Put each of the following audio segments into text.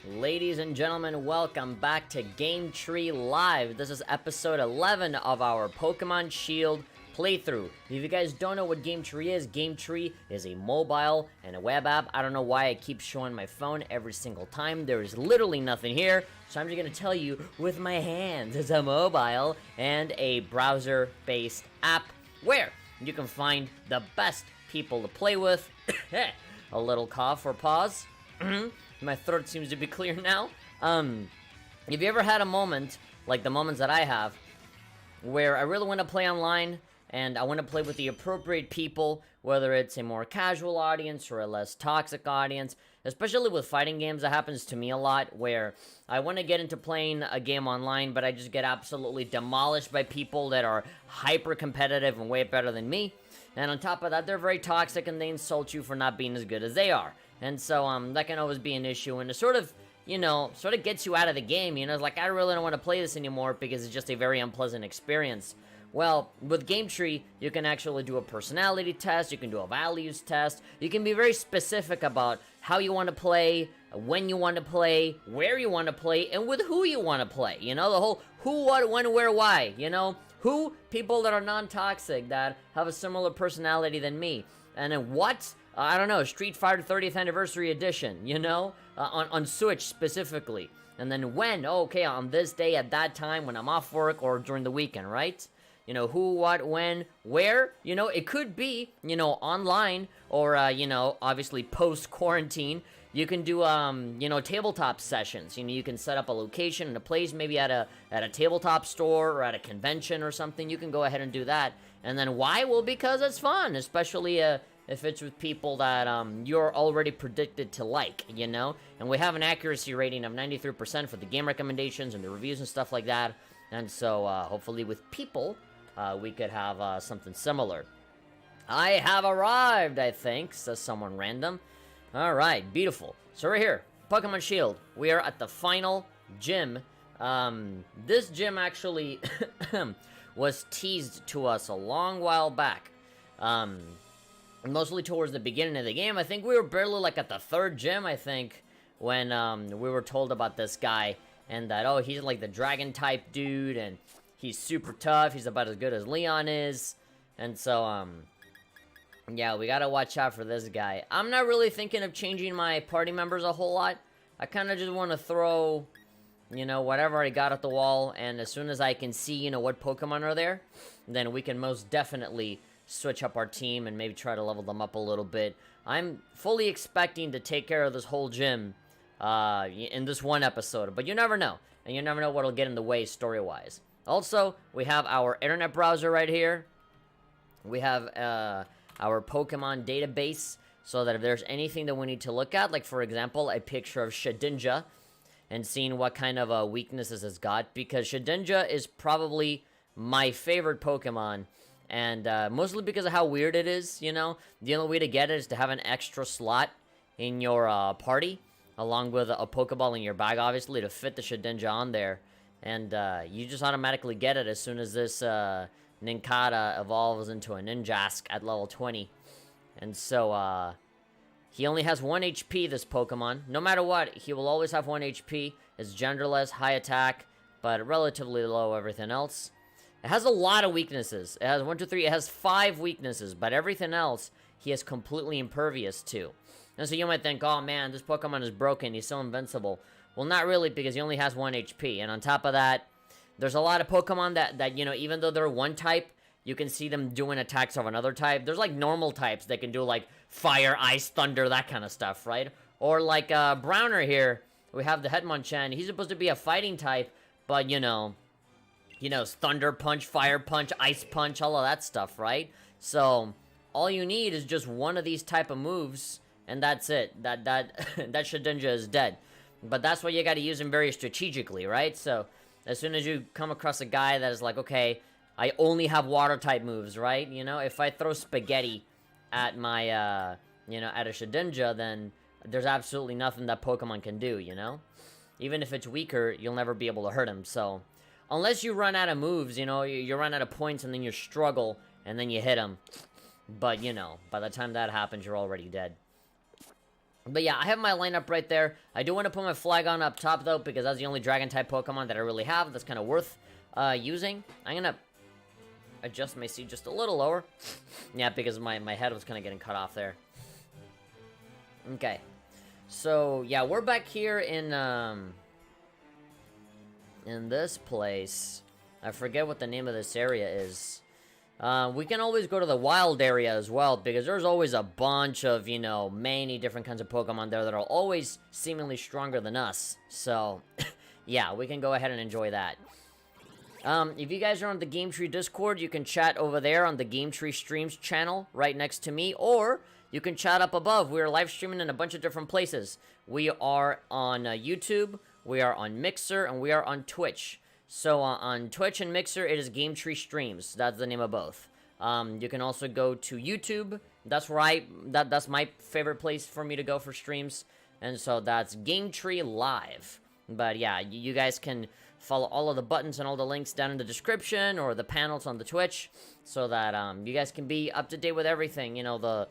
Ladies and gentlemen, welcome back to GameTree Live. This is episode 11 of our Pokemon Shield playthrough. If you guys don't know what GameTree is a mobile and a web app. I don't know why I keep showing my phone every single time. There is literally nothing here, so I'm just gonna tell you with my hands. It's a mobile and a browser-based app where you can find the best people to play with. A little cough or pause. My throat seems to be clear now. Have you ever had a moment, like the moments that I have, where I really want to play online, and I want to play with the appropriate people, whether it's a more casual audience or a less toxic audience, especially with fighting games. That happens to me a lot, where I want to get into playing a game online, but I just get absolutely demolished by people that are hyper competitive and way better than me. And on top of that, they're very toxic and they insult you for not being as good as they are. And so, that can always be an issue, and it sort of gets you out of the game, It's like, I really don't want to play this anymore because it's just a very unpleasant experience. Well, with GameTree, you can actually do a personality test, you can do a values test, you can be very specific about how you want to play, when you want to play, where you want to play, and with who you want to play, the whole who, what, when, where, why, Who? People that are non-toxic, that have a similar personality than me. And then what? I don't know, Street Fighter 30th Anniversary Edition, on Switch specifically. And then when? Oh, okay, on this day, at that time, when I'm off work, or during the weekend, right? Who, what, when, where? It could be, online, or, obviously post-quarantine. You can do, tabletop sessions. You can set up a location and a place, maybe at a tabletop store or at a convention or something. You can go ahead and do that. And then why? Well, because it's fun, especially, if it's with people that you're already predicted to like, And we have an accuracy rating of 93% for the game recommendations and the reviews and stuff like that. And so, hopefully with people, we could have something similar. I have arrived, I think, says someone random. Alright, beautiful. So we're here, Pokemon Shield. We are at the final gym. This gym actually was teased to us a long while back. Mostly towards the beginning of the game. I think we were barely like at the third gym, I think, when we were told about this guy, and that, oh, he's like the dragon type dude, and he's super tough, he's about as good as Leon is, and so, yeah, we gotta watch out for this guy. I'm not really thinking of changing my party members a whole lot. I kinda just want to throw, whatever I got at the wall, and as soon as I can see, what Pokemon are there, then we can most definitely switch up our team and maybe try to level them up a little bit. I'm fully expecting to take care of this whole gym in this one episode, but you never know, and you never know what'll get in the way story-wise. Also, we have our internet browser right here. We have our Pokemon database, so that if there's anything that we need to look at, like for example, a picture of Shedinja, and seeing what kind of weaknesses it's got, because Shedinja is probably my favorite Pokemon. And mostly because of how weird it is, The only way to get it is to have an extra slot in your party, along with a Pokeball in your bag, obviously, to fit the Shedinja on there. And you just automatically get it as soon as this Nincada evolves into a Ninjask at level 20. And so, he only has 1 HP, this Pokemon. No matter what, he will always have 1 HP. It's genderless, high attack, but relatively low everything else. It has a lot of weaknesses. It has 1, 2, 3. It has 5 weaknesses, but everything else he is completely impervious to. And so you might think, oh man, this Pokemon is broken. He's so invincible. Well, not really, because he only has 1 HP. And on top of that, there's a lot of Pokemon that even though they're one type, you can see them doing attacks of another type. There's like normal types that can do like fire, ice, thunder, that kind of stuff, right? Or like Browner here. We have the Hitmonchan. He's supposed to be a fighting type, but Thunder Punch, Fire Punch, Ice Punch, all of that stuff, right? So, all you need is just one of these type of moves, and that's it. That Shedinja is dead. But that's why you gotta use him very strategically, right? So, as soon as you come across a guy that is like, okay, I only have water-type moves, right? If I throw spaghetti at my, at a Shedinja, then there's absolutely nothing that Pokemon can do, Even if it's weaker, you'll never be able to hurt him, so... Unless you run out of moves, you run out of points and then you struggle, and then you hit him. But, by the time that happens, you're already dead. But yeah, I have my lineup right there. I do want to put my Flygon up top, though, because that's the only Dragon-type Pokemon that I really have that's kind of worth using. I'm going to adjust my seat just a little lower. Yeah, because my head was kind of getting cut off there. Okay. So, yeah, we're back here in this place. I forget what the name of this area is. We can always go to the wild area as well, because there's always a bunch of, you know, many different kinds of Pokemon there that are always seemingly stronger than us. So, yeah, we can go ahead and enjoy that. If you guys are on the GameTree Discord, you can chat over there on the GameTree Streams channel right next to me, or you can chat up above. We are live streaming in a bunch of different places. We are on YouTube, we are on Mixer, and we are on Twitch. So on Twitch and Mixer, it is GameTree Streams. That's the name of both. You can also go to YouTube. That's where that's my favorite place for me to go for streams. And so that's GameTree Live. But yeah, you guys can follow all of the buttons and all the links down in the description or the panels on the Twitch, so that you guys can be up to date with everything. You know, the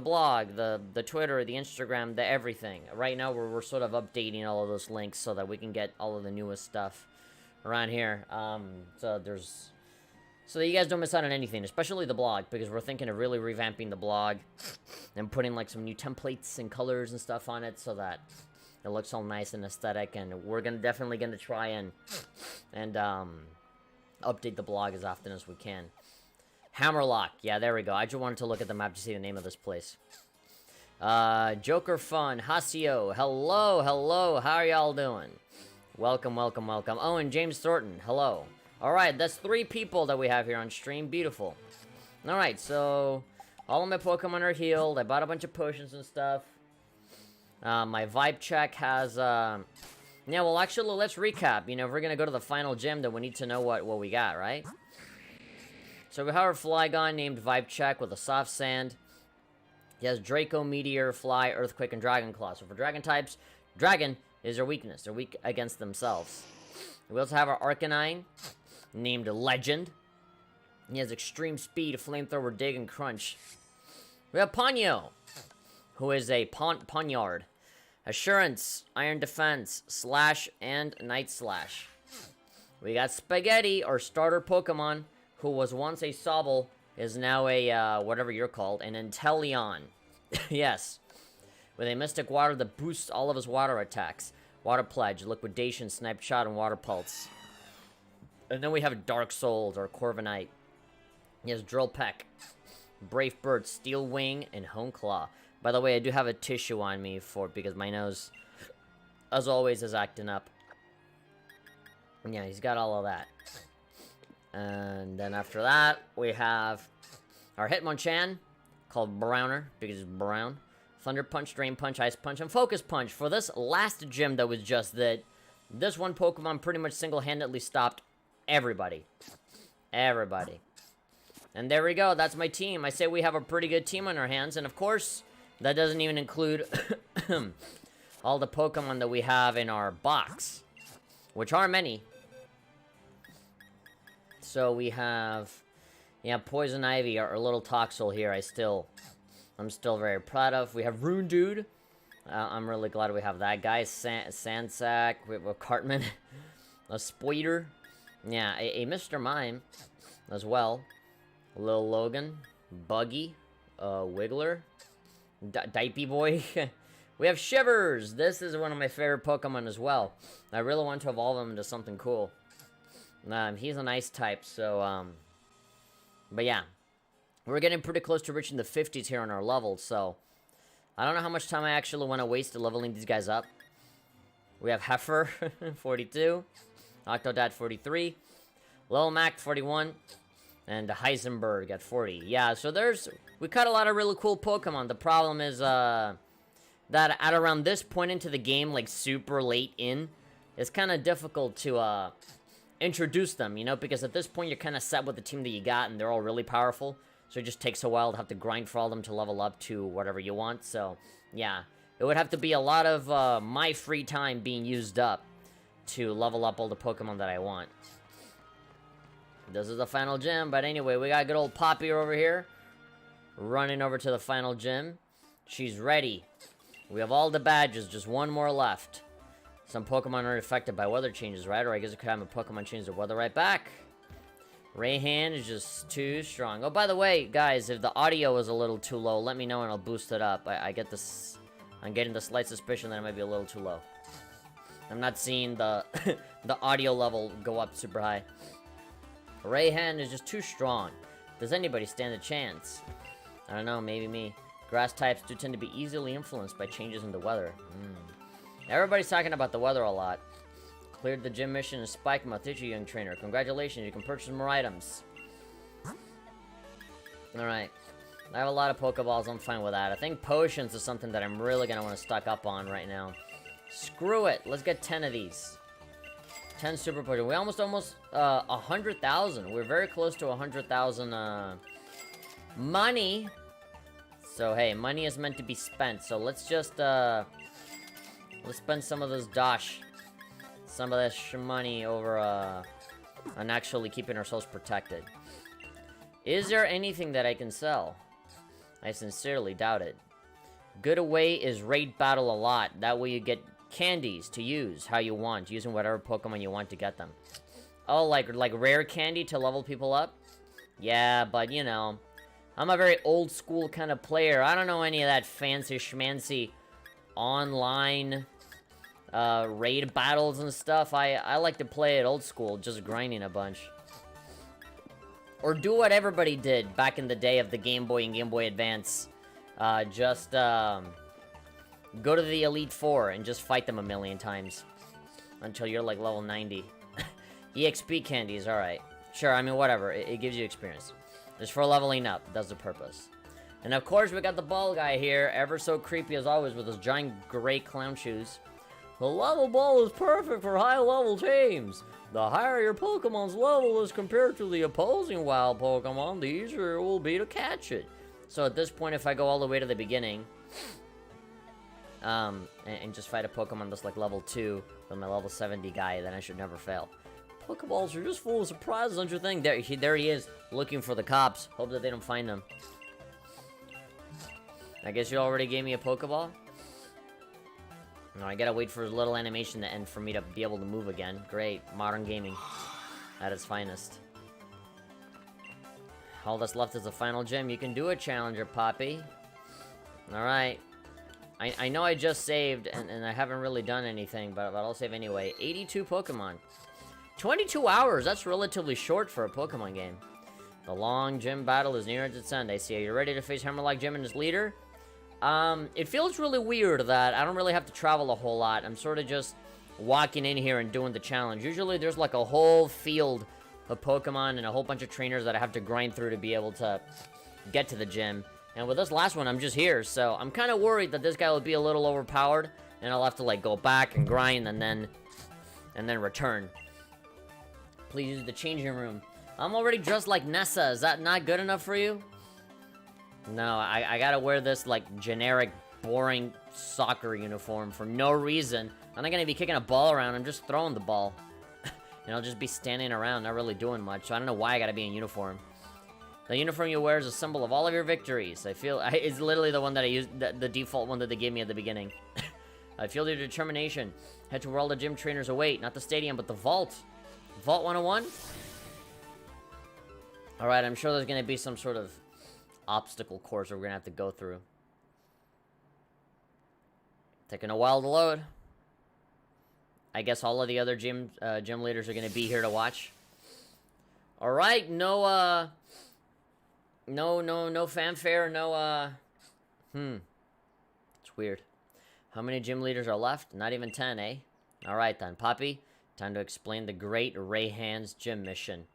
blog, the Twitter, the Instagram, the everything. Right now, we're sort of updating all of those links so that we can get all of the newest stuff around here. So that you guys don't miss out on anything, especially the blog, because we're thinking of really revamping the blog and putting like some new templates and colors and stuff on it, so that it looks all nice and aesthetic. And we're definitely gonna try and update the blog as often as we can. Hammerlock, yeah, there we go. I just wanted to look at the map to see the name of this place. Joker Fun, Hasio, hello, how are y'all doing? Welcome. Oh, and James Thornton, hello. Alright, that's 3 people that we have here on stream. Beautiful. Alright, so all of my Pokemon are healed. I bought a bunch of potions and stuff. My vibe check has, yeah, well, actually, let's recap. You know, if we're gonna go to the final gym, then we need to know what we got, right? So we have our Flygon named Vibe Check with a soft sand. He has Draco, Meteor, Fly, Earthquake, and Dragon Claw. So for Dragon types, Dragon is their weakness. They're weak against themselves. We also have our Arcanine named Legend. He has Extreme Speed, Flamethrower, Dig, and Crunch. We have Ponyo, who is a Ponyard. Assurance, Iron Defense, Slash, and Night Slash. We got Spaghetti, our starter Pokemon, who was once a Sobble, is now a, whatever you're called, an Inteleon. Yes. With a Mystic Water that boosts all of his water attacks. Water Pledge, Liquidation, Snipe Shot, and Water Pulse. And then we have Dark Souls, or Corviknight. He has Drill Peck, Brave Bird, Steel Wing, and Hone Claw. By the way, I do have a tissue on me because my nose, as always, is acting up. Yeah, he's got all of that. And then after that, we have our Hitmonchan, called Browner, because it's brown. Thunder Punch, Drain Punch, Ice Punch, and Focus Punch. For this last gym that was just that, this one Pokemon pretty much single-handedly stopped everybody. Everybody. And there we go, that's my team. I say we have a pretty good team on our hands, and of course, that doesn't even include all the Pokemon that we have in our box, which are many. So we have, yeah, Poison Ivy, our little Toxel here. I'm still very proud of. We have Rune Dude. I'm really glad we have that guy. Sandsack, we have a Cartman, a Spoiter, yeah, a Mr. Mime as well. Lil Logan, Buggy, Wiggler, Dipey Boy. We have Shivers. This is one of my favorite Pokemon as well. I really want to evolve him into something cool. He's an ice type, so, but yeah. We're getting pretty close to reaching the 50s here on our levels, so I don't know how much time I actually want to waste leveling these guys up. We have Heifer, 42, Octodad, 43, Lil Mac, 41, and Heisenberg at 40. Yeah, so we caught a lot of really cool Pokemon. The problem is, that at around this point into the game, like super late in, it's kind of difficult to, introduce them, you know, because at this point you're kind of set with the team that you got and they're all really powerful, so it just takes a while to have to grind for all of them to level up to whatever you want. So yeah, it would have to be a lot of my free time being used up to level up all the Pokemon that I want. This is the final gym, but anyway, we got good old Poppy over here running over to the final gym. She's ready We have all the badges, just one more left. Some Pokemon are affected by weather changes, right? Or I guess it could have a Pokemon change their weather right back. Rayhan is just too strong. Oh, by the way, guys, if the audio is a little too low, let me know and I'll boost it up. I get this... I'm getting the slight suspicion that it might be a little too low. I'm not seeing the the audio level go up super high. Rayhan is just too strong. Does anybody stand a chance? I don't know, maybe me. Grass types do tend to be easily influenced by changes in the weather. Everybody's talking about the weather a lot. Cleared the gym mission in Spike Mouth. Did you, young trainer? Congratulations, you can purchase more items. Alright. I have a lot of Pokeballs, I'm fine with that. I think potions is something that I'm really gonna want to stock up on right now. Screw it, let's get 10 of these. 10 super potions. We almost 100,000. We're very close to 100,000 money. So hey, money is meant to be spent. So let's just let's spend some of this dosh, some of this money over on actually keeping ourselves protected. Is there anything that I can sell? I sincerely doubt it. Good away is raid battle a lot. That way you get candies to use how you want, using whatever Pokemon you want to get them. Oh, like rare candy to level people up? Yeah, but you know, I'm a very old school kind of player. I don't know any of that fancy schmancy online raid battles and stuff. I like to play it old school, just grinding a bunch. Or do what everybody did back in the day of the Game Boy and Game Boy Advance. Just go to the Elite Four and just fight them a million times. Until you're like level 90. EXP candies, alright. Sure, I mean, whatever. It gives you experience. Just for leveling up. That's the purpose. And of course, we got the ball guy here. Ever so creepy as always with those giant gray clown shoes. The level ball is perfect for high level teams. The higher your Pokemon's level is compared to the opposing wild Pokemon, the easier it will be to catch it. So at this point, if I go all the way to the beginning, and just fight a Pokemon that's like level 2 with my level 70 guy, then I should never fail. Pokeballs are just full of surprises, don't you think? There he is, looking for the cops. Hope that they don't find him. I guess you already gave me a Pokeball? No, I gotta wait for a little animation to end for me to be able to move again. Great. Modern gaming. At its finest. All that's left is the final gym. You can do it, Challenger Poppy. Alright. I know I just saved, and I haven't really done anything, but I'll save anyway. 82 Pokemon. 22 hours! That's relatively short for a Pokemon game. The long gym battle is near its end, I see. Are you ready to face Hammerlock Gym and his leader? It feels really weird that I don't really have to travel a whole lot. I'm sort of just walking in here and doing the challenge. Usually there's like a whole field of Pokemon and a whole bunch of trainers that I have to grind through to be able to get to the gym. And with this last one, I'm just here, so I'm kind of worried that this guy will be a little overpowered, and I'll have to like go back and grind and then return. Please use the changing room. I'm already dressed like Nessa. Is that not good enough for you? No, I gotta wear this, like, generic, boring soccer uniform for no reason. I'm not gonna be kicking a ball around, I'm just throwing the ball. And I'll just be standing around, not really doing much, so I don't know why I gotta be in uniform. The uniform you wear is a symbol of all of your victories. It's literally the one that I used, the default one that they gave me at the beginning. I feel your determination. Head to where all the gym trainers await, not the stadium, but the vault. Vault 101? Alright, I'm sure there's gonna be some sort of obstacle course we're gonna have to go through. Taking a while to load. I guess all of the other gym leaders are gonna be here to watch. Alright, no fanfare, it's weird. How many gym leaders are left? Not even 10, eh? Alright then, Poppy, time to explain the great Rayhan's gym mission.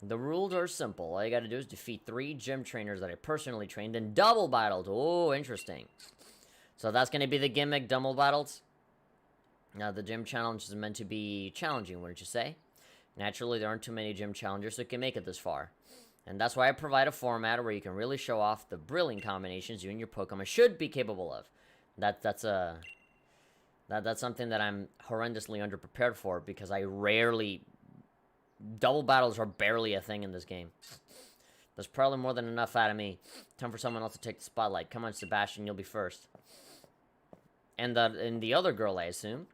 The rules are simple. All you gotta do is defeat 3 gym trainers that I personally trained in double battles. Oh, interesting. So that's gonna be the gimmick, double battles. Now, the gym challenge is meant to be challenging, wouldn't you say? Naturally, there aren't too many gym challengers that can make it this far. And that's why I provide a format where you can really show off the brilliant combinations you and your Pokemon should be capable of. That's something that I'm horrendously underprepared for, because I rarely... Double battles are barely a thing in this game. There's probably more than enough out of me. Time for someone else to take the spotlight. Come on, Sebastian, you'll be first. And the other girl, I assume.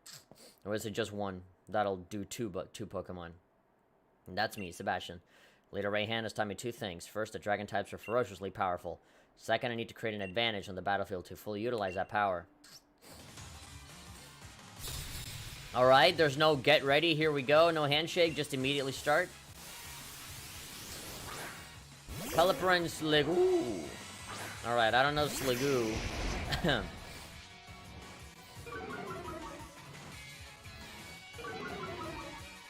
Or is it just one? That'll do two Pokemon. And that's me, Sebastian. Later right hand has taught me two things. First, the dragon types are ferociously powerful. Second, I need to create an advantage on the battlefield to fully utilize that power. Alright, there's no get ready. Here we go. No handshake. Just immediately start. Pelipper and Sliggoo. Alright, I don't know Sliggoo.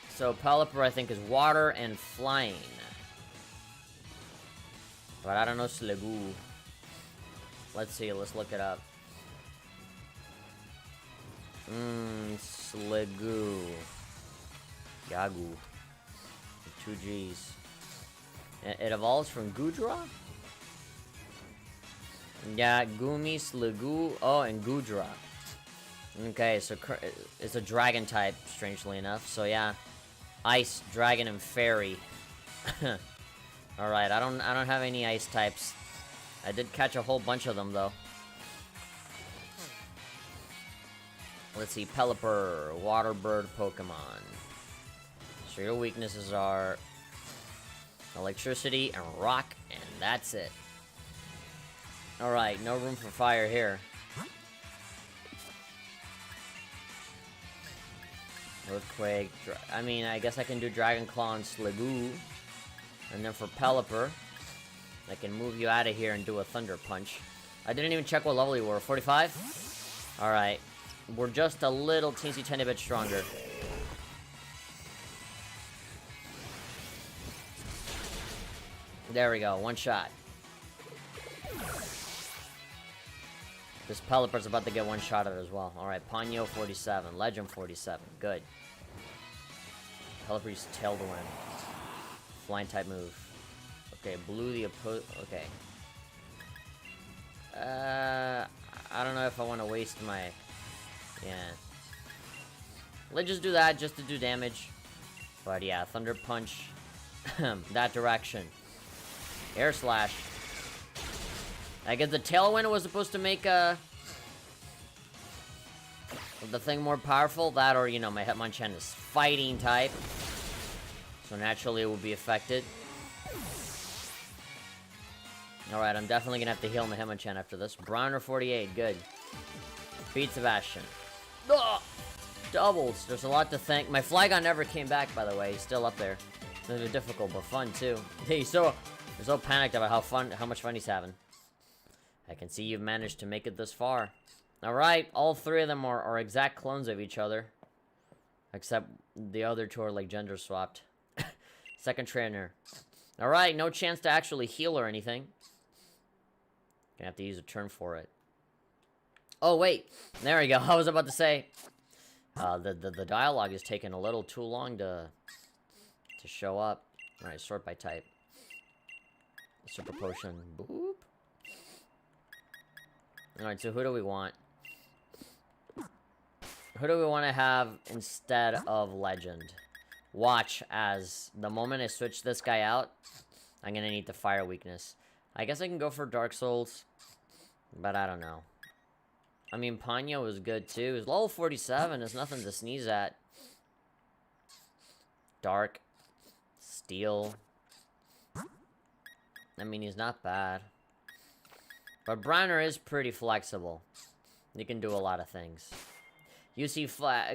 So Pelipper, I think, is water and flying. But I don't know Sliggoo. Let's see, let's look it up. Sliggoo. Yagoo. 2 G's. It evolves from Goodra? Yeah, Gumi, Sliggoo, oh, and Goodra. Okay, so it's a dragon type, strangely enough. So yeah, ice, dragon, and fairy. All right, I don't have any ice types. I did catch a whole bunch of them though. Let's see, Pelipper, water bird Pokemon. So your weaknesses are electricity and rock, and that's it. All right, no room for fire here. Earthquake. I mean, I guess I can do Dragon Claw and Sliggoo. And then for Pelipper, I can move you out of here and do a Thunder Punch. I didn't even check what level you were. 45? Alright. We're just a little teensy tiny bit stronger. There we go. One shot. This Pelipper's about to get one shot at it as well. Alright, Ponyo 47. Legend 47. Good. Pelipper used Tail to win. Flying type move. Okay, blew the okay. I don't know if I want to waste my... Yeah. Let's just do that just to do damage. But yeah, Thunder Punch. That direction. Air Slash. I guess the Tailwind was supposed to make the thing more powerful. That or, you know, my Hitmonchan is fighting type. So naturally it will be affected. Alright, I'm definitely gonna have to heal my Hitmonchan after this. Browner 48, good. Beat Sebastian. Ugh! Doubles. There's a lot to thank. My Flygon never came back, by the way. He's still up there. Those are difficult, but fun too. He's so panicked about how much fun he's having. I can see you've managed to make it this far. Alright, all three of them are exact clones of each other. Except the other two are like gender swapped. Second trainer. Alright, no chance to actually heal or anything. Gonna have to use a turn for it. Oh, wait. There we go. I was about to say. The dialogue is taking a little too long to show up. Alright, sort by type. Super Potion. Boop. Alright, so who do we want? Who do we want to have instead of Legend? Watch as the moment I switch this guy out, I'm gonna need the fire weakness. I guess I can go for Dark Souls, but I don't know. I mean, Ponyo is good too. He's level 47. There's nothing to sneeze at. Dark. Steel. I mean, he's not bad. But Browner is pretty flexible. He can do a lot of things. You see,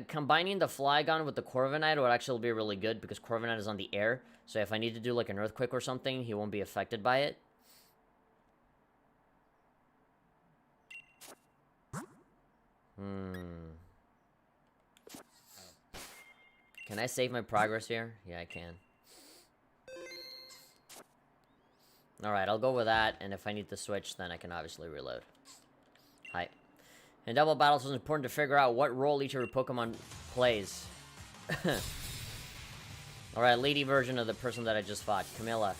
combining the Flygon with the Corviknight would actually be really good because Corviknight is on the air. So if I need to do like an Earthquake or something, he won't be affected by it. Can I save my progress here? Yeah, I can. Alright, I'll go with that, and if I need to switch, then I can obviously reload. Hi. In double battles, it's important to figure out what role each of your Pokemon plays. Alright, lady version of the person that I just fought, Camilla.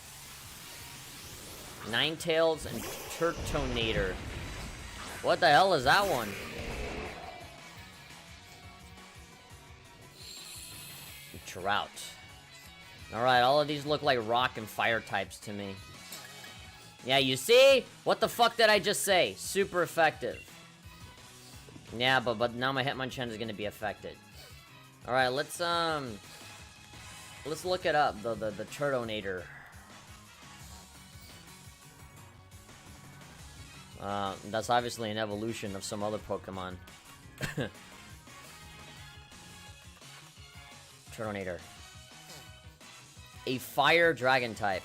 Ninetales and Turtonator. What the hell is that one? Trout. Alright, all of these look like rock and fire types to me. Yeah, you see? What the fuck did I just say? Super effective. Yeah, but now my Hitmonchan is gonna be affected. Alright, let's look it up, the Turtonator. That's obviously an evolution of some other Pokemon. Turtonator. A fire dragon type.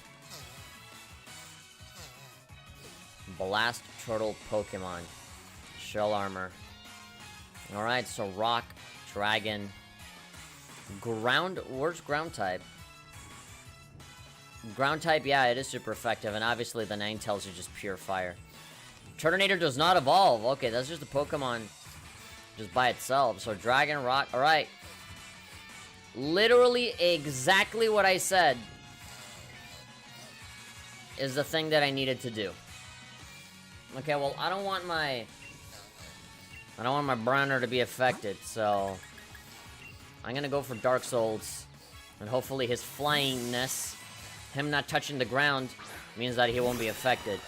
Blast turtle Pokemon. Shell armor. Alright, so rock, dragon. Ground, where's ground type? Ground type, yeah, it is super effective, and obviously the Ninetales are just pure fire. Turtonator does not evolve. Okay, that's just a Pokemon just by itself. So dragon, rock, alright. Literally exactly what I said is the thing that I needed to do. Okay, well, I don't want my Browner to be affected, so I'm gonna go for Dark Souls, and hopefully his flyingness, him not touching the ground, means that he won't be affected.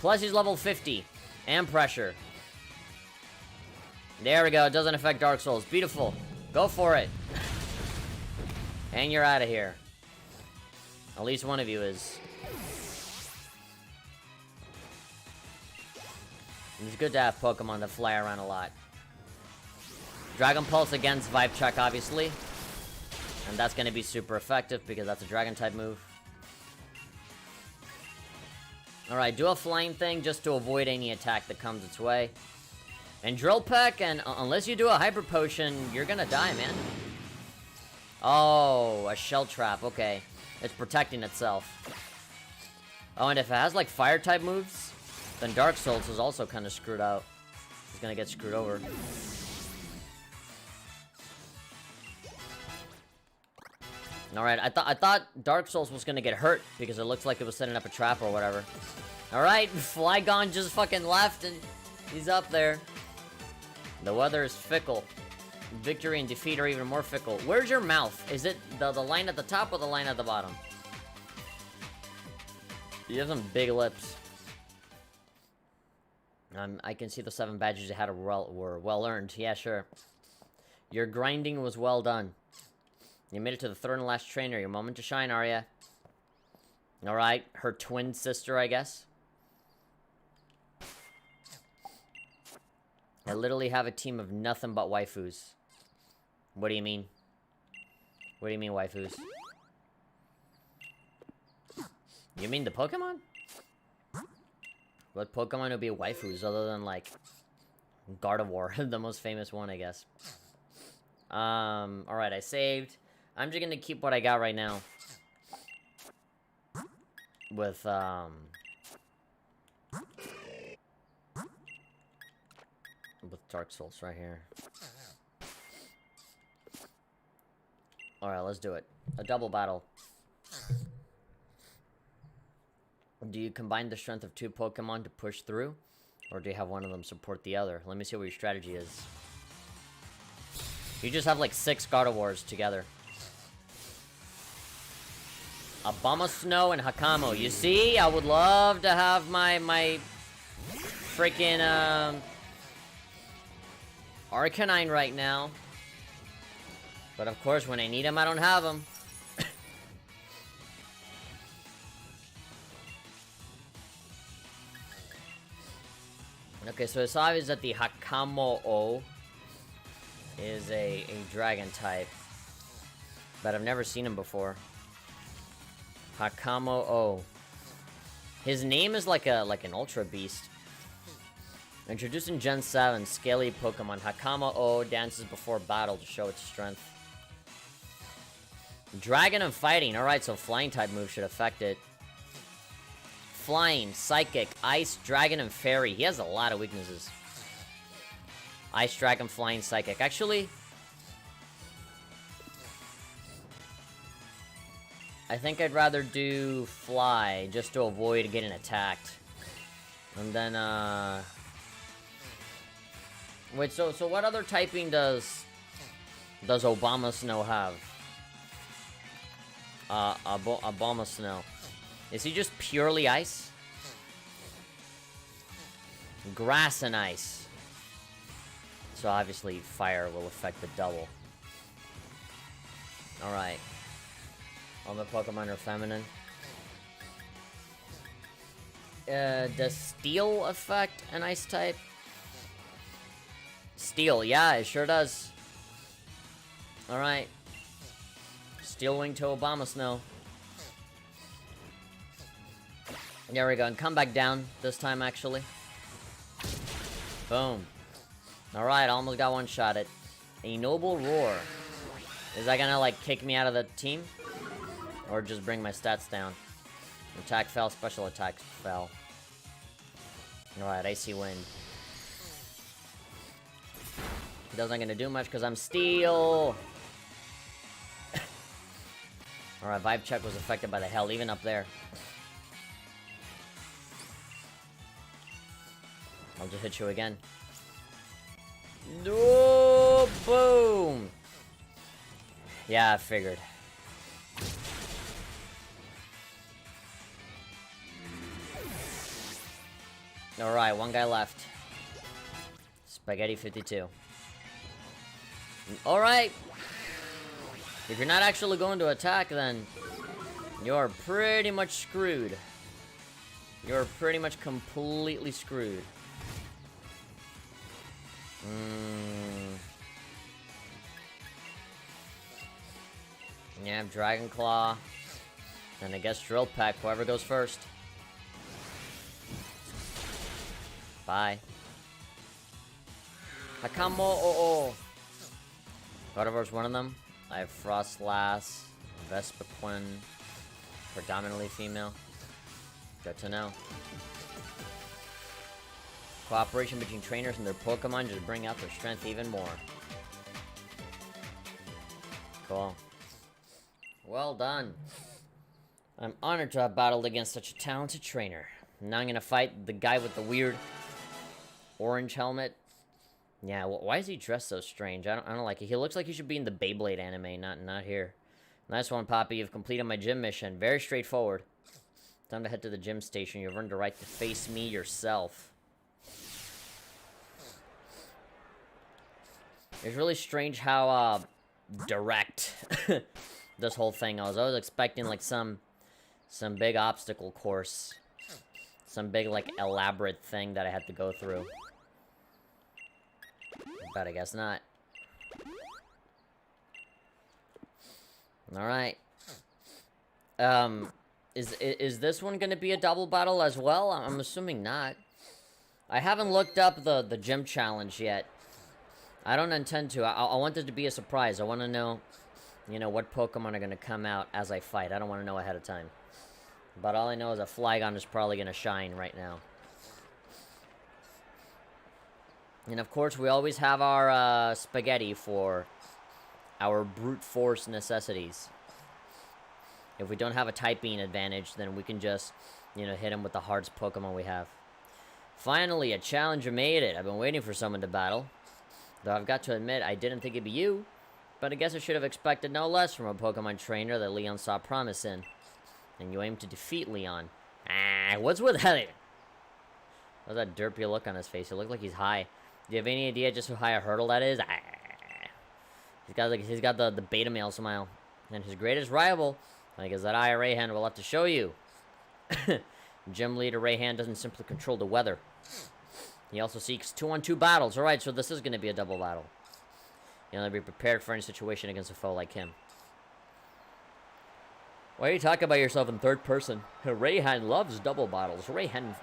Plus he's level 50, and pressure. There we go, it doesn't affect Dark Souls. Beautiful. Go for it. And you're out of here. At least one of you is. It's good to have Pokemon that fly around a lot. Dragon Pulse against Vibe Check, obviously. And that's going to be super effective because that's a Dragon type move. Alright, do a flying thing just to avoid any attack that comes its way. And Drill Peck, and unless you do a Hyper Potion, you're going to die, man. Oh, a Shell Trap, okay. It's protecting itself. Oh, and if it has like Fire type moves, then Dark Souls is also kind of screwed out. It's going to get screwed over. Alright, I thought Dark Souls was gonna get hurt because it looks like it was setting up a trap or whatever. Alright, Flygon just fucking left and he's up there. The weather is fickle. Victory and defeat are even more fickle. Where's your mouth? Is it the line at the top or the line at the bottom? You have some big lips. I can see the 7 badges you had were well earned. Yeah, sure. Your grinding was well done. You made it to the 3rd and last trainer. Your moment to shine, Arya. Alright, her twin sister, I guess. I literally have a team of nothing but waifus. What do you mean? What do you mean, waifus? You mean the Pokemon? What Pokemon would be waifus other than, like, Gardevoir, the most famous one, I guess. Alright, I saved. I'm just gonna keep what I got right now. With, Dark Souls right here. Alright, let's do it. A double battle. Do you combine the strength of 2 Pokemon to push through? Or do you have one of them support the other? Let me see what your strategy is. You just have like 6 Gardevoirs together. Abomasnow and Hakamo. You see? I would love to have my freaking Arcanine right now. But of course, when I need him, I don't have him. Okay, so it's obvious that the Hakamo-o is a dragon type. But I've never seen him before. Hakamo-o. His name is like an Ultra Beast. Introduced in Gen 7, scaly Pokemon. Hakamo-o dances before battle to show its strength. Dragon and Fighting. Alright, so Flying type move should affect it. Flying, Psychic, Ice, Dragon, and Fairy. He has a lot of weaknesses. Ice, Dragon, Flying, Psychic. Actually, I think I'd rather do Fly, just to avoid getting attacked. And then, wait, so what other typing does Abomasnow have? Abomasnow. Is he just purely ice? Grass and ice. So obviously fire will affect the double. Alright. All the Pokemon are feminine. Does Steel affect an Ice type? Steel, yeah, it sure does. Alright. Steel Wing to Obama Snow. There we go, and come back down this time, actually. Boom. Alright, almost got one shot at a Noble Roar. Is that gonna, like, kick me out of the team? Or just bring my stats down? Attack fell, special attack fell. Alright, Icy Wind. It doesn't gonna do much because I'm Steel! Alright, Vibe Check was affected by the hell, even up there. I'll just hit you again. Oh, boom! Yeah, I figured. Alright, one guy left. Spaghetti 52. Alright! If you're not actually going to attack, then you're pretty much screwed. You're pretty much completely screwed. Yeah, Dragon Claw. And I guess Drill Peck, whoever goes first. Bye. Hakamo o. Gardevoir's one of them. I have Frostlass, Vespiquen, predominantly female. Good to know. Cooperation between trainers and their Pokemon just bring out their strength even more. Cool. Well done. I'm honored to have battled against such a talented trainer. Now I'm gonna fight the guy with the weird orange helmet. Yeah, why is he dressed so strange? I don't like it. He looks like he should be in the Beyblade anime, not here. Nice one, Poppy. You've completed my gym mission. Very straightforward. Time to head to the gym station. You've earned the right to face me yourself. It's really strange how, direct this whole thing. I was always expecting, like, some big obstacle course. Some big, like, elaborate thing that I had to go through. But I guess not. Alright. Is this one gonna be a double battle as well? I'm assuming not. I haven't looked up the gym challenge yet. I don't intend to. I want it to be a surprise. I want to know, you know, what Pokemon are gonna come out as I fight. I don't want to know ahead of time. But all I know is a Flygon is probably gonna shine right now. And of course, we always have our Spaghetti for our brute force necessities. If we don't have a typing advantage, then we can just, you know, hit him with the hardest Pokemon we have. Finally, a challenger made it. I've been waiting for someone to battle. Though I've got to admit, I didn't think it'd be you. But I guess I should have expected no less from a Pokemon trainer that Leon saw promise in. And you aim to defeat Leon. Ah, what's with that? What's that derpy look on his face? He looked like he's high. Do you have any idea just how high a hurdle that is? Ah. He's got the beta male smile. And his greatest rival, I guess that Rayhan will have to show you. Gym leader Rayhan doesn't simply control the weather. He also seeks 2-on-2 battles. Alright, so this is going to be a double battle. You know, be prepared for any situation against a foe like him. Why are you talking about yourself in third person? Rayhan loves double battles. Rayhan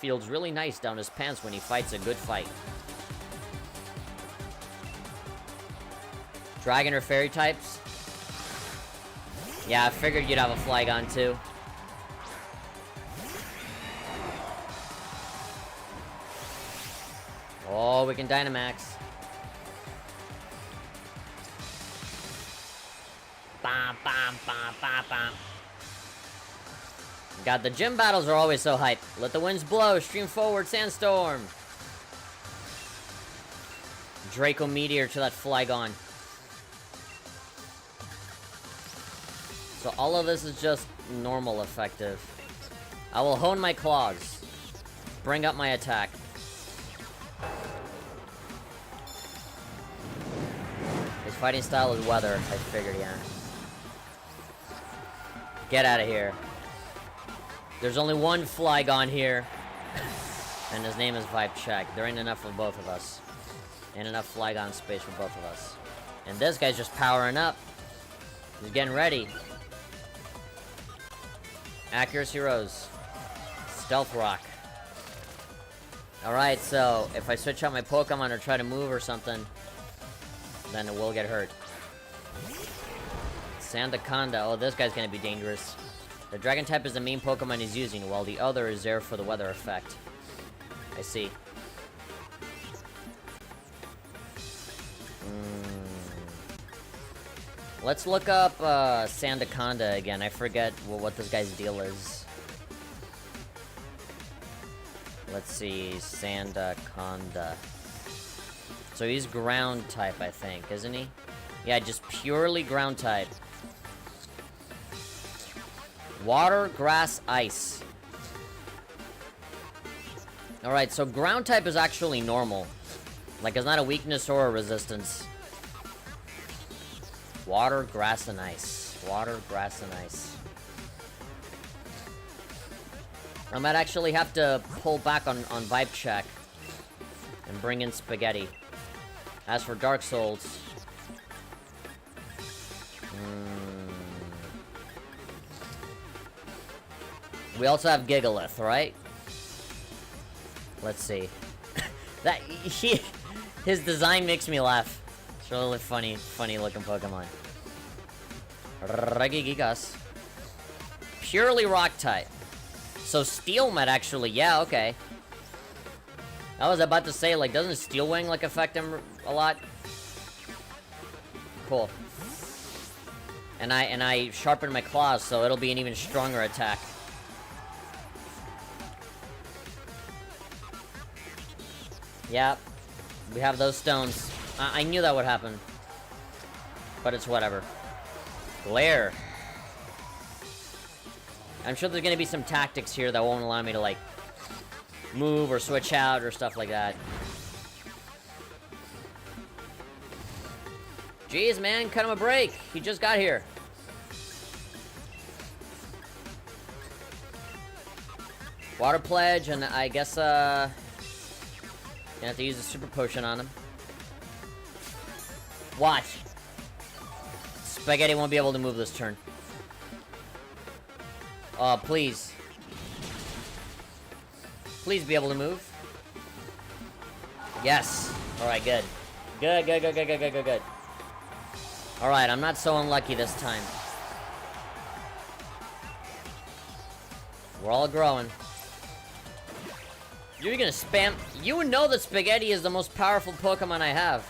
feels really nice down his pants when he fights a good fight. Dragon or fairy types? Yeah, I figured you'd have a Flygon too. Oh, we can Dynamax. Bam, bam, bam, bam, bam. God, the gym battles are always so hype. Let the winds blow. Stream forward, Sandstorm. Draco Meteor to that Flygon. So all of this is just normal effective. I will hone my claws. Bring up my attack. Fighting style is weather. I figured, yeah. Get out of here. There's only one Flygon here. And his name is Vibe Check. There ain't enough of both of us. Ain't enough Flygon space for both of us. And this guy's just powering up. He's getting ready. Accuracy Rose. Stealth Rock. Alright, so if I switch out my Pokemon or try to move or something, then it will get hurt. Sandaconda. Oh, this guy's gonna be dangerous. The Dragon type is the main Pokemon he's using, while the other is there for the weather effect. I see. Let's look up Sandaconda again. I forget what this guy's deal is. Let's see, Sandaconda. So he's ground type, I think, isn't he? Yeah, just purely ground type. Water, grass, ice. Alright, so ground type is actually normal. Like, it's not a weakness or a resistance. Water, grass, and ice. Water, grass, and ice. I might actually have to pull back on Vibe Check and bring in Spaghetti. As for Dark Souls... We also have Gigalith, right? Let's see. His design makes me laugh. It's really funny looking Pokemon. Regigigas. Purely rock type. So Steel might actually, yeah, okay. I was about to say, like, doesn't Steel Wing, like, affect him a lot? Cool. And I sharpened my claws, so it'll be an even stronger attack. Yep. We have those stones. I knew that would happen. But it's whatever. Glare. I'm sure there's gonna be some tactics here that won't allow me to, like, move or switch out or stuff like that. Jeez, man, cut him a break. He just got here. Water Pledge, and I guess, you have to use a super potion on him. Watch. Spaghetti won't be able to move this turn. Please. Please be able to move. Yes. Alright, good. Good. Alright, I'm not so unlucky this time. We're all growing. You're gonna spam... You know that Spaghetti is the most powerful Pokemon I have.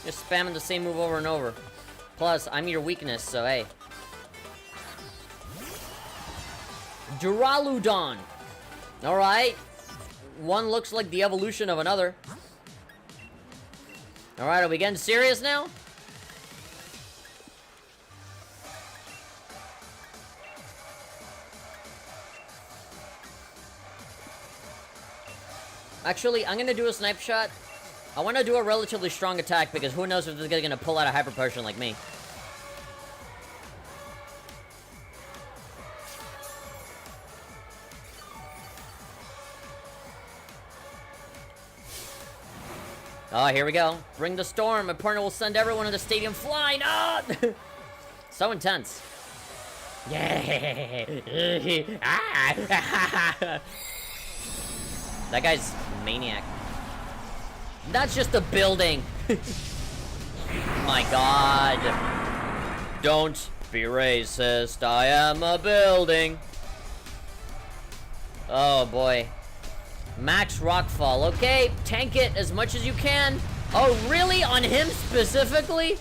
Just spamming the same move over and over. Plus, I'm your weakness, so hey. Duraludon. Alright. One looks like the evolution of another. Alright, are we getting serious now? Actually, I'm gonna do a snipe shot. I want to do a relatively strong attack because who knows if this guy's gonna pull out a hyper potion like me. Oh, here we go. Bring the storm. My partner will send everyone in the stadium flying. Ah! So intense. Yeah. That guy's a maniac. That's just a building. My God. Don't be racist. I am a building. Oh, boy. Max Rockfall. Okay, tank it as much as you can. Oh, really? On him specifically?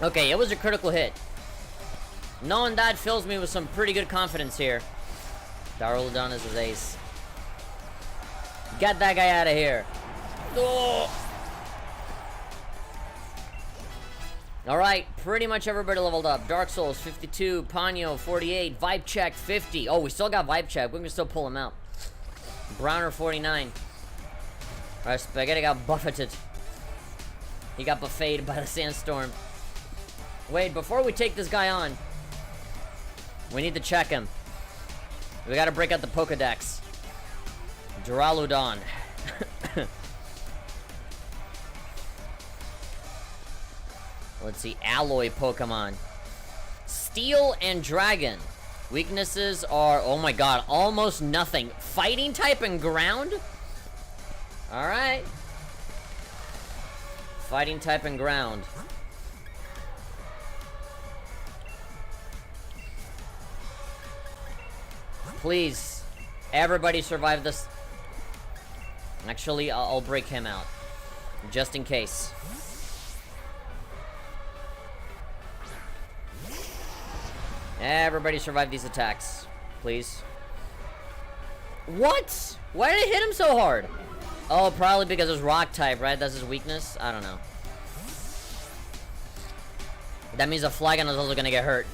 Okay, it was a critical hit. Knowing that fills me with some pretty good confidence here. Darulodon is his ace. Get that guy out of here. Oh. Alright, pretty much everybody leveled up. Dark Souls, 52. Ponyo, 48. Vibe Check, 50. Oh, we still got Vibe Check. We can still pull him out. Browner, 49. Alright, Spaghetti got buffeted. He got buffeted by the sandstorm. Wait, before we take this guy on, we need to check him. We gotta break out the Pokedex. Duraludon. Let's see, alloy Pokemon. Steel and Dragon. Weaknesses are, oh my god, almost nothing. Fighting type and ground? Alright. Fighting type and ground. Please, everybody survive this. Actually, I'll break him out. Just in case. Everybody survive these attacks, please. What? Why did it hit him so hard? Oh, probably because it's rock type, right? That's his weakness? I don't know. That means the Flygon is also gonna get hurt.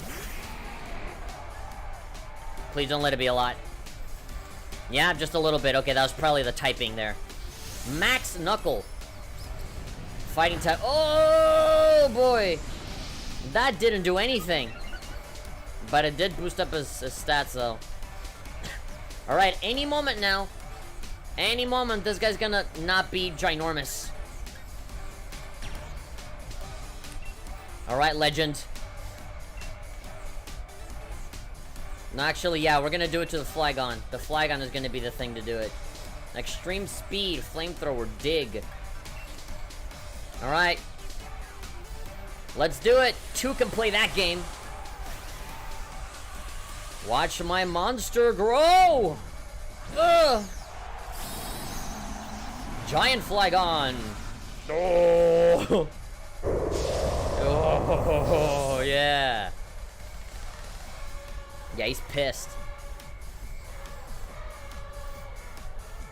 Please don't let it be a lot. Yeah, just a little bit. Okay, that was probably the typing there. Max Knuckle. Fighting type. Oh, boy. That didn't do anything. But it did boost up his stats, though. Alright, any moment now. Any moment, this guy's gonna not be ginormous. Alright, legend. No, actually, yeah, we're gonna do it to the Flygon. The Flygon is gonna be the thing to do it. Extreme speed, flamethrower, dig. Alright. Let's do it. 2 can play that game. Watch my monster grow! Ugh! Giant Flygon! Oh! Oh, yeah! Yeah, he's pissed.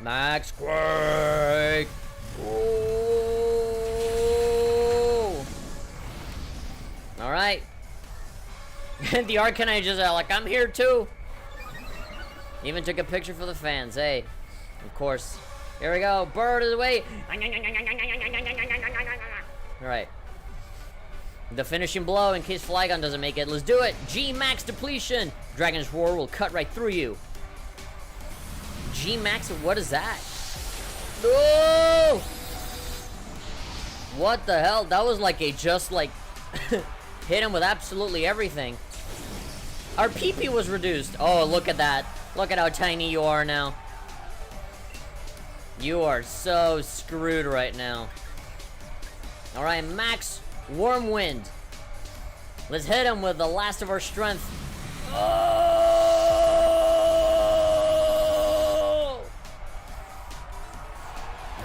Max Quake! Oh! Alright. And the Arcanine just like, I'm here too. Even took a picture for the fans, hey. Of course. Here we go. Bird is away. Alright. The finishing blow in case Flygon doesn't make it. Let's do it. G Max depletion. Dragon's Roar will cut right through you. G Max, what is that? No! What the hell? That was like a just like hit him with absolutely everything. Our PP was reduced. Oh, look at that. Look at how tiny you are now. You are so screwed right now. Alright, Max Wormwind. Let's hit him with the last of our strength. Oh!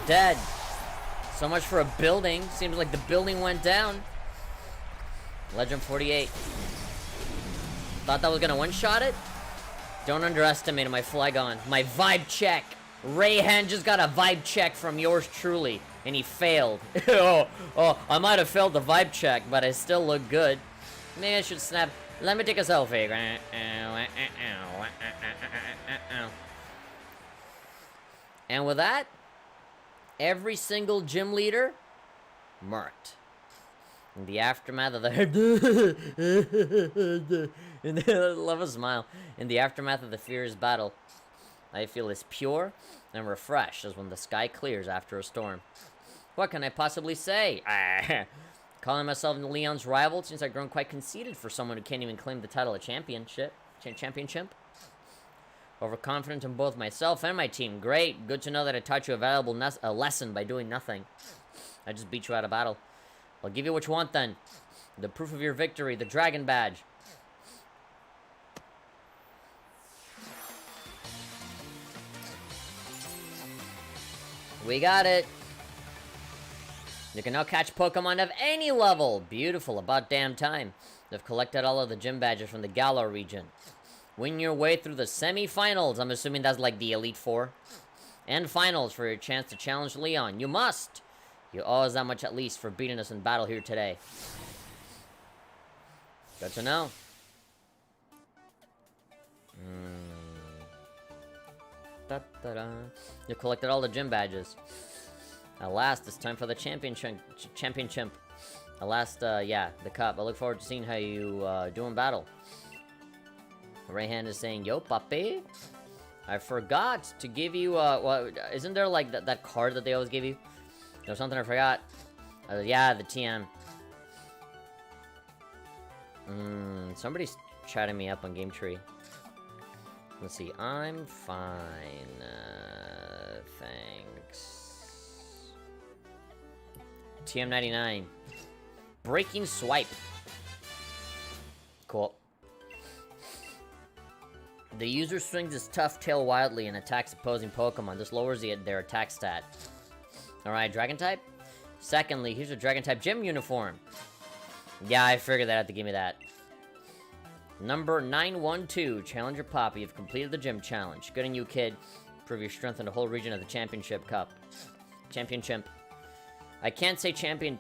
Dead. So much for a building. Seems like the building went down. Legend 48. Thought that was gonna one-shot it? Don't underestimate my Flygon. My vibe check. Rayhan just got a vibe check from yours truly, and he failed. oh, I might have failed the vibe check, but I still look good. Maybe I should snap. Let me take a selfie. And with that, every single gym leader marked. In the aftermath of the love a smile. In the aftermath of the fierce battle, I feel as pure and refreshed as when the sky clears after a storm. What can I possibly say? Calling myself Leon's rival since I've grown quite conceited for someone who can't even claim the title of championship. Overconfident in both myself and my team. Great. Good to know that I taught you a valuable lesson by doing nothing. I just beat you out of battle. I'll give you what you want then. The proof of your victory, the dragon badge. We got it. You can now catch Pokemon of any level. Beautiful, about damn time. They've collected all of the gym badges from the Galar region. Win your way through the semi-finals. I'm assuming that's like the Elite Four. And finals for your chance to challenge Leon. You must. You owe us that much at least for beating us in battle here today. Good to know. You collected all the gym badges. At last, it's time for the championship. At last, yeah, the cup. I look forward to seeing how you do in battle. Rayhan is saying, yo, papi. I forgot to give you, well, isn't there, like, that card that they always give you? There's something I forgot. Yeah, the TM. Somebody's chatting me up on GameTree. Let's see. I'm fine. Thanks. TM99. Breaking swipe. Cool. The user swings his tough tail wildly and attacks opposing Pokemon. This lowers their attack stat. Alright, Dragon type? Secondly, here's a Dragon type gym uniform. Yeah, I figured that had to give me that. Number 912, Challenger Poppy. You've completed the gym challenge. Good on you, kid. Prove your strength in the whole region of the Championship Cup. Championship. I can't say champion...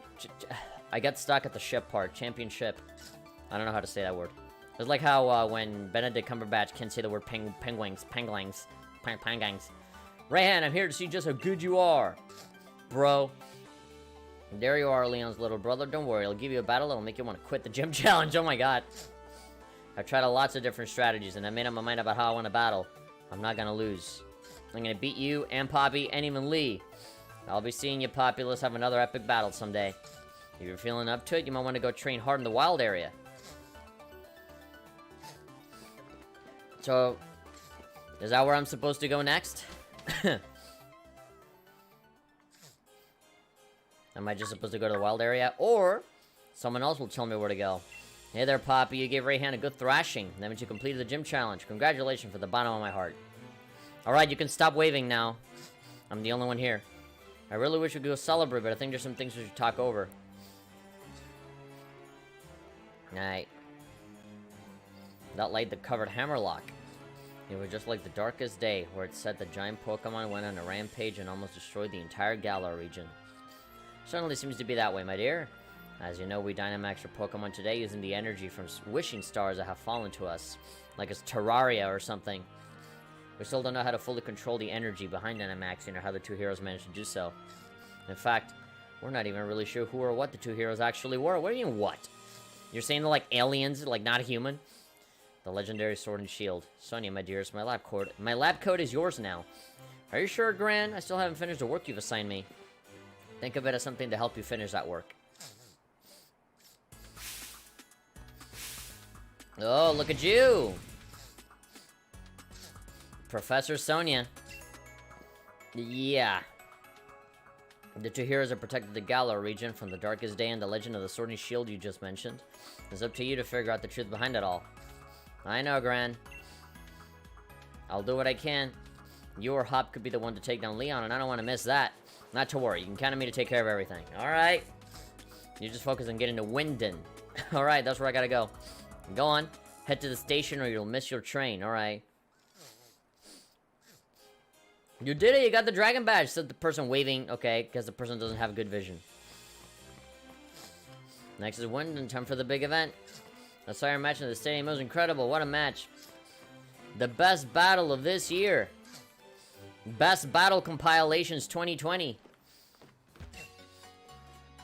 I got stuck at the ship part. Championship. I don't know how to say that word. It's like how when Benedict Cumberbatch can't say the word penguins. Pangangs. Rayhan, I'm here to see just how good you are. Bro. There you are, Leon's little brother. Don't worry, I'll give you a battle that'll make you want to quit the gym challenge. Oh my god. I've tried lots of different strategies, and I made up my mind about how I want to battle. I'm not gonna lose. I'm gonna beat you, and Poppy, and even Lee. I'll be seeing you, Poppy. Let's have another epic battle someday. If you're feeling up to it, you might want to go train hard in the wild area. So, is that where I'm supposed to go next? Am I just supposed to go to the wild area? Or, someone else will tell me where to go. Hey there, Poppy. You gave Rayhan a good thrashing. That means you completed the gym challenge. Congratulations from the bottom of my heart. Alright, you can stop waving now. I'm the only one here. I really wish we could go celebrate, but I think there's some things we should talk over. Night. That light that covered Hammerlock. It was just like the darkest day, where it said the giant Pokemon went on a rampage and almost destroyed the entire Galar region. Certainly seems to be that way, my dear. As you know, we Dynamaxed our Pokemon today using the energy from wishing stars that have fallen to us. Like it's Terraria or something. We still don't know how to fully control the energy behind Dynamaxing or how the two heroes managed to do so. In fact, we're not even really sure who or what the two heroes actually were. What do you mean, what? You're saying they're like aliens, like not human? The legendary Sword and Shield. Sonia, my dearest, my lab coat is yours now. Are you sure, Gran? I still haven't finished the work you've assigned me. Think of it as something to help you finish that work. Oh, look at you! Professor Sonia. Yeah. The two heroes have protected the Galar region from the darkest day and the legend of the Sword and Shield you just mentioned. It's up to you to figure out the truth behind it all. I know, Gran. I'll do what I can. You or Hop could be the one to take down Leon, and I don't want to miss that. Not to worry, you can count on me to take care of everything. Alright. You just focus on getting to Winden. Alright, that's where I gotta go. Go on. Head to the station or you'll miss your train. Alright. You did it! You got the Dragon Badge! Said the person waving. Okay, because the person doesn't have good vision. Next is Winden. Time for the big event. I saw your match in the stadium. It was incredible. What a match. The best battle of this year. Best Battle Compilations 2020.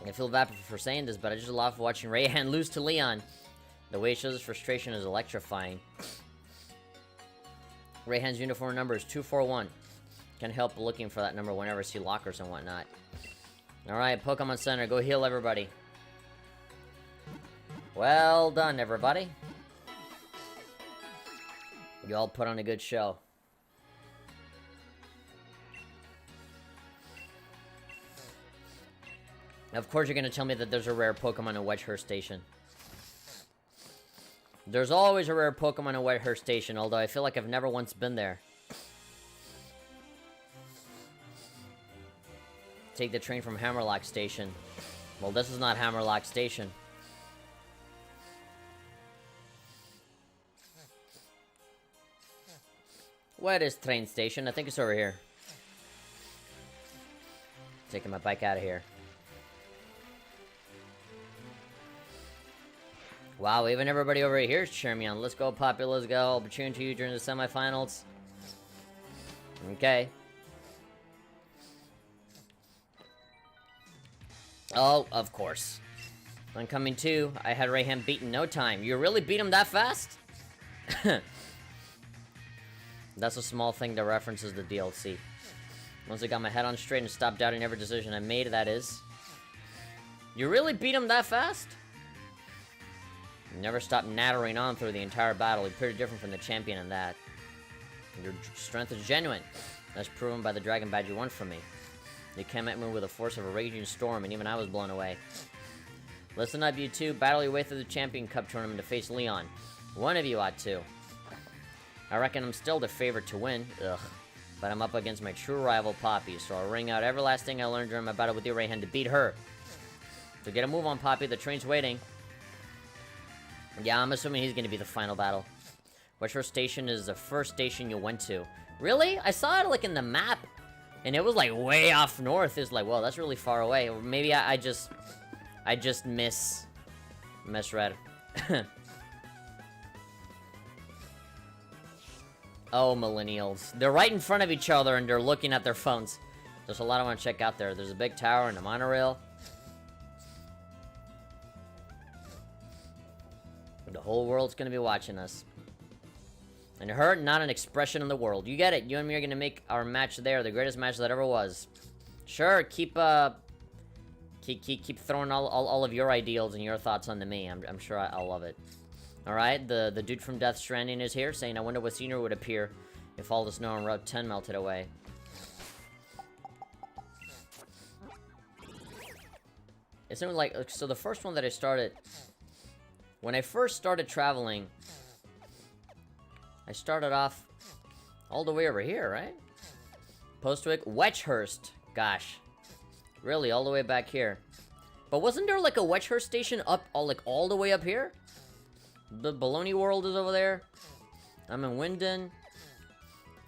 I feel bad for saying this, but I just love watching Rayhan lose to Leon. The way he shows his frustration is electrifying. Rayhan's uniform number is 241. Can't help looking for that number whenever I see lockers and whatnot. Alright, Pokemon Center, go heal everybody. Well done, everybody. You all put on a good show. Of course you're gonna tell me that there's a rare Pokemon in Wedgehurst Station. There's always a rare Pokemon in Wedgehurst Station, although I feel like I've never once been there. Take the train from Hammerlock Station. Well, this is not Hammerlock Station. Where is train station? I think it's over here. Taking my bike out of here. Wow, even everybody over here is cheering me on. Let's go, Poppy, let's go. I'll be cheering to you during the semifinals. Okay. Oh, of course. Oncoming 2, I had Rayhan beat in no time. You really beat him that fast? That's a small thing that references the DLC. Once I got my head on straight and stopped doubting every decision I made, that is. You really beat him that fast? You never stopped nattering on through the entire battle. You're pretty different from the champion in that. Your strength is genuine. That's proven by the dragon badge you won from me. You came at me with the force of a raging storm, and even I was blown away. Listen up, you two. Battle your way through the Champion Cup tournament to face Leon. One of you ought to. I reckon I'm still the favorite to win. Ugh. But I'm up against my true rival, Poppy, so I'll ring out every last thing I learned during my battle with you, Rayhan, to beat her. So get a move on, Poppy. The train's waiting. Yeah, I'm assuming he's gonna be the final battle. Which station is the first station you went to? Really? I saw it, like, in the map. And it was, like, way off north. It's like, well, that's really far away. Or maybe I just misread. Oh, millennials. They're right in front of each other and they're looking at their phones. There's a lot I want to check out there. There's a big tower and a monorail. The whole world's gonna be watching us. And her, not an expression in the world. You get it. You and me are gonna make our match there the greatest match that ever was. Sure, keep throwing all of your ideals and your thoughts onto me. I'm sure I'll love it. Alright, the dude from Death Stranding is here, saying, I wonder what scenery would appear if all the snow on Route 10 melted away. It seemed like, so the first one that I started, when I first started traveling, I started off all the way over here, right? Postwick, Wetchhurst. Gosh. Really, all the way back here. But wasn't there like a Wetchhurst station up, all the way up here? The Baloney World is over there. I'm in Winden.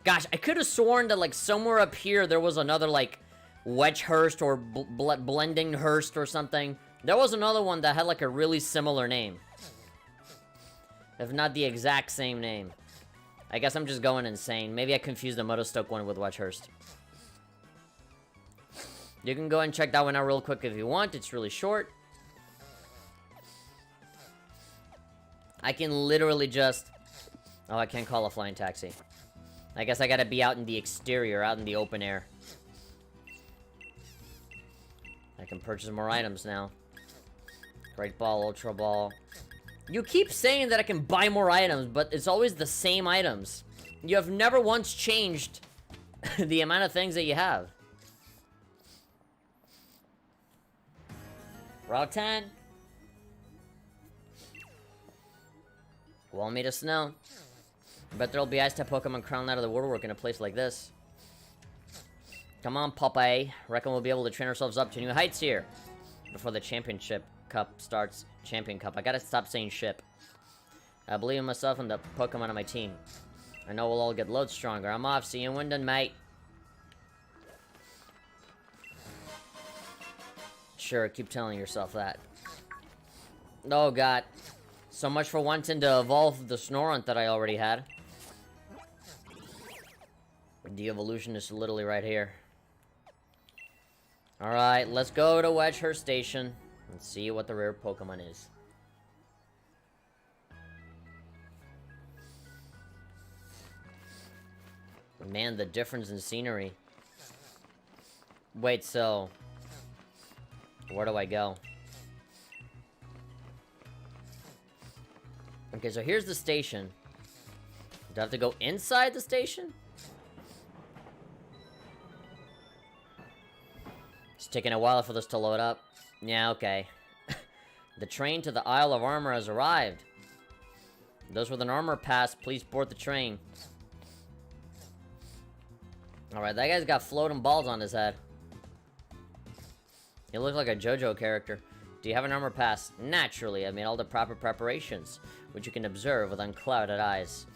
Gosh, I could have sworn that like somewhere up here there was another like Wetchhurst or Blendinghurst or something. There was another one that had like a really similar name. If not the exact same name. I guess I'm just going insane. Maybe I confused the Motostoke one with Wetchhurst. You can go and check that one out real quick if you want. It's really short. I can literally just... Oh, I can't call a flying taxi. I guess I gotta be out in the exterior, out in the open air. I can purchase more items now. Great Ball, Ultra Ball. You keep saying that I can buy more items, but it's always the same items. You have never once changed the amount of things that you have. Route 10. Want me to snow? Bet there'll be ice-type Pokemon crawling out of the woodwork in a place like this. Come on, Popeye. Reckon we'll be able to train ourselves up to new heights here. Before the Championship Cup starts. Champion Cup. I gotta stop saying ship. I believe in myself and the Pokemon on my team. I know we'll all get loads stronger. I'm off. See you in Winden, mate. Sure, keep telling yourself that. Oh, God. So much for wanting to evolve the Snorunt that I already had. The evolution is literally right here. Alright, let's go to Wetchhurst Station and see what the rare Pokemon is. Man, the difference in scenery. Wait, so... where do I go? Okay, so here's the station. Do I have to go inside the station? It's taking a while for this to load up. Yeah, okay. The train to the Isle of Armor has arrived. Those with an armor pass, please board the train. Alright, that guy's got floating balls on his head. He looks like a JoJo character. Do you have an armor pass? Naturally, I made all the proper preparations, which you can observe with unclouded eyes.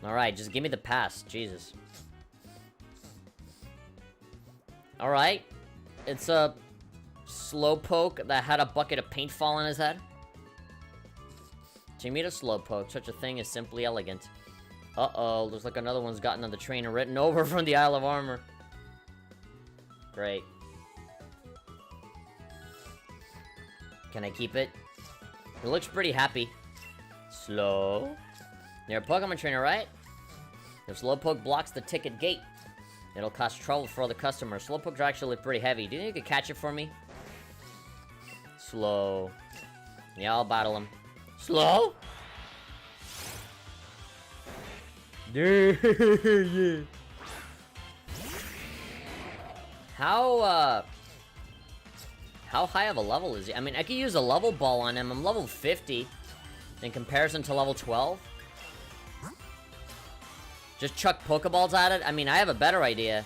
Alright, just give me the pass. Jesus. Alright. It's a Slowpoke that had a bucket of paint fall on his head. To meet a Slowpoke, such a thing is simply elegant. Uh-oh, looks like another one's gotten on the train and written over from the Isle of Armor. Great. Can I keep it? It looks pretty happy. Slow. You're a Pokemon trainer, right? If Slowpoke blocks the ticket gate, it'll cause trouble for other customers. Slowpokes are actually pretty heavy. Do you think you could catch it for me? Slow. Yeah, I'll battle him. Slow? Yeah. How high of a level is he? I mean, I could use a level ball on him. I'm level 50 in comparison to level 12. Just chuck Pokeballs at it? I mean, I have a better idea.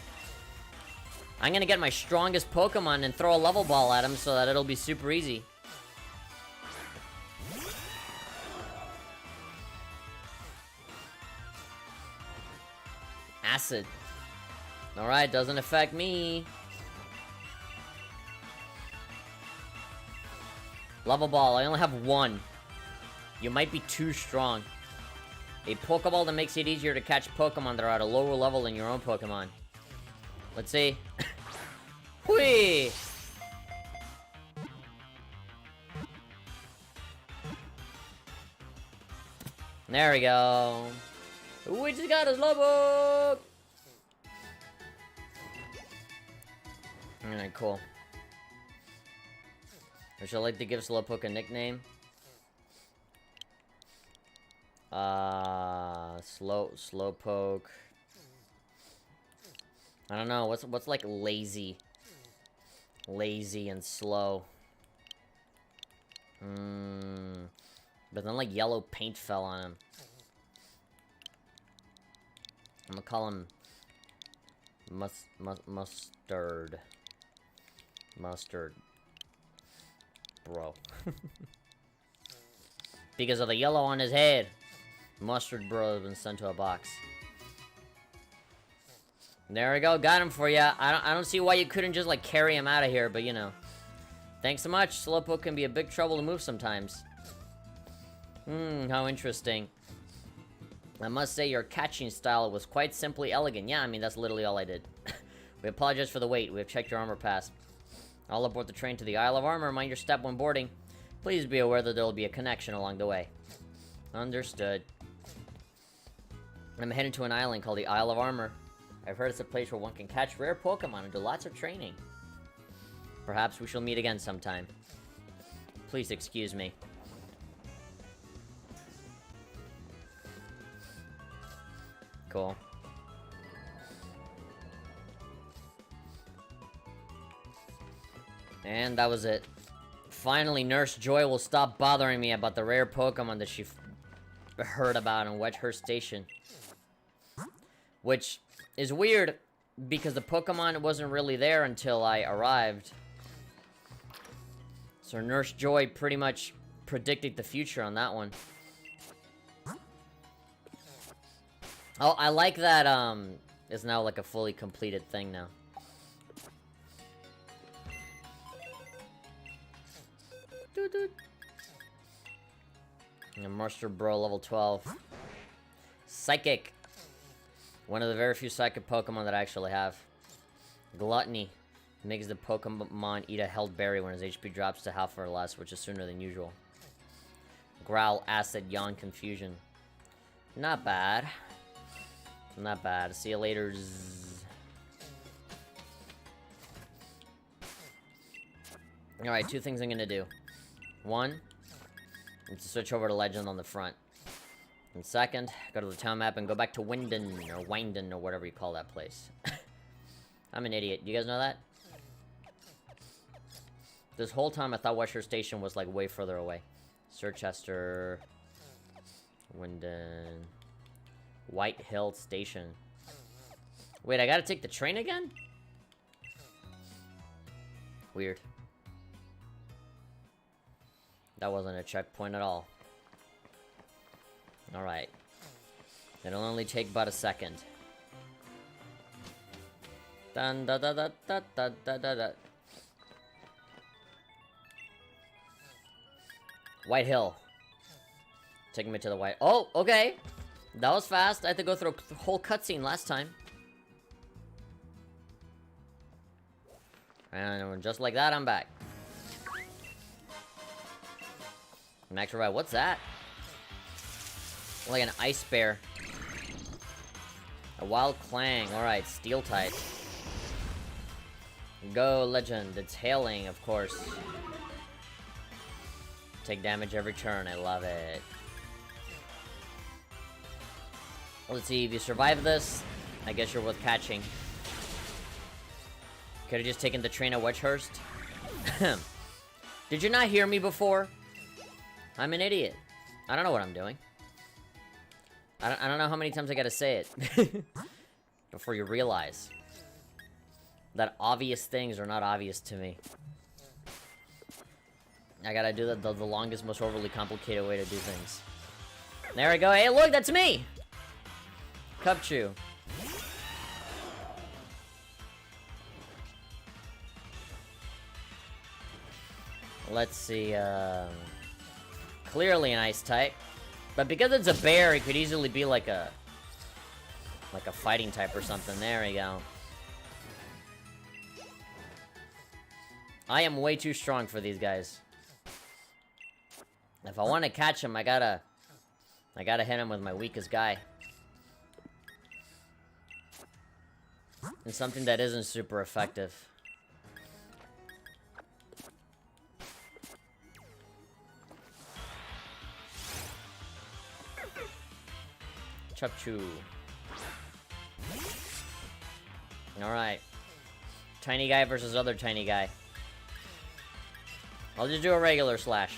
I'm gonna get my strongest Pokemon and throw a level ball at him so that it'll be super easy. Acid. Alright, doesn't affect me. Level ball, I only have one. You might be too strong. A Pokeball that makes it easier to catch Pokemon that are at a lower level than your own Pokemon. Let's see. Whee! There we go. We just got a Slowpoke! Alright, cool. Would you like to give Slowpoke a nickname? Slowpoke. I don't know, what's like lazy? Lazy and slow. But then like yellow paint fell on him. I'm gonna call him Mustard. Mustard. Bro. Because of the yellow on his head. Mustard Bro has been sent to a box. There we go, got him for ya. I don't see why you couldn't just like carry him out of here, but you know. Thanks so much. Slowpoke can be a big trouble to move sometimes. How interesting. I must say your catching style was quite simply elegant. Yeah, I mean, that's literally all I did. We apologize for the wait. We have checked your armor pass. All aboard the train to the Isle of Armor. Mind your step when boarding. Please be aware that there will be a connection along the way. Understood. I'm heading to an island called the Isle of Armor. I've heard it's a place where one can catch rare Pokemon and do lots of training. Perhaps we shall meet again sometime. Please excuse me. Cool. And that was it. Finally, Nurse Joy will stop bothering me about the rare Pokemon that she heard about in Wedgehurst Station. Which is weird, because the Pokemon wasn't really there until I arrived. So Nurse Joy pretty much predicted the future on that one. Oh, I like that, it's now like a fully completed thing now. And Master Bro level 12. Psychic. One of the very few psychic Pokemon that I actually have. Gluttony. Makes the Pokemon eat a held berry when his HP drops to half or less, which is sooner than usual. Growl, Acid, Yawn, Confusion. Not bad. Not bad. See you later. Alright, two things I'm gonna do. One, is to switch over to Legend on the front. And second, go to the town map and go back to Winden, or Winden, or whatever you call that place. I'm an idiot. Do you guys know that? This whole time I thought Wedgehurst Station was like way further away. Sirchester, Winden, White Hill Station. Wait, I gotta take the train again? Weird. That wasn't a checkpoint at all. Alright. It'll only take about a second. Dun da da da da da da da da. White Hill. Taking me to the White... Oh, okay! That was fast. I had to go through a whole cutscene last time. And just like that, I'm back. Max revive. What's that? Like an ice bear. A wild clang. Alright, steel type. Go, legend. It's hailing, of course. Take damage every turn. I love it. Let's see. If you survive this, I guess you're worth catching. Could have just taken the train at Wedgehurst. Did you not hear me before? I'm an idiot. I don't know what I'm doing. I don't know how many times I gotta say it. Before you realize that obvious things are not obvious to me. I gotta do the longest, most overly complicated way to do things. There we go. Hey, look, that's me! Cupchew. Let's see, clearly an ice type. But because it's a bear, it could easily be like a fighting type or something. There we go. I am way too strong for these guys. If I want to catch him, I gotta hit him with my weakest guy. And something that isn't super effective. Chupchew. Alright. Tiny guy versus other tiny guy. I'll just do a regular slash.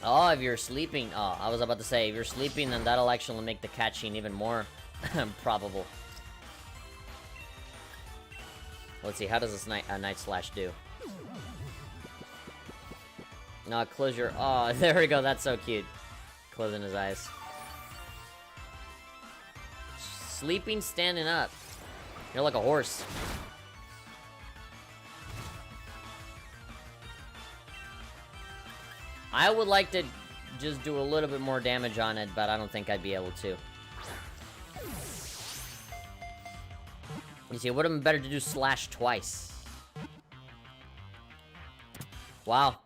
Oh, if you're sleeping... Oh, I was about to say, if you're sleeping, then that'll actually make the catching even more probable. Let's see, how does this night slash do? No, close your... Oh, there we go, that's so cute. Closing his eyes. Sleeping, standing up. You're like a horse. I would like to just do a little bit more damage on it, but I don't think I'd be able to. You see, it would have been better to do slash twice. Wow.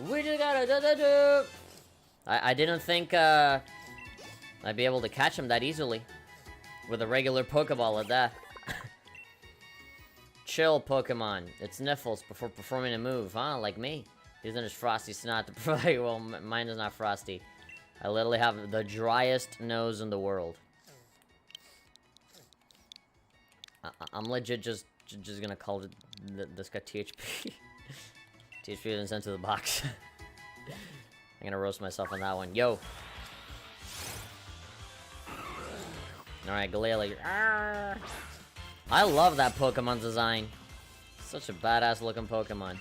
We just gotta I didn't think I'd be able to catch him that easily. With a regular Pokeball at that. Chill, Pokemon. It's Niffles before performing a move, huh? Like me. Isn't it Frosty Snot to provide? Well, mine is not Frosty. I literally have the driest nose in the world. I'm legit just gonna call it this guy THP. THP isn't sent to the box. I'm gonna roast myself on that one. Yo. Alright, Galele. I love that Pokemon design. Such a badass looking Pokemon.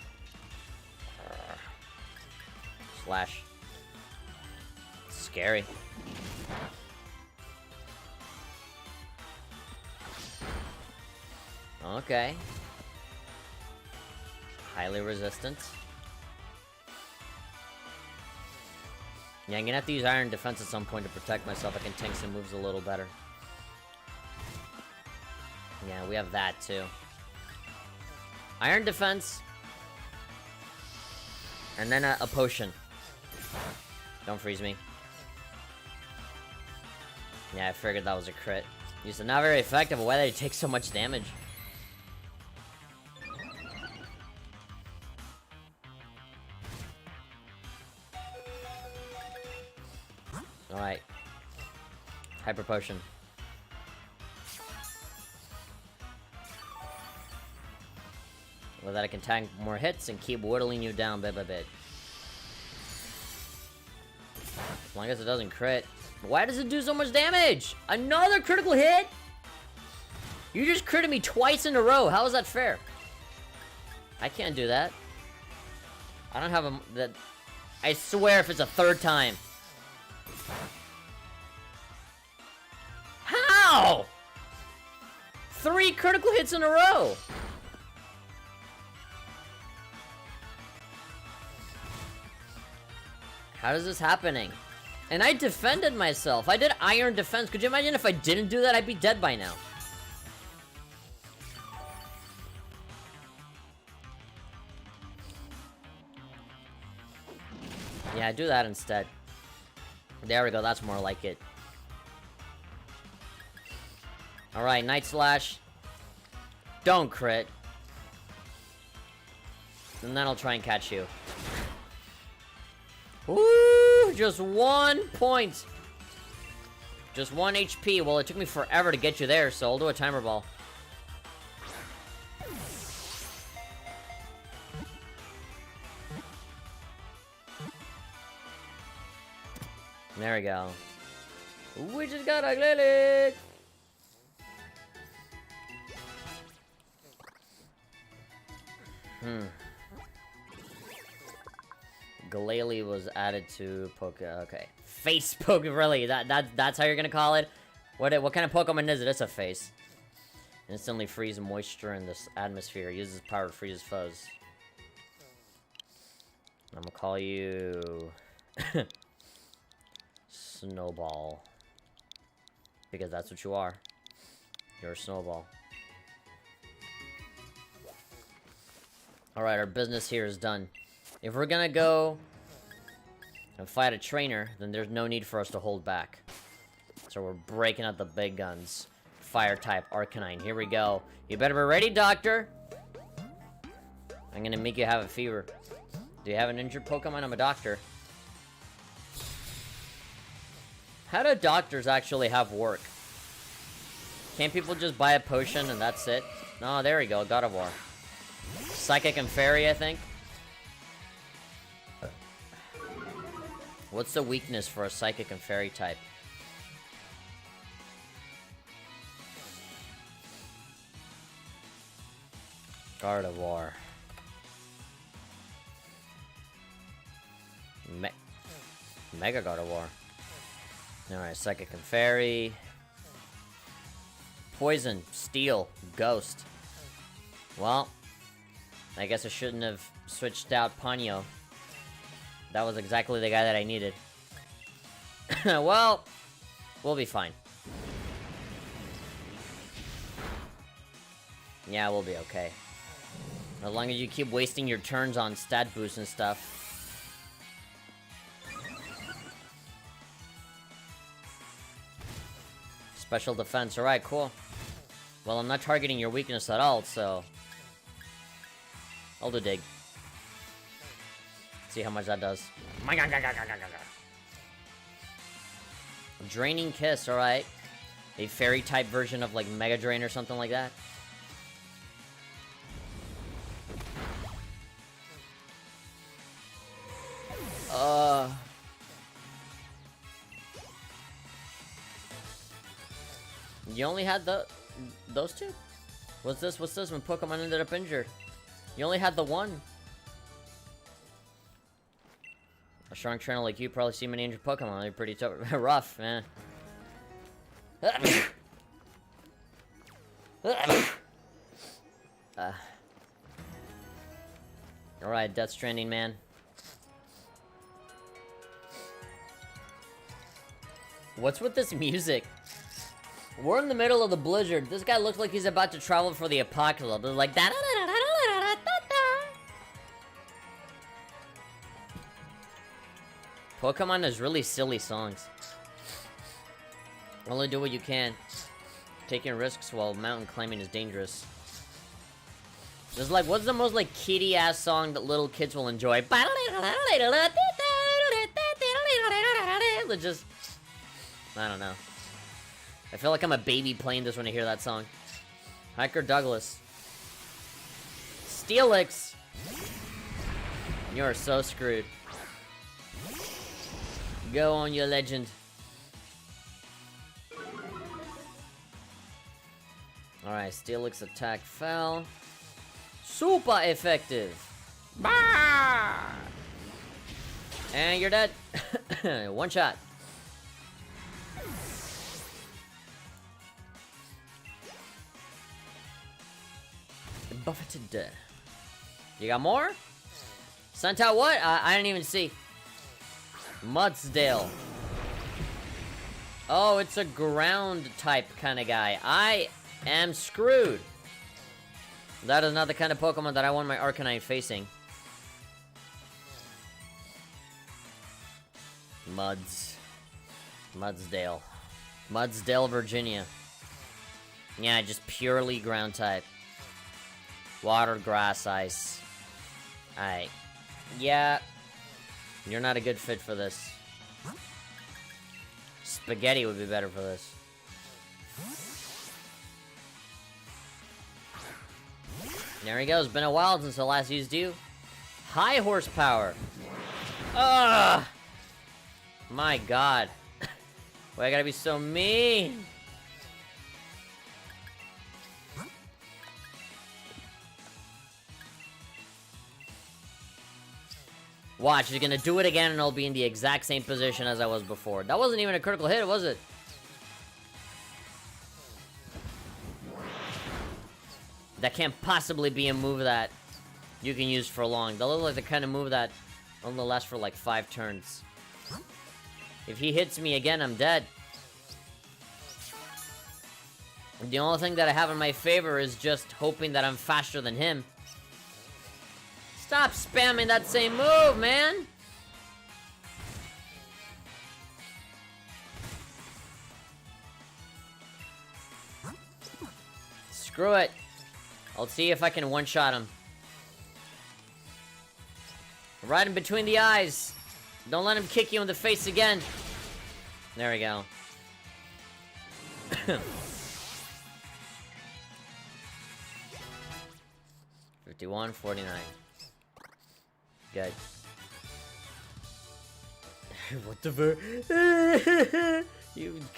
Slash. Scary. Okay. Highly resistant. Yeah, I'm gonna have to use Iron Defense at some point to protect myself. I can tank some moves a little better. Yeah, we have that too. Iron Defense. And then a potion. Don't freeze me. Yeah, I figured that was a crit. Used to not very effective. Why did he take so much damage? Alright. Hyper Potion. With that I can tank more hits and keep whittling you down bit by bit. As long as it doesn't crit. Why does it do so much damage? Another critical hit? You just critted me twice in a row. How is that fair? I can't do that. I don't have a... that. I swear if it's a third time. How? 3 critical hits in a row. How is this happening? And I defended myself. I did Iron Defense. Could you imagine if I didn't do that? I'd be dead by now. Yeah, do that instead. There we go, that's more like it. Alright, Night Slash. Don't crit. And then I'll try and catch you. Woo! Just 1 point. Just 1 HP. Well, it took me forever to get you there, so I'll do a timer ball. There we go. We just got a Glalie. Glalie was added to okay. Face poke, really? That's how you're gonna call it? What kind of Pokemon is it? It's a face. Instantly freeze moisture in this atmosphere. Uses power to freeze foes. I'm gonna call you Snowball. Because that's what you are. You're a snowball. Alright, our business here is done. If we're gonna go and fight a trainer, then there's no need for us to hold back. So we're breaking out the big guns. Fire type Arcanine. Here we go. You better be ready, doctor. I'm gonna make you have a fever. Do you have an injured Pokemon? I'm a doctor. How do doctors actually have work? Can't people just buy a potion and that's it? No, there we go. God of War. Psychic and Fairy, I think. What's the weakness for a Psychic and Fairy type? God of War. Mega God of War. Alright, Psychic and Fairy. Poison, Steel, Ghost. Well, I guess I shouldn't have switched out Ponyo. That was exactly the guy that I needed. Well, we'll be fine. Yeah, we'll be okay. As long as you keep wasting your turns on stat boosts and stuff. Special defense, alright, cool. Well, I'm not targeting your weakness at all, so... I'll do dig. See how much that does. Draining Kiss, alright. A fairy type version of like Mega Drain or something like that. You only had those two? What's this? What's this when Pokemon ended up injured? You only had the one. A strong trainer like you probably see many injured Pokemon. They're pretty tough, rough, man. Alright, Death Stranding, man. What's with this music? We're in the middle of the blizzard. This guy looks like he's about to travel for the apocalypse. They're like that. Pokemon has really silly songs. Only do what you can. Taking risks while mountain climbing is dangerous. There's like, what's the most like kiddie ass song that little kids will enjoy? Just, I don't know. I feel like I'm a baby playing this when I hear that song. Hiker Douglas. Steelix! You are so screwed. Go on, you legend. Alright, Steelix attack fell. Super effective! Bah! And you're dead. One shot. Buffeted. You got more? Sent out what? I didn't even see. Mudsdale. Oh, it's a ground type kind of guy. I am screwed. That is not the kind of Pokemon that I want my Arcanine facing. Mudsdale, Virginia. Yeah, just purely ground type. Water, grass, ice. Alright. Yeah. You're not a good fit for this. Spaghetti would be better for this. There he goes. Been a while since I last used you. High horsepower. Ugh! My god. Why I gotta be so mean? Watch, he's gonna do it again and I'll be in the exact same position as I was before. That wasn't even a critical hit, was it? That can't possibly be a move that you can use for long. That looks like the kind of move that only lasts for like 5 turns. If he hits me again, I'm dead. The only thing that I have in my favor is just hoping that I'm faster than him. Stop spamming that same move, man! Screw it. I'll see if I can one-shot him. Right in between the eyes. Don't let him kick you in the face again. There we go. 51-49. Good. What the fuck?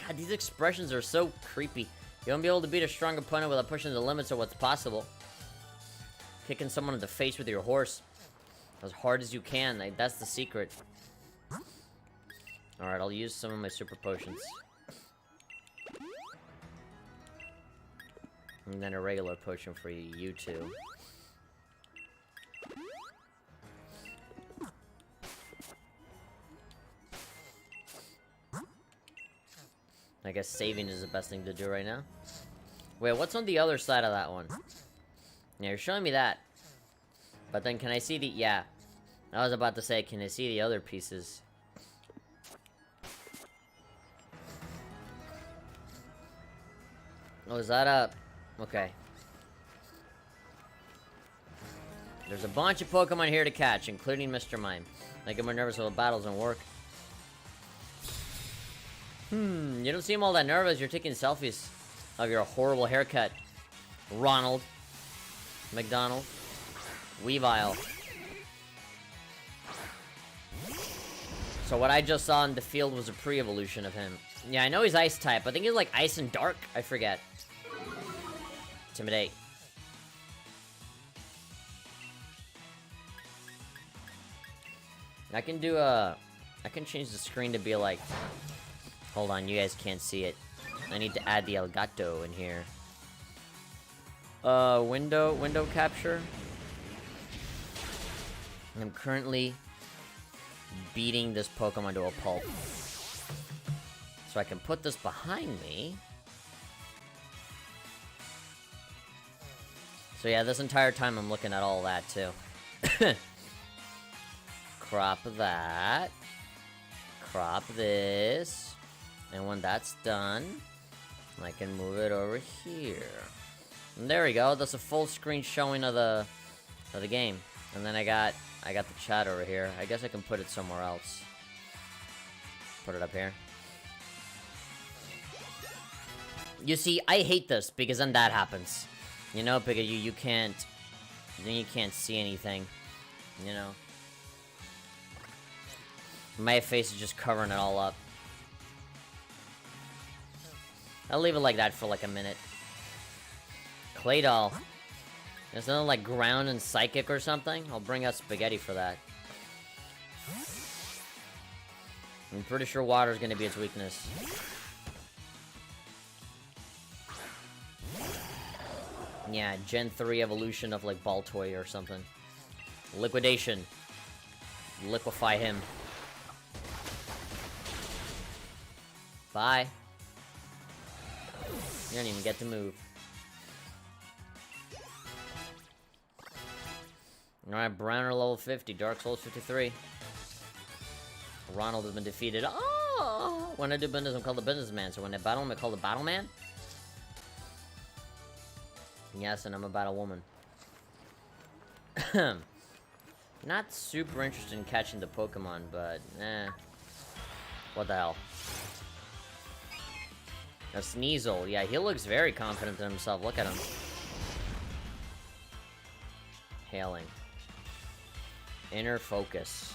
God, these expressions are so creepy. You won't be able to beat a strong opponent without pushing the limits of what's possible. Kicking someone in the face with your horse. As hard as you can. Like, that's the secret. Alright, I'll use some of my super potions. And then a regular potion for you two. I guess saving is the best thing to do right now. Wait, what's on the other side of that one? Yeah, you're showing me that. But then can I see the... Yeah. I was about to say, can I see the other pieces? Oh, is that up? Okay. There's a bunch of Pokemon here to catch, including Mr. Mime. I get more nervous when the battles don't work. You don't seem all that nervous. You're taking selfies of your horrible haircut. Ronald McDonald. Weavile. So what I just saw in the field was a pre-evolution of him. Yeah, I know he's ice type. I think he's like ice and dark. I forget. Intimidate. I can do a... I can change the screen to be like... Hold on, you guys can't see it. I need to add the Elgato in here. Window capture. I'm currently beating this Pokemon to a pulp. So I can put this behind me. So yeah, this entire time I'm looking at all that too. Crop that. Crop this. And when that's done, I can move it over here. And there we go. That's a full screen showing of the game. And then I got the chat over here. I guess I can put it somewhere else. Put it up here. You see, I hate this because then that happens. You know, because you can't see anything. You know. My face is just covering it all up. I'll leave it like that for like a minute. Claydol. There's something like ground and psychic or something? I'll bring out spaghetti for that. I'm pretty sure water is going to be its weakness. Yeah, Gen 3 evolution of like Baltoy or something. Liquidation. Liquefy him. Bye. You don't even get to move. Alright, Browner level 50, Dark Souls 53. Ronald has been defeated. Oh! When I do business, I'm called the businessman. So when I battle him, I call the battle man? Yes, and I'm a battle woman. Not super interested in catching the Pokemon, but what the hell? A Sneasel. Yeah, he looks very confident in himself. Look at him. Hailing. Inner focus.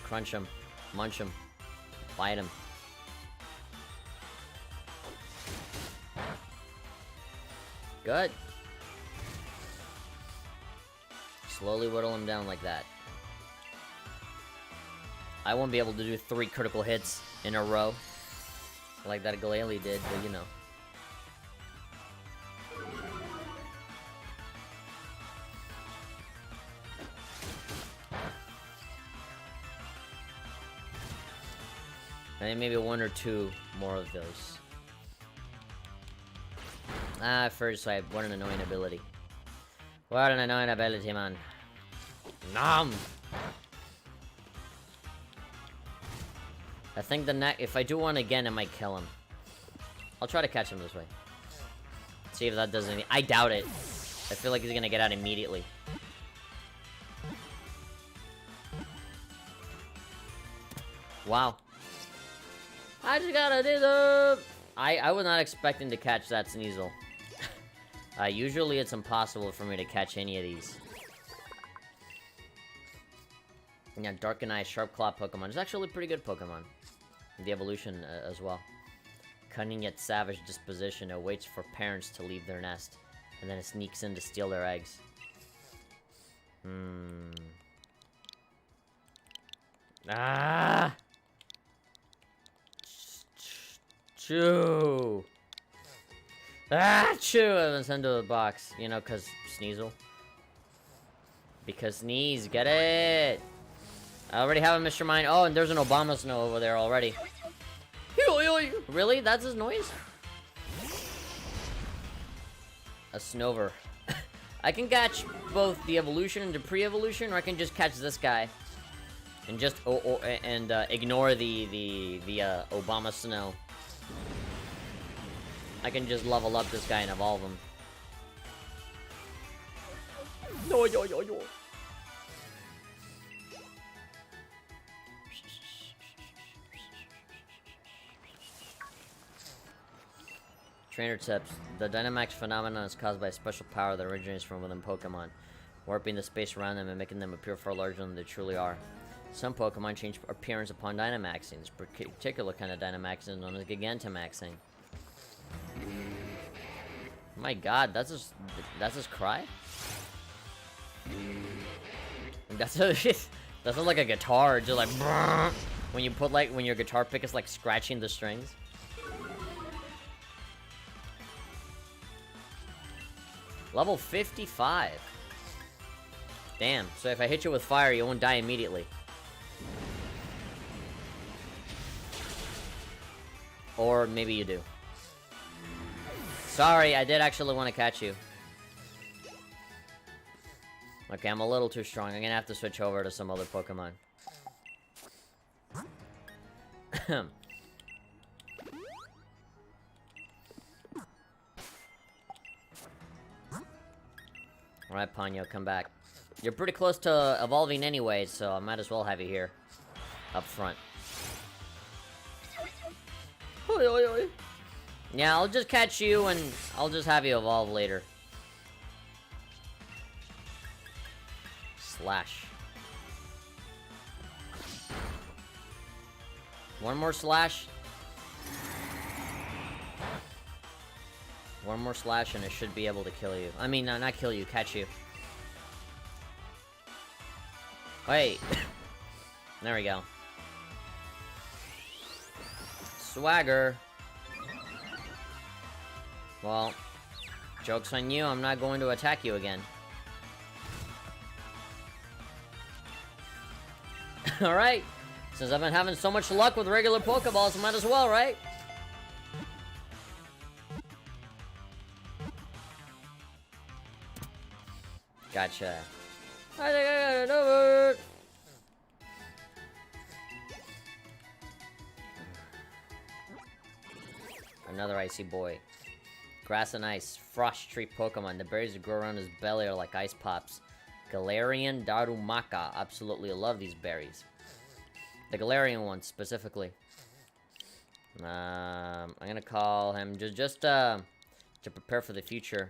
Crunch him. Munch him. Bite him. Good. Slowly whittle him down like that. I won't be able to do 3 critical hits in a row like that Glalie did, but you know. I think maybe 1 or 2 more of those. First swipe. What an annoying ability. What an annoying ability, man. Nom! I think if I do one again, it might kill him. I'll try to catch him this way. See if that does anything. I doubt it. I feel like he's gonna get out immediately. Wow. I just gotta do the... I was not expecting to catch that Sneasel. Usually it's impossible for me to catch any of these. Yeah, Dark Eye, Sharp Claw Pokemon is actually a pretty good Pokemon. The evolution as well. Cunning yet savage disposition. It waits for parents to leave their nest. And then it sneaks in to steal their eggs. Ah! Chew! Ah, chew! I was into the box. You know, because Sneasel. Because Sneeze, get it! I already have a Mr. Mine. Oh, and there's an Obama Snow over there already. Really? That's his noise? A Snover. I can catch both the evolution and the pre-evolution, or I can just catch this guy. And just ignore the Obama Snow. I can just level up this guy and evolve him. No. Trainer tips. The Dynamax phenomenon is caused by a special power that originates from within Pokemon, warping the space around them and making them appear far larger than they truly are. Some Pokemon change appearance upon Dynamaxing. This particular kind of Dynamaxing is known as Gigantamaxing. My god, that's his cry? That's like a guitar, just like when you put when your guitar pick is like scratching the strings. Level 55. Damn, so if I hit you with fire, you won't die immediately. Or maybe you do. Sorry, I did actually want to catch you. Okay, I'm a little too strong. I'm gonna have to switch over to some other Pokemon. Alright, Ponyo, come back. You're pretty close to evolving anyway, so I might as well have you here. Up front. Yeah, I'll just catch you and I'll just have you evolve later. Slash. One more slash. One more slash and it should be able to kill you. I mean, no, not kill you, catch you. Wait. There we go. Swagger. Well, joke's on you, I'm not going to attack you again. Alright. Since I've been having so much luck with regular Pokeballs, I might as well, right? Gotcha. I think I got it over. Another icy boy. Grass and ice. Frost tree Pokemon. The berries that grow around his belly are like ice pops. Galarian Darumaka. Absolutely love these berries. The Galarian ones, specifically. I'm gonna call him just to prepare for the future.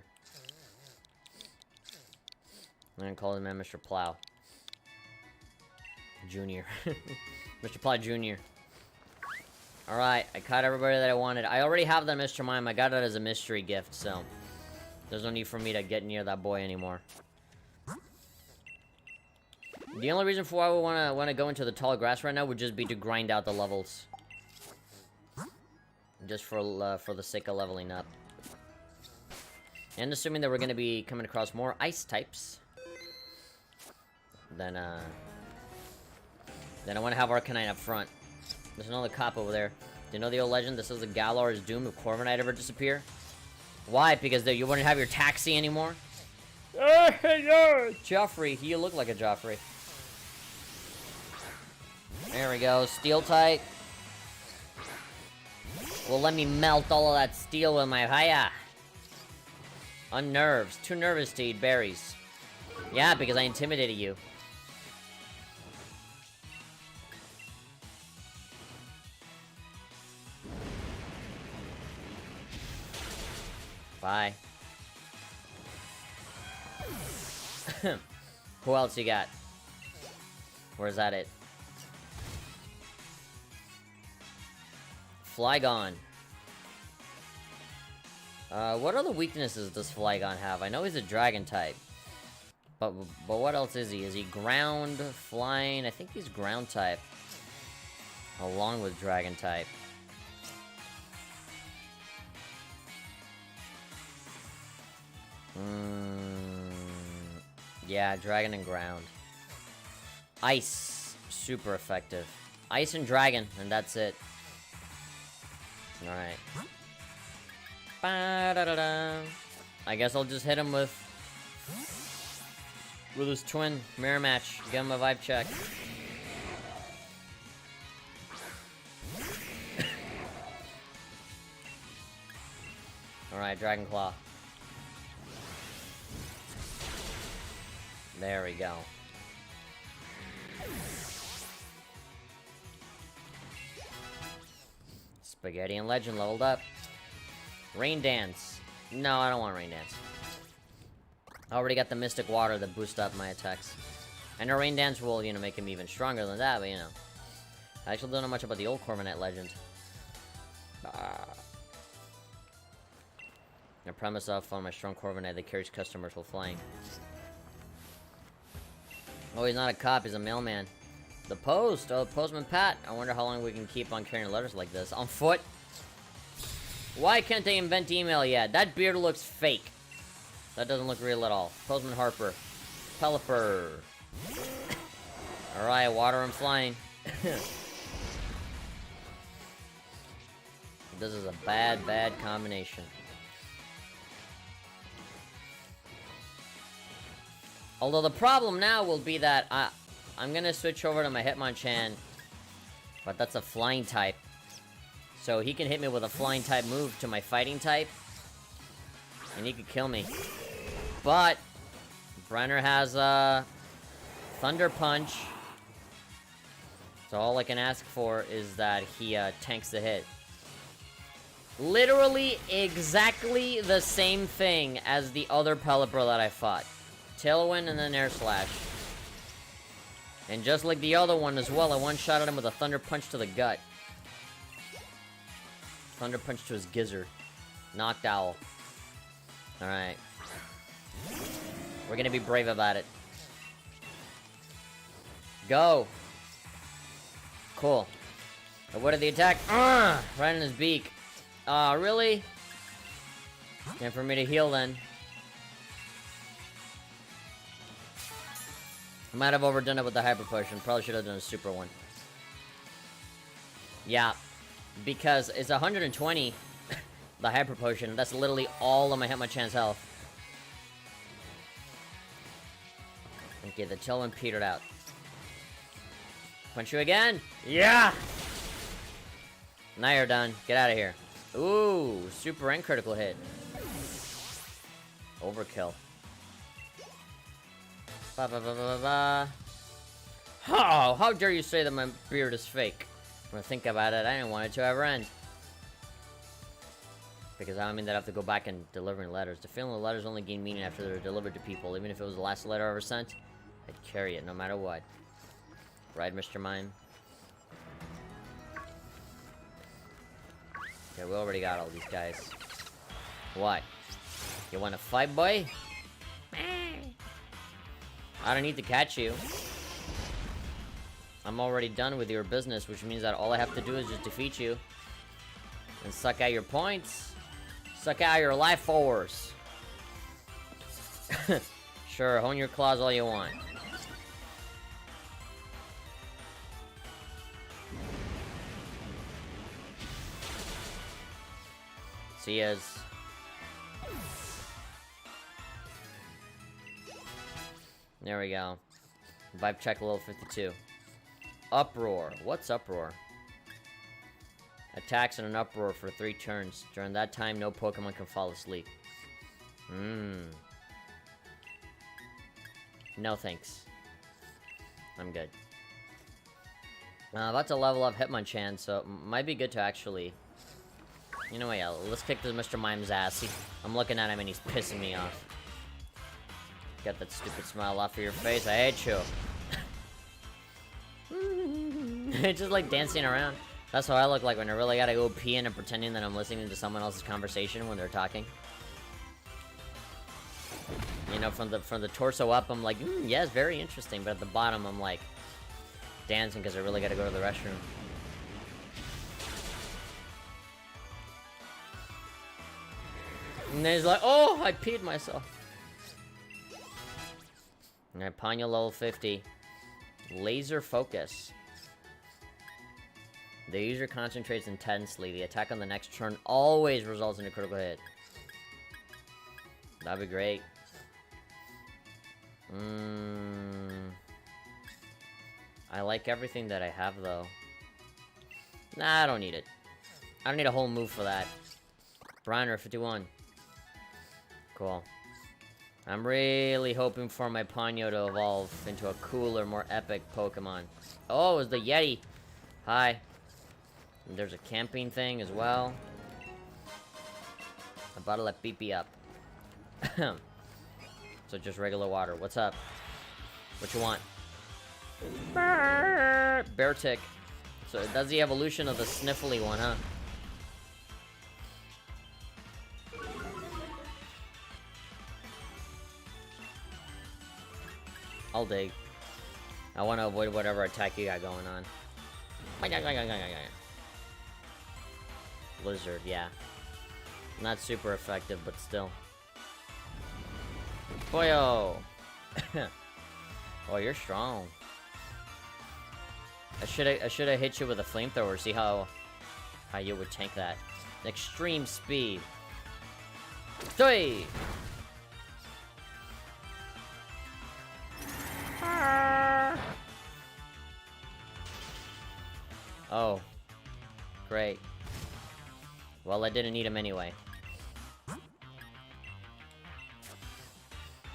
I'm gonna call him Mr. Plow. Junior. Mr. Plow Jr. Alright, I caught everybody that I wanted. I already have that Mr. Mime. I got it as a mystery gift, so there's no need for me to get near that boy anymore. The only reason for why we wanna go into the tall grass right now would just be to grind out the levels. Just for the sake of leveling up. And assuming that we're gonna be coming across more ice types. Then I want to have Arcanine up front. There's another cop over there. Do you know the old legend that says the Galar is doomed if Corviknight ever disappear? Why? Because you wouldn't have your taxi anymore? Joffrey. You look like a Joffrey. There we go. Steel type. Well, let me melt all of that steel with my fire. Unnerves. Too nervous to eat berries. Yeah, because I intimidated you. Bye. Who else you got? Where's that it? Flygon. What other weaknesses does Flygon have? I know he's a dragon type. But what else is he? Is he ground, flying? I think he's ground type. Along with dragon type. Yeah, dragon and ground. Ice. Super effective. Ice and dragon, and that's it. Alright. I guess I'll just hit him with his twin. Mirror match. Give him a vibe check. Alright, Dragon Claw. There we go. Spaghetti and Legend leveled up. Rain Dance. No, I don't want Rain Dance. I already got the Mystic Water that boosts up my attacks. I know Rain Dance will, make him even stronger than that, but, I actually don't know much about the old Corviknight Legend. I pride myself on my strong Corviknight that carries customers while flying. Oh, he's not a cop, he's a mailman. The Post! Oh, Postman Pat! I wonder how long we can keep on carrying letters like this. On foot? Why can't they invent email yet? That beard looks fake. That doesn't look real at all. Postman Harper. Pelipper. Alright, water and flying. This is a bad combination. Although the problem now will be that I'm gonna switch over to my Hitmonchan, but that's a flying type. So he can hit me with a flying type move to my fighting type, and he could kill me. But Brenner has a Thunder Punch, so all I can ask for is that he tanks the hit. Literally exactly the same thing as the other Pelipper that I fought. Tailwind and then Air Slash. And just like the other one as well, I one-shotted him with a Thunder Punch to the gut. Thunder Punch to his gizzard. Knocked Owl. Alright. We're gonna be brave about it. Go! Cool. And what did the attack? Right in his beak. Really? And for me to heal then. I might have overdone it with the Hyper Potion. Probably should have done a super one. Yeah. Because it's 120, the Hyper Potion. That's literally all of my Hitmonchan's health. Okay, the Tailwind petered out. Punch you again? Yeah! Now you're done. Get out of here. Ooh, super and critical hit. Overkill. Ba ba ba ba ba. Oh, how dare you say that my beard is fake? When I think about it, I didn't want it to ever end. Because I don't mean that I have to go back and delivering letters. The feeling the letters only gain meaning after they're delivered to people. Even if it was the last letter I ever sent, I'd carry it no matter what. Right, Mr. Mime? Okay, we already got all these guys. What? You wanna fight, boy? I don't need to catch you. I'm already done with your business, which means that all I have to do is just defeat you. And suck out your points. Suck out your life force. Sure, hone your claws all you want. See yas. There we go. Vibe check level 52. Uproar. What's uproar? Attacks in an uproar for 3 turns. During that time, no Pokemon can fall asleep. No thanks. I'm good. About to level up Hitmonchan, so it might be good to actually... You know what, yeah, let's kick this Mr. Mime's ass. I'm looking at him and he's pissing me off. Get that stupid smile off of your face, I hate you. Just like dancing around. That's how I look like when I really gotta go pee and I'm pretending that I'm listening to someone else's conversation when they're talking. You know, from the torso up, I'm like, yeah, it's very interesting. But at the bottom, I'm like, dancing because I really gotta go to the restroom. And then he's like, oh, I peed myself. Alright, Ponyo level 50. Laser focus. The user concentrates intensely. The attack on the next turn always results in a critical hit. That'd be great. I like everything that I have, though. Nah, I don't need it. I don't need a whole move for that. Briner 51. Cool. I'm really hoping for my Ponyo to evolve into a cooler, more epic Pokemon. Oh, it's the Yeti. Hi. And there's a camping thing as well. I'm about to let Beepy up. So just regular water. What's up? What you want? Bear tick. So it does the evolution of the sniffly one, huh? I'll dig. I want to avoid whatever attack you got going on. Blizzard, yeah. Not super effective, but still. Boyo! Oh, you're strong. I should have hit you with a flamethrower. See how you would tank that. Extreme speed. Stoi! Oh. Great. Well, I didn't need him anyway.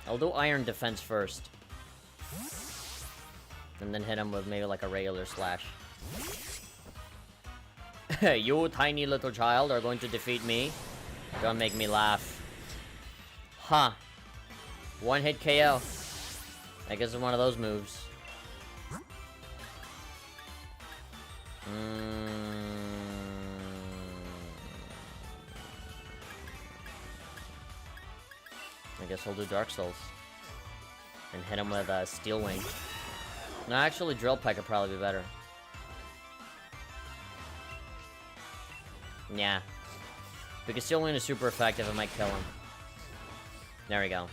I'll do Iron Defense first. And then hit him with maybe like a regular slash. You tiny little child are going to defeat me? Don't make me laugh. Huh. One hit KO. I guess it's one of those moves. I guess I'll do Dark Souls. And hit him with a Steel Wing. No, actually, Drill Peck would probably be better. Yeah. Because Steel Wing is super effective, it might kill him. There we go.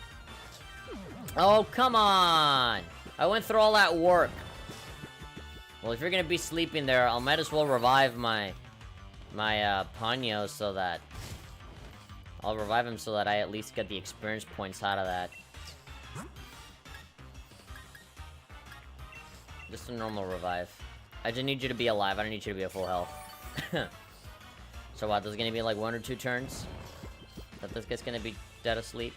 Oh, come on! I went through all that work. Well, if you're gonna be sleeping there, I might as well revive my Ponyo so that... I'll revive him so that I at least get the experience points out of that. Just a normal revive. I just need you to be alive. I don't need you to be at full health. So what, there's gonna be like 1 or 2 turns that this guy's gonna be dead asleep?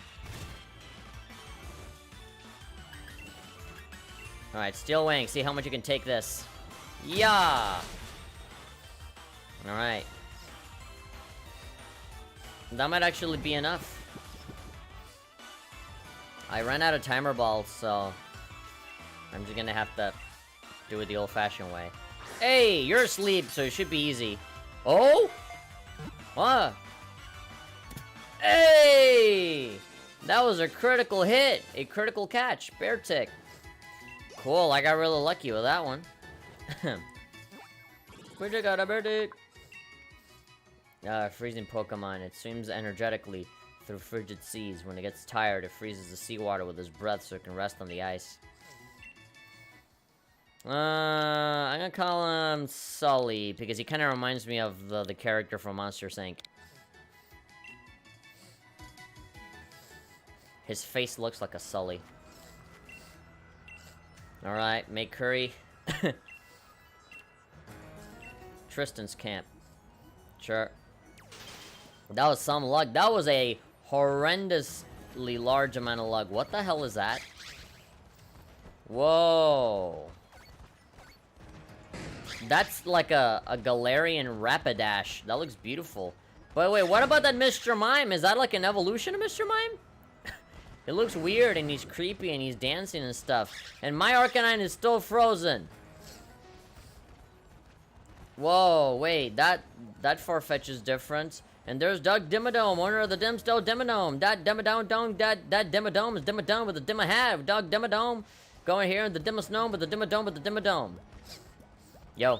Alright, Steel Wing, see how much you can take this. Yeah! Alright. That might actually be enough. I ran out of timer balls, so I'm just gonna have to do it the old-fashioned way. Hey, you're asleep, so it should be easy. Oh? What? Hey! That was a critical hit! A critical catch. Bear tick. Cool, I got really lucky with that one. We just got a bear tick. Freezing Pokemon. It swims energetically through frigid seas. When it gets tired, it freezes the seawater with its breath so it can rest on the ice. I'm gonna call him Sully, because he kind of reminds me of the character from Monsters, Inc. His face looks like a Sully. Alright, make curry. Tristan's camp. Sure. That was some luck. That was a horrendously large amount of luck. What the hell is that? Whoa. That's like a Galarian Rapidash. That looks beautiful. But wait, what about that Mr. Mime? Is that like an evolution of Mr. Mime? It looks weird and he's creepy and he's dancing and stuff. And my Arcanine is still frozen. Whoa, wait, that Farfetch is different. And there's Doug Dimmadome, owner of the Dimstow Dimmadome. That Dimmadome is Dimmadome with the Dimma hat. Doug Dimmadome going here in the Dimmasnome with the Dimmadome with the Dimmadome. Yo.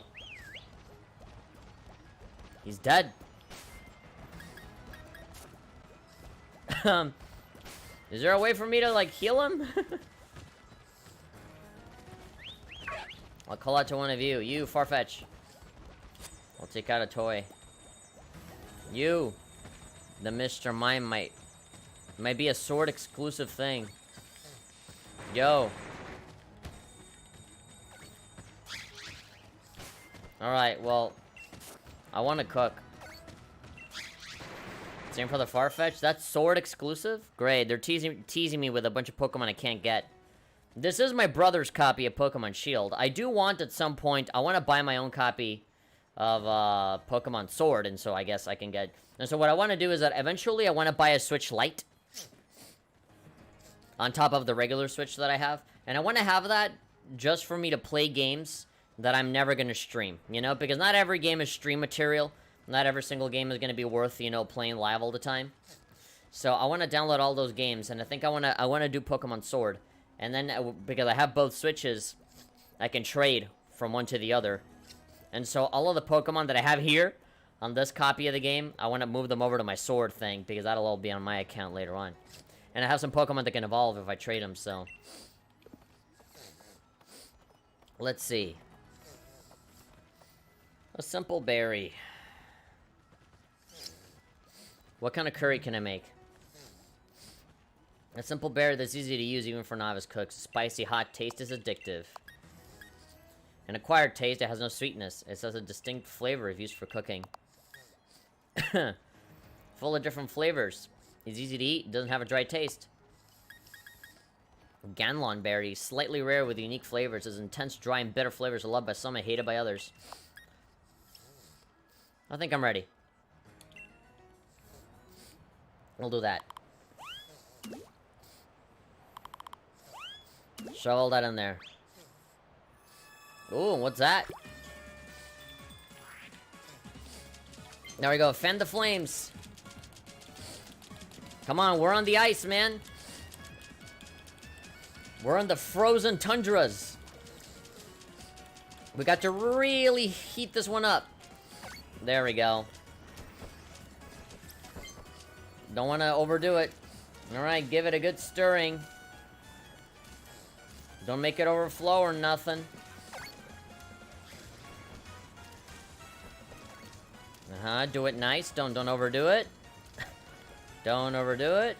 He's dead. Is there a way for me to, like, heal him? I'll call out to one of you. You, Farfetch. I'll take out a toy. You. The Mr. Mime might be a sword exclusive thing. Yo. Alright, well, I want to cook. Same for the Farfetch. That's sword exclusive? Great, they're teasing me with a bunch of Pokemon I can't get. This is my brother's copy of Pokemon Shield. I do want at some point, I want to buy my own copy of Pokemon Sword, and so I guess I can get... And so what I want to do is that eventually I want to buy a Switch Lite on top of the regular Switch that I have. And I want to have that just for me to play games that I'm never going to stream, you know? Because not every game is stream material. Not every single game is going to be worth, you know, playing live all the time. So I want to download all those games, and I think I want to do Pokemon Sword. And then, because I have both Switches, I can trade from one to the other. And so all of the Pokemon that I have here on this copy of the game, I want to move them over to my Sword thing, because that'll all be on my account later on. And I have some Pokemon that can evolve if I trade them, so... Let's see. A simple berry. What kind of curry can I make? A simple berry that's easy to use even for novice cooks. Spicy, hot taste is addictive. An acquired taste, it has no sweetness. It has a distinct flavor if used for cooking. Full of different flavors. It's easy to eat, doesn't have a dry taste. Ganlon berry, slightly rare with unique flavors. Its intense, dry, and bitter flavors are loved by some and hated by others. I think I'm ready. We'll do that. Shovel that in there. Ooh, what's that? There we go, fan the flames. Come on, we're on the ice, man. We're on the frozen tundras. We got to really heat this one up. There we go. Don't want to overdo it. Alright, give it a good stirring. Don't make it overflow or nothing. Do it nice. Don't overdo it. Don't overdo it.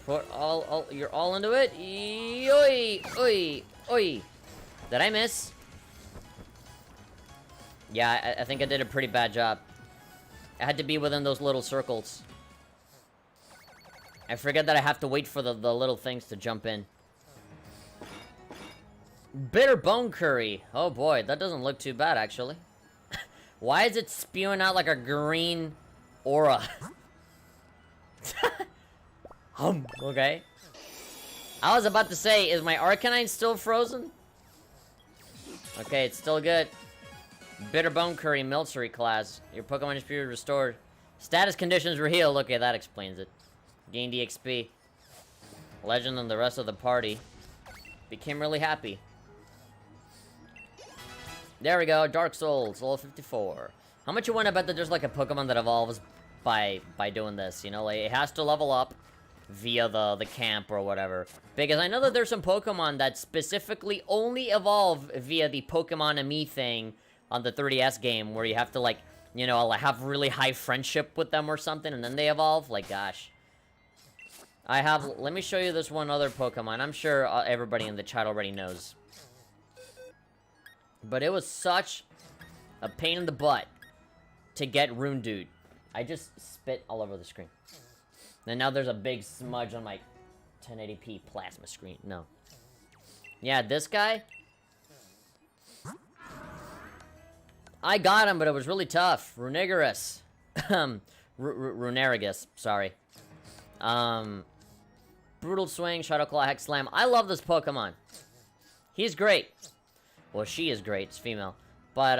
Put you're all into it. Oi, oi, oi. Did I miss? Yeah, I think I did a pretty bad job. I had to be within those little circles. I forget that I have to wait for the little things to jump in. Bitter bone curry. Oh boy, that doesn't look too bad, actually. Why is it spewing out like a green aura? Okay. I was about to say, is my Arcanine still frozen? Okay, it's still good. Bitter bone curry, Milcery class. Your Pokemon is period restored. Status conditions were healed. Okay, that explains it. Gained EXP. Legend and the rest of the party became really happy. There we go, Dark Souls, level 54. How much you want to bet that there's like a Pokemon that evolves by doing this? You know, like it has to level up via the camp or whatever. Because I know that there's some Pokemon that specifically only evolve via the Pokemon-Ami thing on the 3DS game, where you have to like, you know, like have really high friendship with them or something, and then they evolve. Like, gosh. Let me show you this one other Pokemon. I'm sure everybody in the chat already knows. But it was such a pain in the butt to get Rune Dude. I just spit all over the screen. And now there's a big smudge on my 1080p plasma screen. No. Yeah, this guy. I got him, but it was really tough. Runigerus. Runerigus, sorry. Brutal Swing, Shadow Claw, Hex Slam. I love this Pokemon. He's great. Well, she is great. It's female. But,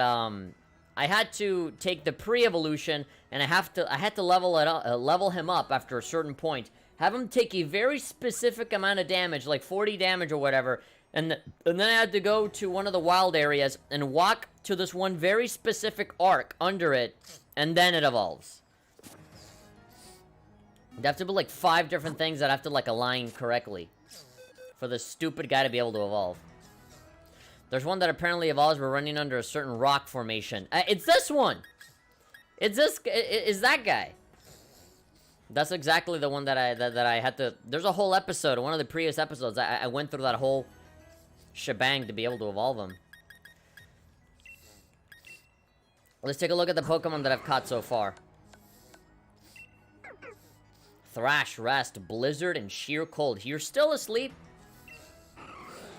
I had to take the pre-evolution, and I had to level it up, level him up after a certain point. Have him take a very specific amount of damage, like 40 damage or whatever, and then I had to go to one of the wild areas and walk to this one very specific arc under it, and then it evolves. There have to be like 5 different things that have to like align correctly for this stupid guy to be able to evolve. There's one that apparently evolves. We're running under a certain rock formation. It's this one. It's this. Is that guy? That's exactly the one that I had to. There's a whole episode. One of the previous episodes. I went through that whole shebang to be able to evolve him. Let's take a look at the Pokemon that I've caught so far. Thrash, Rest, Blizzard, and Sheer Cold. You're still asleep?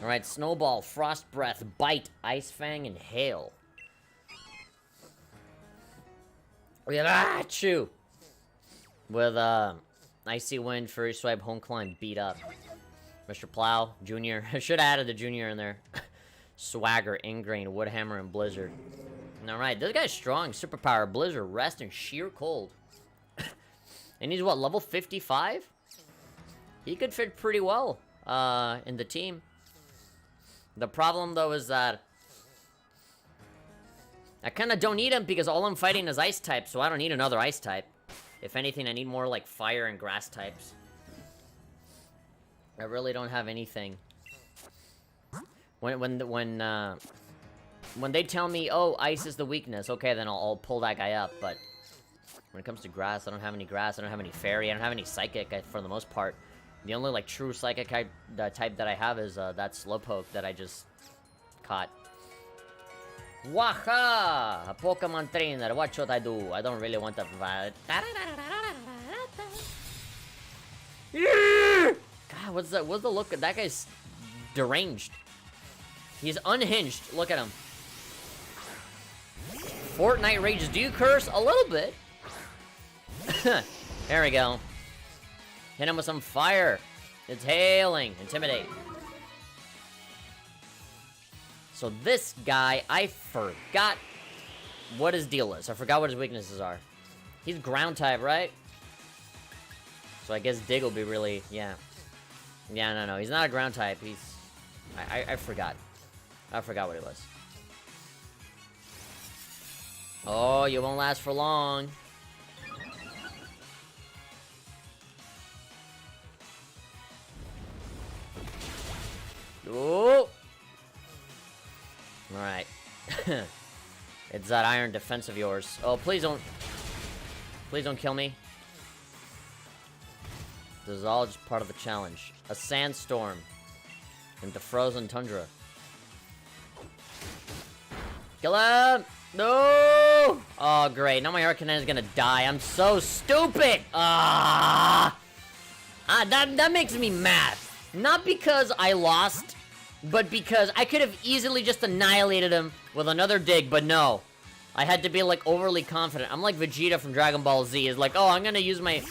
Alright, Snowball, Frost Breath, Bite, Ice Fang, and Hail. We have Achoo! With, Icy Wind, Fury Swipe, Home Climb, Beat Up. Mr. Plow, Junior. I should have added the Junior in there. Swagger, Ingrain, Woodhammer, and Blizzard. Alright, this guy's strong. Superpower, Blizzard, Rest, and Sheer Cold. And he's what, level 55? He could fit pretty well, in the team. The problem, though, is that I kind of don't need him because all I'm fighting is ice type, so I don't need another ice type. If anything, I need more, like, fire and grass types. I really don't have anything. When they tell me, oh, ice is the weakness, okay, then I'll pull that guy up, but when it comes to grass, I don't have any grass, I don't have any fairy, I don't have any psychic, for the most part. The only, like, true psychic type that I have is, that Slowpoke that I just caught. Waha! A Pokemon trainer, what should I do? I don't really want to... God, what's the look? That guy's deranged. He's unhinged. Look at him. Fortnite Rage. Do you curse? A little bit. There we go. Hit him with some fire. It's hailing. Intimidate. So this guy, I forgot what his deal is. I forgot what his weaknesses are. He's ground type, right? So I guess Dig will be really, yeah. Yeah, no, he's not a ground type. He's, I forgot. I forgot what it was. Oh, you won't last for long. Oh! Alright. It's that iron defense of yours. Oh, please don't kill me. This is all just part of the challenge. A sandstorm into frozen tundra. Kill him! No! Oh, great. Now my Arcanine is gonna die. I'm so stupid! That makes me mad. Not because I lost, but because I could have easily just annihilated him with another dig, but no. I had to be, like, overly confident. I'm like Vegeta from Dragon Ball Z. Is like, oh, I'm gonna use my...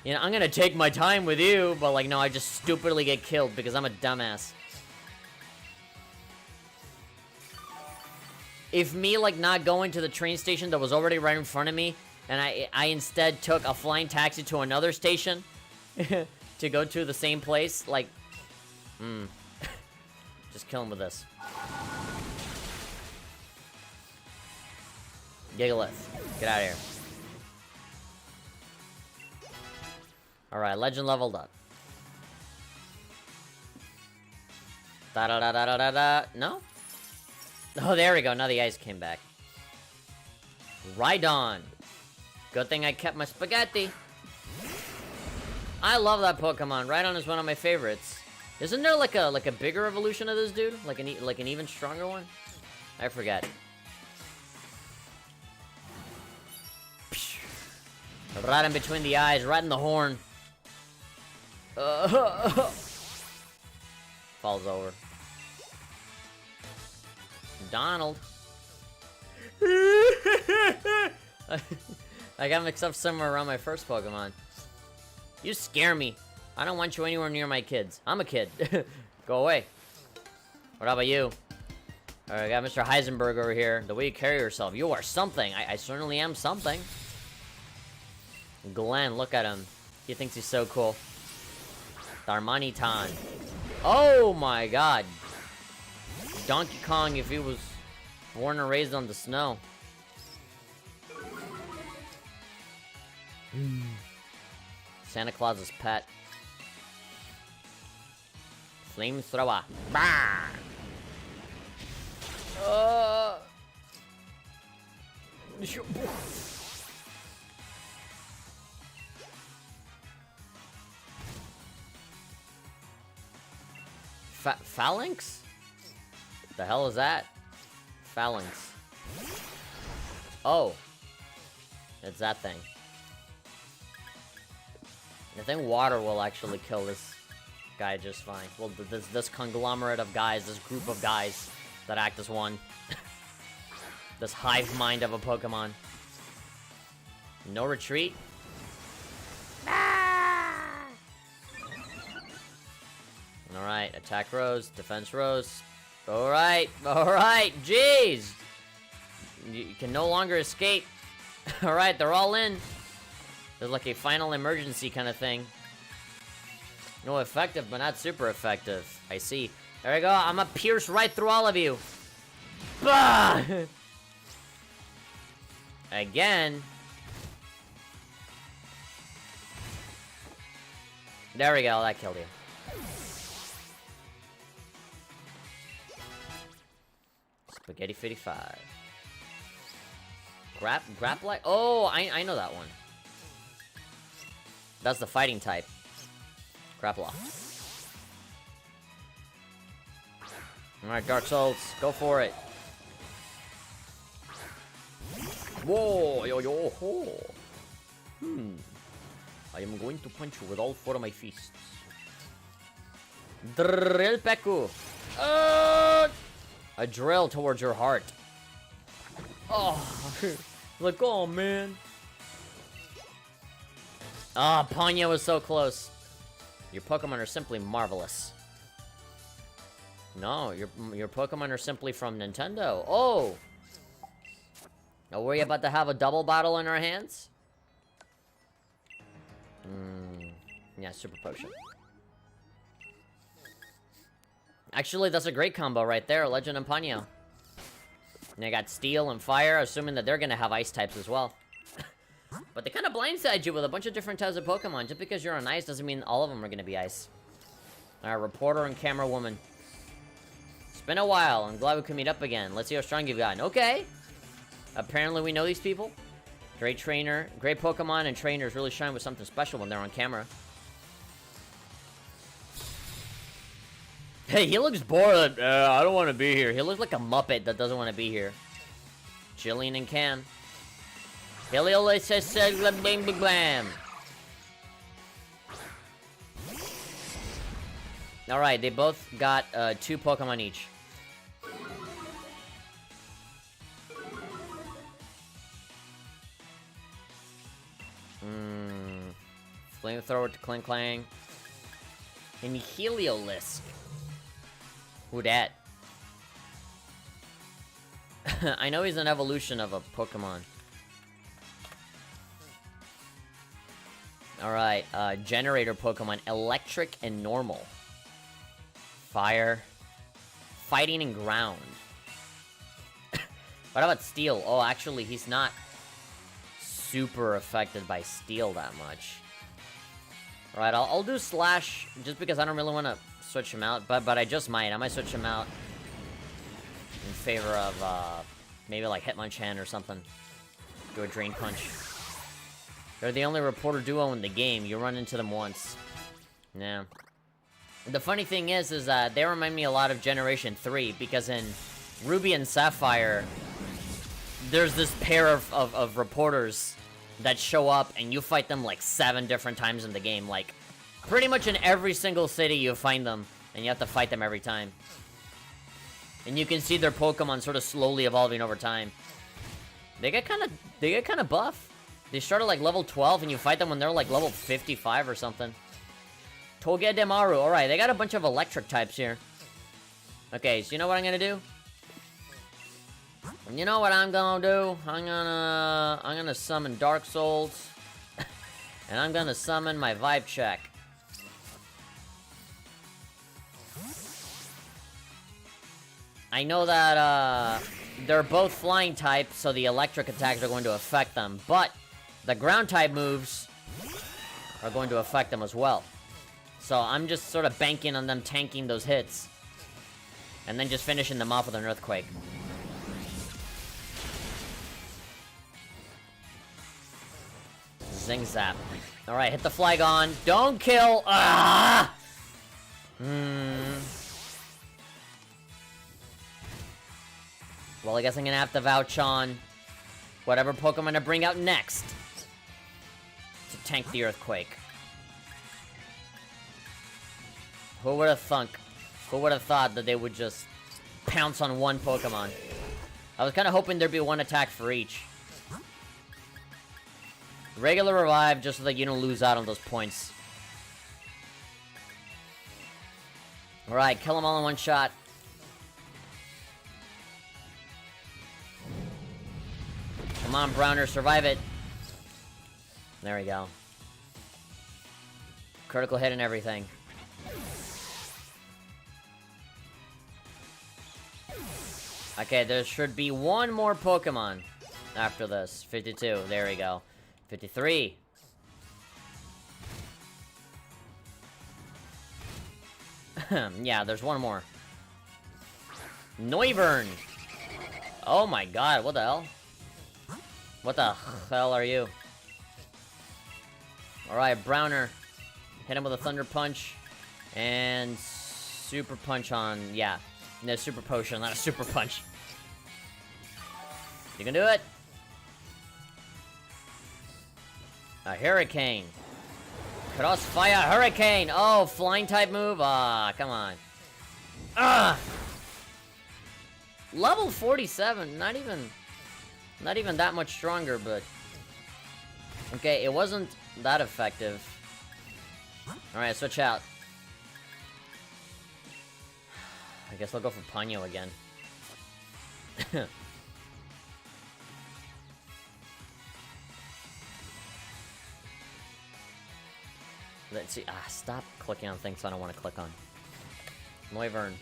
You know, I'm gonna take my time with you, but, like, no, I just stupidly get killed because I'm a dumbass. If me, like, not going to the train station that was already right in front of me, and I instead took a flying taxi to another station to go to the same place, like, just kill him with this. Gigalith, get out of here. Alright, legend leveled up. Da-da-da-da-da-da. No? Oh, there we go. Now the ice came back. Rhydon. Good thing I kept my spaghetti. I love that Pokemon. Rhydon is one of my favorites. Isn't there like a bigger evolution of this dude? Like an even stronger one? I forget. Right in between the eyes, right in the horn. Falls over. Donald. I got mixed up somewhere around my first Pokemon. You scare me. I don't want you anywhere near my kids. I'm a kid. Go away. What about you? Alright, I got Mr. Heisenberg over here. The way you carry yourself. You are something. I certainly am something. Glenn, look at him. He thinks he's so cool. Darmanitan. Oh my god. Donkey Kong if he was born and raised on the snow. Santa Claus's pet. Flamethrower. Bah! Phalanx? The hell is that? Phalanx. Oh. It's that thing. I think water will actually kill this guy just fine. Well, this conglomerate of guys, this group of guys that act as one. This hive mind of a Pokemon. No retreat? Alright, attack rose, defense rose. Alright, jeez! You can no longer escape. Alright, they're all in. There's like a final emergency kind of thing. No, effective, but not super effective. I see. There we go, I'm gonna pierce right through all of you. Bah! Again. There we go, that killed you. Spaghetti 55. Grapple? Oh, I know that one. That's the fighting type. Grapple. Alright, Dark Souls, go for it. Whoa, yo, ho. I am going to punch you with all four of my fists. Drill Peku. A drill towards your heart. Oh, like, oh man. Ah, Ponyo was so close. Your Pokemon are simply marvelous. No, your Pokemon are simply from Nintendo. Oh! Are we about to have a double battle in our hands? Yeah, Super Potion. Actually, that's a great combo right there, Legend and Ponyo. And I got Steel and Fire, assuming that they're gonna have Ice types as well. But they kind of blindside you with a bunch of different types of Pokemon. Just because you're on Ice doesn't mean all of them are gonna be Ice. Alright, Reporter and Camera Woman. It's been a while. I'm glad we could meet up again. Let's see how strong you've gotten. Okay! Apparently we know these people. Great trainer. Great Pokemon and trainers really shine with something special when they're on camera. Hey, he looks bored. I don't want to be here. He looks like a Muppet that doesn't want to be here. Jillian and Cam. Heliolisis blam blam blam. Alright, they both got 2 Pokemon each. Flamethrower to Clang Clang. And Heliolisk. Who dat? I know he's an evolution of a Pokemon. Alright, generator Pokemon. Electric and normal. Fire. Fighting and ground. What about steel? Oh, actually, he's not super affected by steel that much. Alright, I'll do Slash just because I don't really want to switch him out, but I just might. I might switch him out in favor of maybe like Hitmonchan or something. Do a Drain Punch. They're the only reporter duo in the game. You run into them once. Yeah. The funny thing is that they remind me a lot of Generation 3, because in Ruby and Sapphire, there's this pair of reporters that show up, and you fight them like 7 different times in the game. Like, pretty much in every single city you find them, and you have to fight them every time. And you can see their Pokemon sort of slowly evolving over time. They get kind of buff. They start at like level 12, and you fight them when they're like level 55 or something. Togedemaru, alright, they got a bunch of electric types here. Okay, so you know what I'm gonna do? You know what I'm gonna do? I'm gonna summon Dark Souls. And I'm gonna summon my Vibe Check. I know that, they're both flying type, so the electric attacks are going to affect them, but the ground type moves are going to affect them as well. So I'm just sort of banking on them tanking those hits, and then just finishing them off with an Earthquake. Zing Zap. Alright, hit the Flygon. Don't kill! Ah! Well, I guess I'm gonna have to vouch on whatever Pokemon I bring out next to tank the Earthquake. Who would have thought that they would just pounce on one Pokemon? I was kind of hoping there'd be one attack for each. Regular Revive, just so that you don't lose out on those points. Alright, kill them all in one shot. Come on, Browner, survive it. There we go. Critical hit and everything. Okay, there should be one more Pokemon after this. 52, there we go. 53. Yeah, there's one more. Noivern! Oh my god, what the hell? What the hell are you? Alright, Browner. Hit him with a Thunder Punch. And Super Punch on... yeah. No, Super Potion, not a Super Punch. You can do it! A Hurricane. Crossfire Hurricane! Oh, flying type move? Ah, come on. Ah! Level 47, not even that much stronger, but... okay, it wasn't that effective. Alright, switch out. I guess I'll go for Ponyo again. Let's see. Ah, stop clicking on things I don't want to click on. Noivern.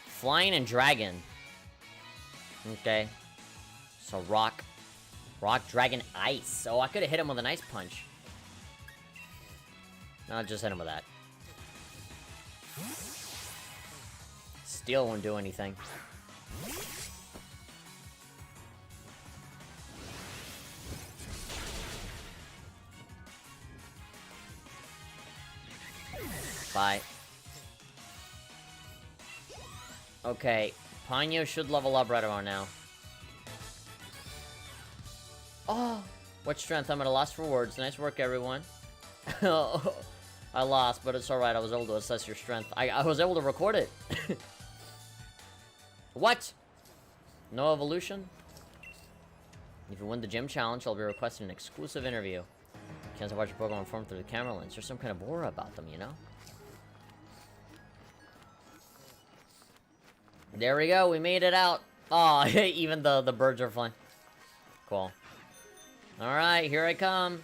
Flying and Dragon. Okay. So Rock. Rock, Dragon, Ice. Oh, I could have hit him with an Ice Punch. No, I'll just hit him with that. Steel won't do anything. Bye. Okay, Ponyo should level up right around now. Oh, what strength? I'm at a loss for words. Nice work, everyone. I lost, but it's alright. I was able to assess your strength. I was able to record it. What? No evolution? If you win the gym challenge, I'll be requesting an exclusive interview. Can't watch your Pokemon form through the camera lens. There's some kind of aura about them, you know? There we go. We made it out. Oh, even the birds are flying. Cool. Alright, here I come.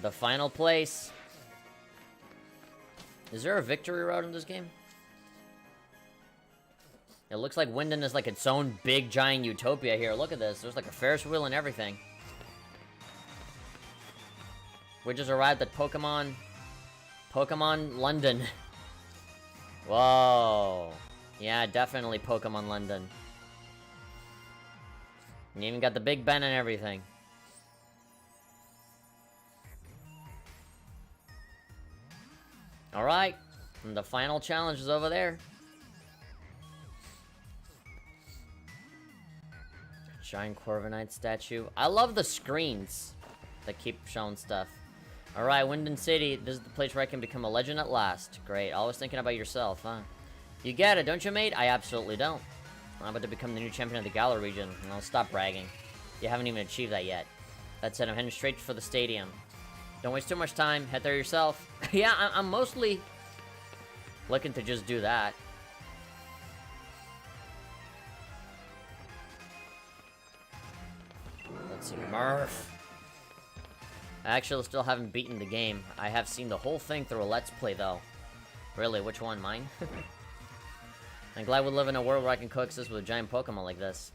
The final place. Is there a victory road in this game? It looks like Winden is like its own big giant utopia here. Look at this. There's like a Ferris wheel and everything. We just arrived at Pokemon London. Whoa. Yeah, definitely Pokemon London. You even got the Big Ben and everything. Alright. And the final challenge is over there. Giant Corviknight statue. I love the screens that keep showing stuff. Alright, Winden City. This is the place where I can become a legend at last. Great. Always thinking about yourself, huh? You get it, don't you, mate? I absolutely don't. I'm about to become the new champion of the Galar region. No, stop bragging. You haven't even achieved that yet. That said, I'm heading straight for the stadium. Don't waste too much time. Head there yourself. Yeah, I'm mostly looking to just do that. Let's see, Murph. I actually still haven't beaten the game. I have seen the whole thing through a Let's Play, though. Really, which one? Mine? I'm glad we live in a world where I can coexist with a giant Pokemon like this.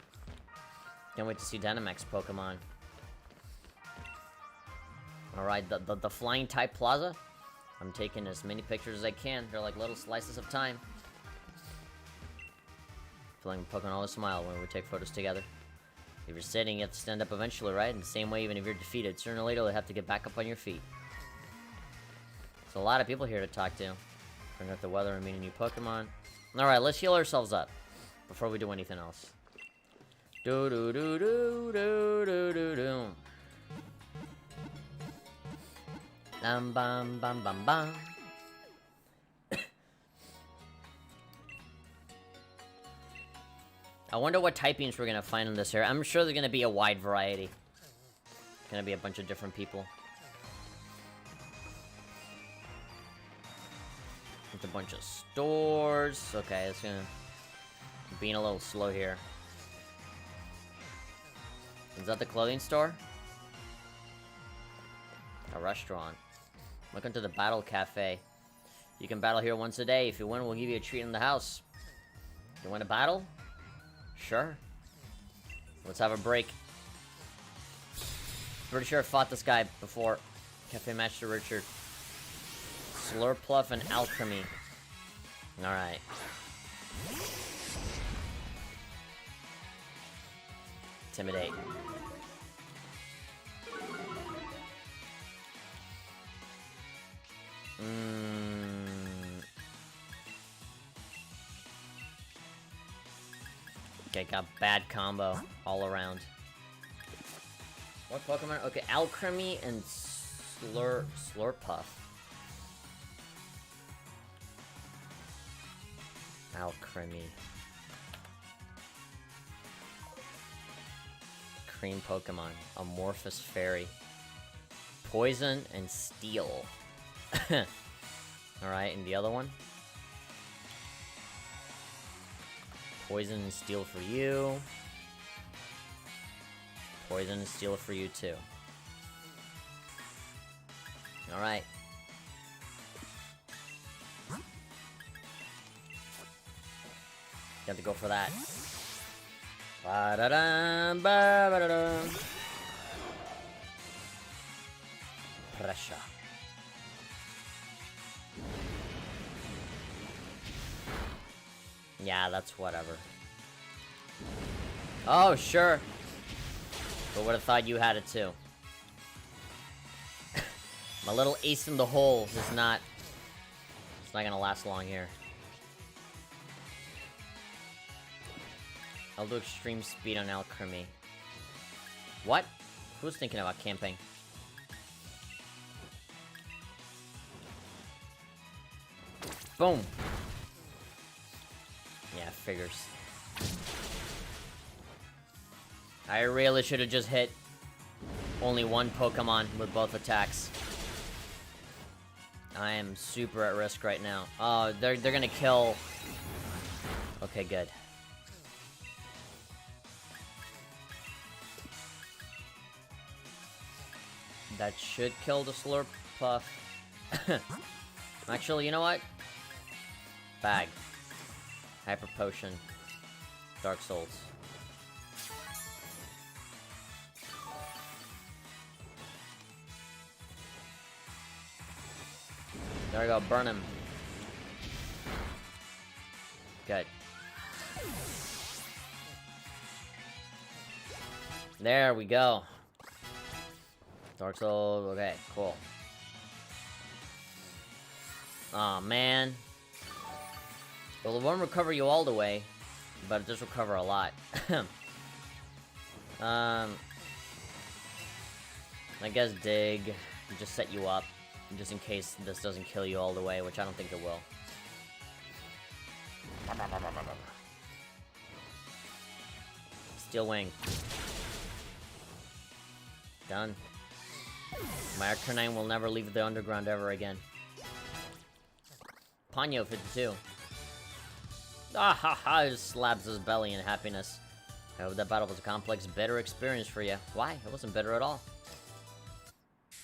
Can't wait to see Dynamax Pokemon. Alright, the Flying Type Plaza. I'm taking as many pictures as I can. They're like little slices of time. Feeling Pokemon always smile when we take photos together. If you're sitting, you have to stand up eventually, right? In the same way, even if you're defeated, sooner or later, you'll have to get back up on your feet. There's a lot of people here to talk to. Bring up the weather and meet a new Pokemon. Alright, let's heal ourselves up before we do anything else. Do do do do do do do do. Bam bam bam bam bam. I wonder what typings we're gonna find in this area. I'm sure there's gonna be a wide variety. Gonna be a bunch of different people. It's a bunch of stores. Okay, it's gonna being a little slow here. Is that the clothing store? A restaurant. Welcome to the Battle Cafe. You can battle here once a day. If you win, we'll give you a treat in the house. You want to battle? Sure. Let's have a break. Pretty sure I fought this guy before. Cafe Master Richard. Slurpluff and Alchemy. Alright. Intimidate. Okay, got bad combo all around. What Pokemon? Okay, Alchemy and Slurpuff. Alchemy. Cream Pokemon. Amorphous Fairy. Poison and Steel. Alright, and the other one? Poison and Steel for you. Poison and Steel for you too. Alright. Got to go for that. Ba-da-dum, ba-ba-da-dum. Pressure. Yeah, that's whatever. Oh, sure. But would have thought you had it too. My little ace in the hole is not... It's not gonna last long here. I'll do extreme speed on Alchemy. What? Who's thinking about camping? Boom! Yeah, figures. I really should have just hit only one Pokemon with both attacks. I am super at risk right now. Oh, they're gonna kill. Okay, good. That should kill the Slurpuff. Actually, you know what? Bag. Hyper Potion. Dark Souls. There we go, burn him. Good. There we go. Dark Souls, okay, cool. Aw, man. Well, it won't recover you all the way, but it does recover a lot. I guess dig, just set you up, just in case this doesn't kill you all the way, which I don't think it will. Steel Wing. Done. My Arcanine will never leave the underground ever again. Ponyo 52. Ah ha ha! He just slaps his belly in happiness. I hope that battle was a complex, bitter experience for you. Why? It wasn't bitter at all.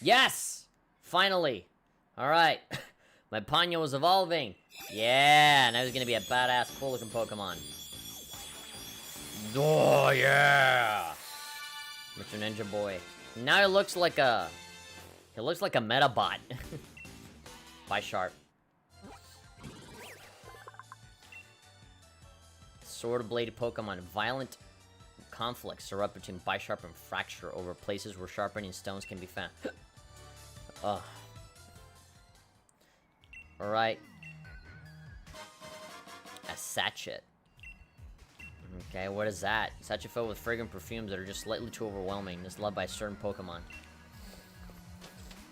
Yes! Finally! Alright. My Ponyo is evolving. Yeah! Now he's gonna be a badass, cool-looking Pokemon. Oh, yeah! Mr. Ninja Boy. Now he looks like a... He looks like a Metabot. By Sharp. Sword-bladed Pokemon. Violent conflicts erupt between Bisharp and Fracture over places where sharpening stones can be found. Ugh. Alright. A Sachet. Okay, what is that? Sachet filled with fragrant perfumes that are just slightly too overwhelming. It's loved by certain Pokemon.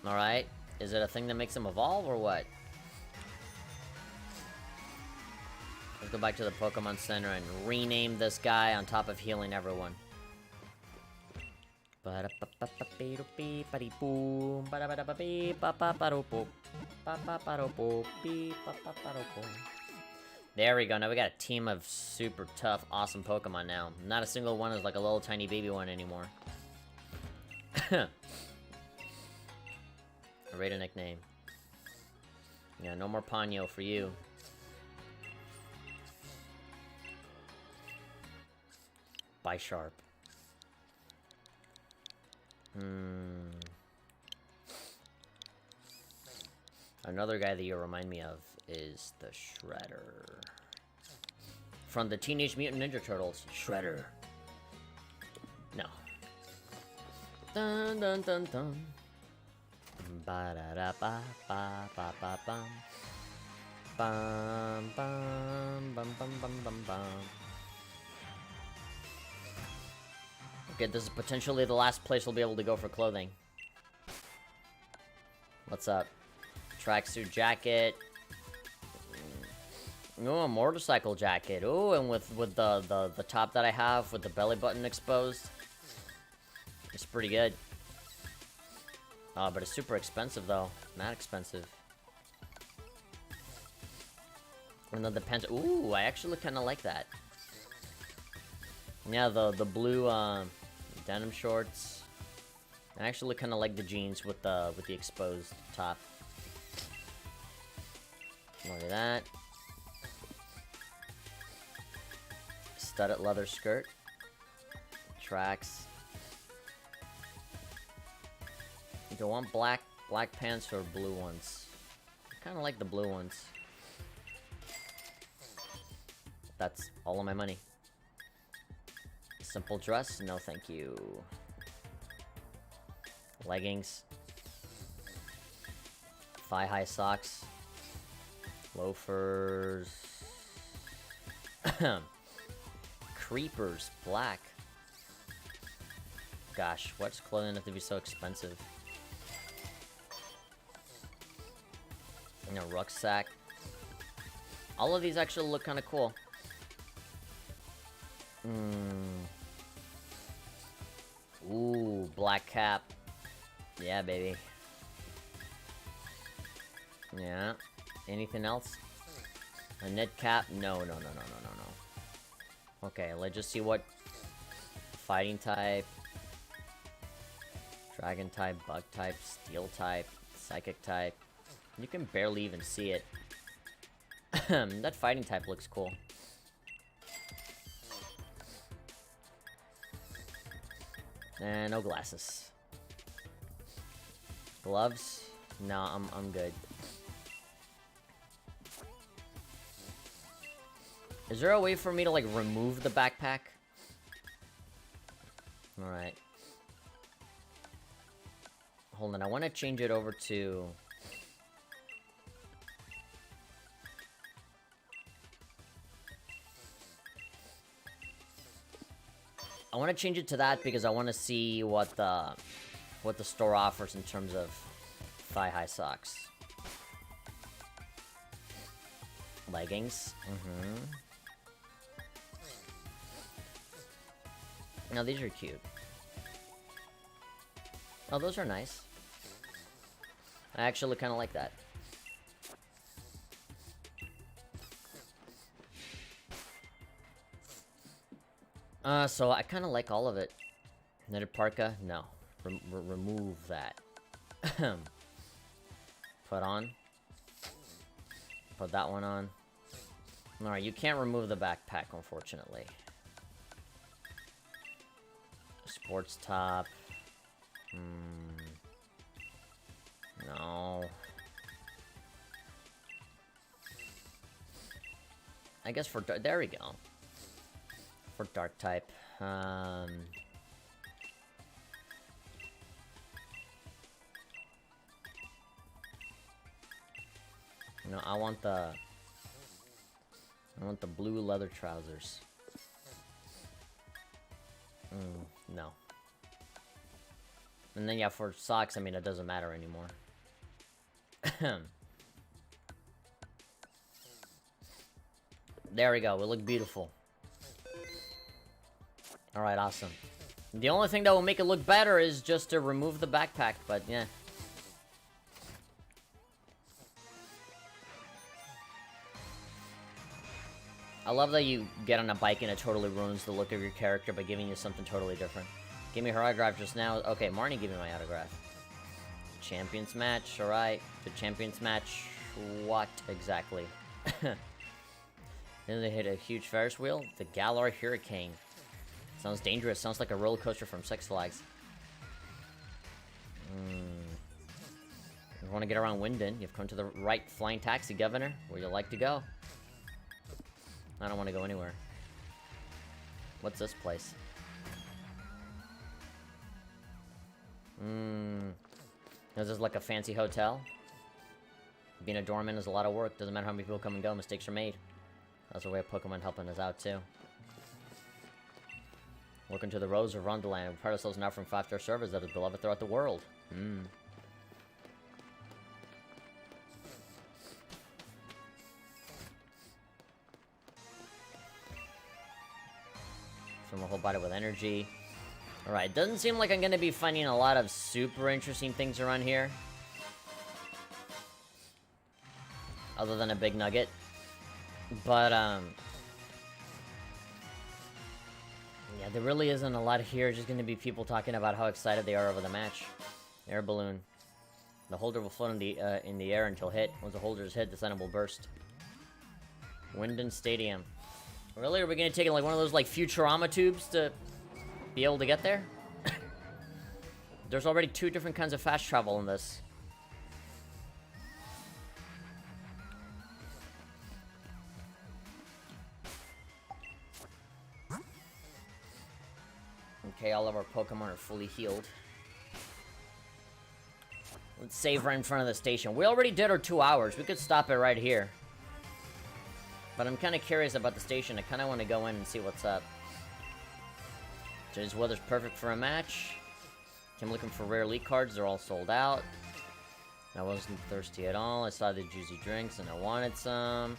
Alright. Is it a thing that makes them evolve, or what? Let's go back to the Pokemon Center and rename this guy on top of healing everyone. There we go, now we got a team of super tough, awesome Pokemon now. Not a single one is like a little tiny baby one anymore. Rate a nickname. Yeah, no more Ponyo for you. Bisharp. Another guy that you remind me of is the Shredder. From the Teenage Mutant Ninja Turtles. Shredder. No. Dun dun dun dun. Ba da da ba ba ba ba bum. Bum bum bum bum bum bum bum. Okay, this is potentially the last place we'll be able to go for clothing. What's up? Tracksuit jacket. Oh, a motorcycle jacket. Oh, and with the top that I have with the belly button exposed. It's pretty good. Oh, but it's super expensive though. Not expensive. And then the pants. Ooh, I actually kind of like that. Yeah, the blue denim shorts. I actually kind of like the jeans with the exposed top. Look at that. Studded leather skirt. Tracks. Do I want black pants or blue ones? I kind of like the blue ones. That's all of my money. Simple dress? No, thank you. Leggings. Thigh-high socks. Loafers. creepers, black. Gosh, what's clothing have to be so expensive? And a rucksack. All of these actually look kind of cool. Ooh, black cap. Yeah, baby. Yeah. Anything else? A knit cap? No. Okay, let's just see what fighting type, dragon type, bug type, steel type, psychic type. You can barely even see it. That fighting type looks cool. And no glasses. Gloves? No, I'm good. Is there a way for me to, like, remove the backpack? Alright. Hold on, I want to change it over to... I want to change it to that because I want to see what the store offers in terms of thigh-high socks. Leggings. Now these are cute. Oh, those are nice. I actually kind of like that. So I kind of like all of it. Knitted parka? No. Remove that. Put on. Put that one on. Alright, you can't remove the backpack, unfortunately. Sports top. No. I guess for... There we go. For dark type. No, I want the blue leather trousers. No. And then yeah, for socks, I mean, it doesn't matter anymore. There we go, we look beautiful. Alright, awesome. The only thing that will make it look better is just to remove the backpack, but yeah. I love that you get on a bike and it totally ruins the look of your character by giving you something totally different. Give me her autograph just now. Okay, Marnie gave me my autograph. Champions match, alright. The champions match, what exactly? Then they hit a huge Ferris wheel. The Galar Hurricane. Sounds dangerous. Sounds like a roller coaster from Six Flags. You want to get around Winden? You've come to the right flying taxi, Governor. Where you like to go? I don't want to go anywhere. What's this place? Is this like a fancy hotel? Being a doorman is a lot of work. Doesn't matter how many people come and go. Mistakes are made. That's a way of Pokemon helping us out, too. Welcome to the Rose of Rondaland. We pride ourselves now from 5-star servers that is beloved throughout the world. Fill my whole body with energy. Alright, doesn't seem like I'm gonna be finding a lot of super interesting things around here. Other than a big nugget. But, yeah, there really isn't a lot here. Just gonna be people talking about how excited they are over the match. Air balloon. The holder will float in the air until hit. Once the holder is hit, the center will burst. Winden Stadium. Really? Are we gonna take like one of those like Futurama tubes to be able to get there? There's already 2 different kinds of fast travel in this. Okay, all of our Pokemon are fully healed. Let's save right in front of the station. We already did our 2 hours. We could stop it right here. But I'm kind of curious about the station. I kind of want to go in and see what's up. Today's weather's perfect for a match. I'm looking for rare elite cards. They're all sold out. I wasn't thirsty at all. I saw the juicy drinks and I wanted some.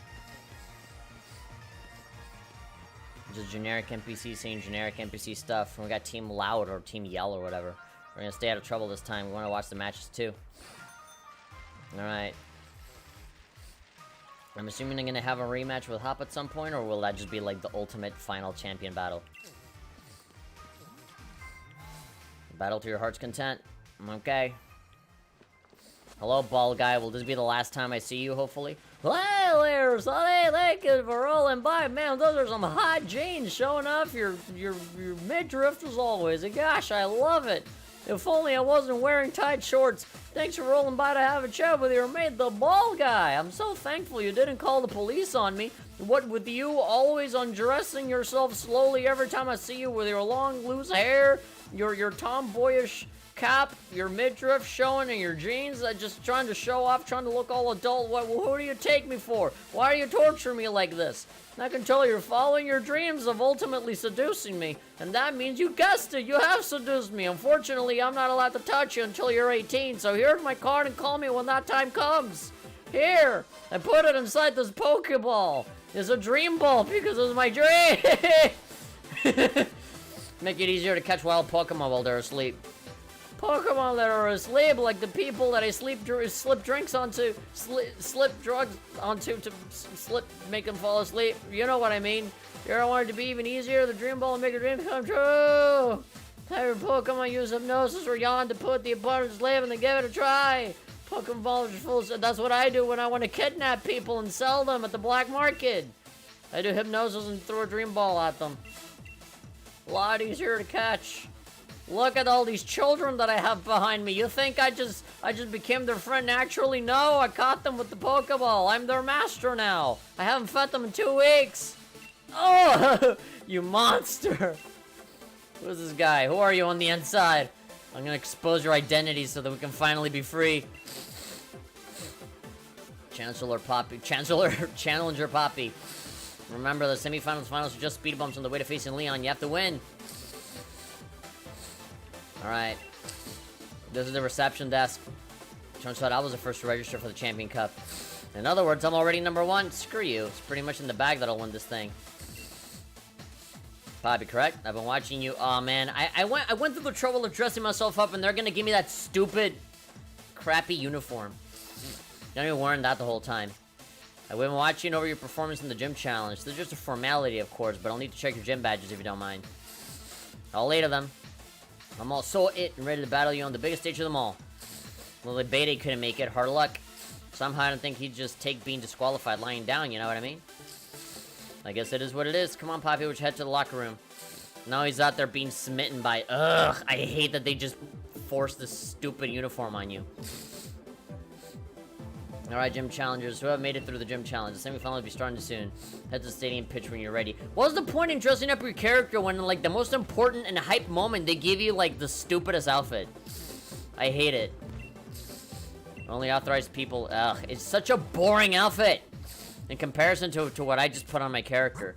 Just generic NPC saying generic NPC stuff. And we got Team Loud or Team Yell or whatever. We're gonna stay out of trouble this time. We wanna watch the matches too. Alright. I'm assuming I'm gonna have a rematch with Hop at some point, or will that just be like the ultimate final champion battle? Battle to your heart's content. Okay. Hello, bald guy. Will this be the last time I see you, hopefully? Hey there, Sonny. Thank you for rolling by. Man, those are some hot jeans showing off your midriff as always. And gosh, I love it. If only I wasn't wearing tight shorts. Thanks for rolling by to have a chat with your mate, the bald guy. I'm so thankful you didn't call the police on me. What with you always undressing yourself slowly every time I see you with your long, loose hair, your tomboyish cap, your midriff showing, and your jeans, just trying to show off, trying to look all adult. Who do you take me for? Why do you torture me like this? I can tell you're following your dreams of ultimately seducing me, and that means you guessed it, you have seduced me. Unfortunately, I'm not allowed to touch you until you're 18, so here's my card and call me when that time comes. Here, I put it inside this Pokeball. It's a dream ball because it's my dream. Make it easier to catch wild Pokemon while they're asleep. Pokemon that are asleep, like the people that I slip drinks onto, slip drugs onto to make them fall asleep. You know what I mean. You ever want it to be even easier? The Dream Ball will make a dream come true. Every Pokemon use hypnosis or yawn to put the opponent's live and then give it a try. Pokemon balls are full. That's what I do when I want to kidnap people and sell them at the black market. I do hypnosis and throw a Dream Ball at them. A lot easier to catch. Look at all these children that I have behind me. You think I just became their friend naturally? No, I caught them with the Pokeball. I'm their master now. I haven't fed them in 2 weeks. Oh, you monster. Who's this guy? Who are you on the inside? I'm gonna expose your identity so that we can finally be free. Challenger Poppy. Remember, the semifinals, finals are just speed bumps on the way to facing Leon. You have to win. Alright. This is the reception desk. Turns out I was the first to register for the Champion Cup. In other words, I'm already #1. Screw you. It's pretty much in the bag that I'll win this thing. Poppy, correct? I've been watching you. Oh man, I went through the trouble of dressing myself up and they're gonna give me that stupid, crappy uniform. You're not even wearing that the whole time. I've been watching over your performance in the gym challenge. This is just a formality, of course, but I'll need to check your gym badges if you don't mind. All 8 of them. I'm all so it and ready to battle you on the biggest stage of them all. Well, the Beta couldn't make it. Hard luck. Somehow I don't think he'd just take being disqualified lying down, you know what I mean? I guess it is what it is. Come on, Poppy, let's head to the locker room. Now he's out there being smitten by... Ugh, I hate that they just forced this stupid uniform on you. Alright, gym challengers, who have made it through the gym challenge. The semifinal will be starting soon. Head to the stadium pitch when you're ready. What's the point in dressing up your character when, like, the most important and hype moment, they give you, like, the stupidest outfit? I hate it. Only authorized people... Ugh, it's such a boring outfit in comparison to what I just put on my character.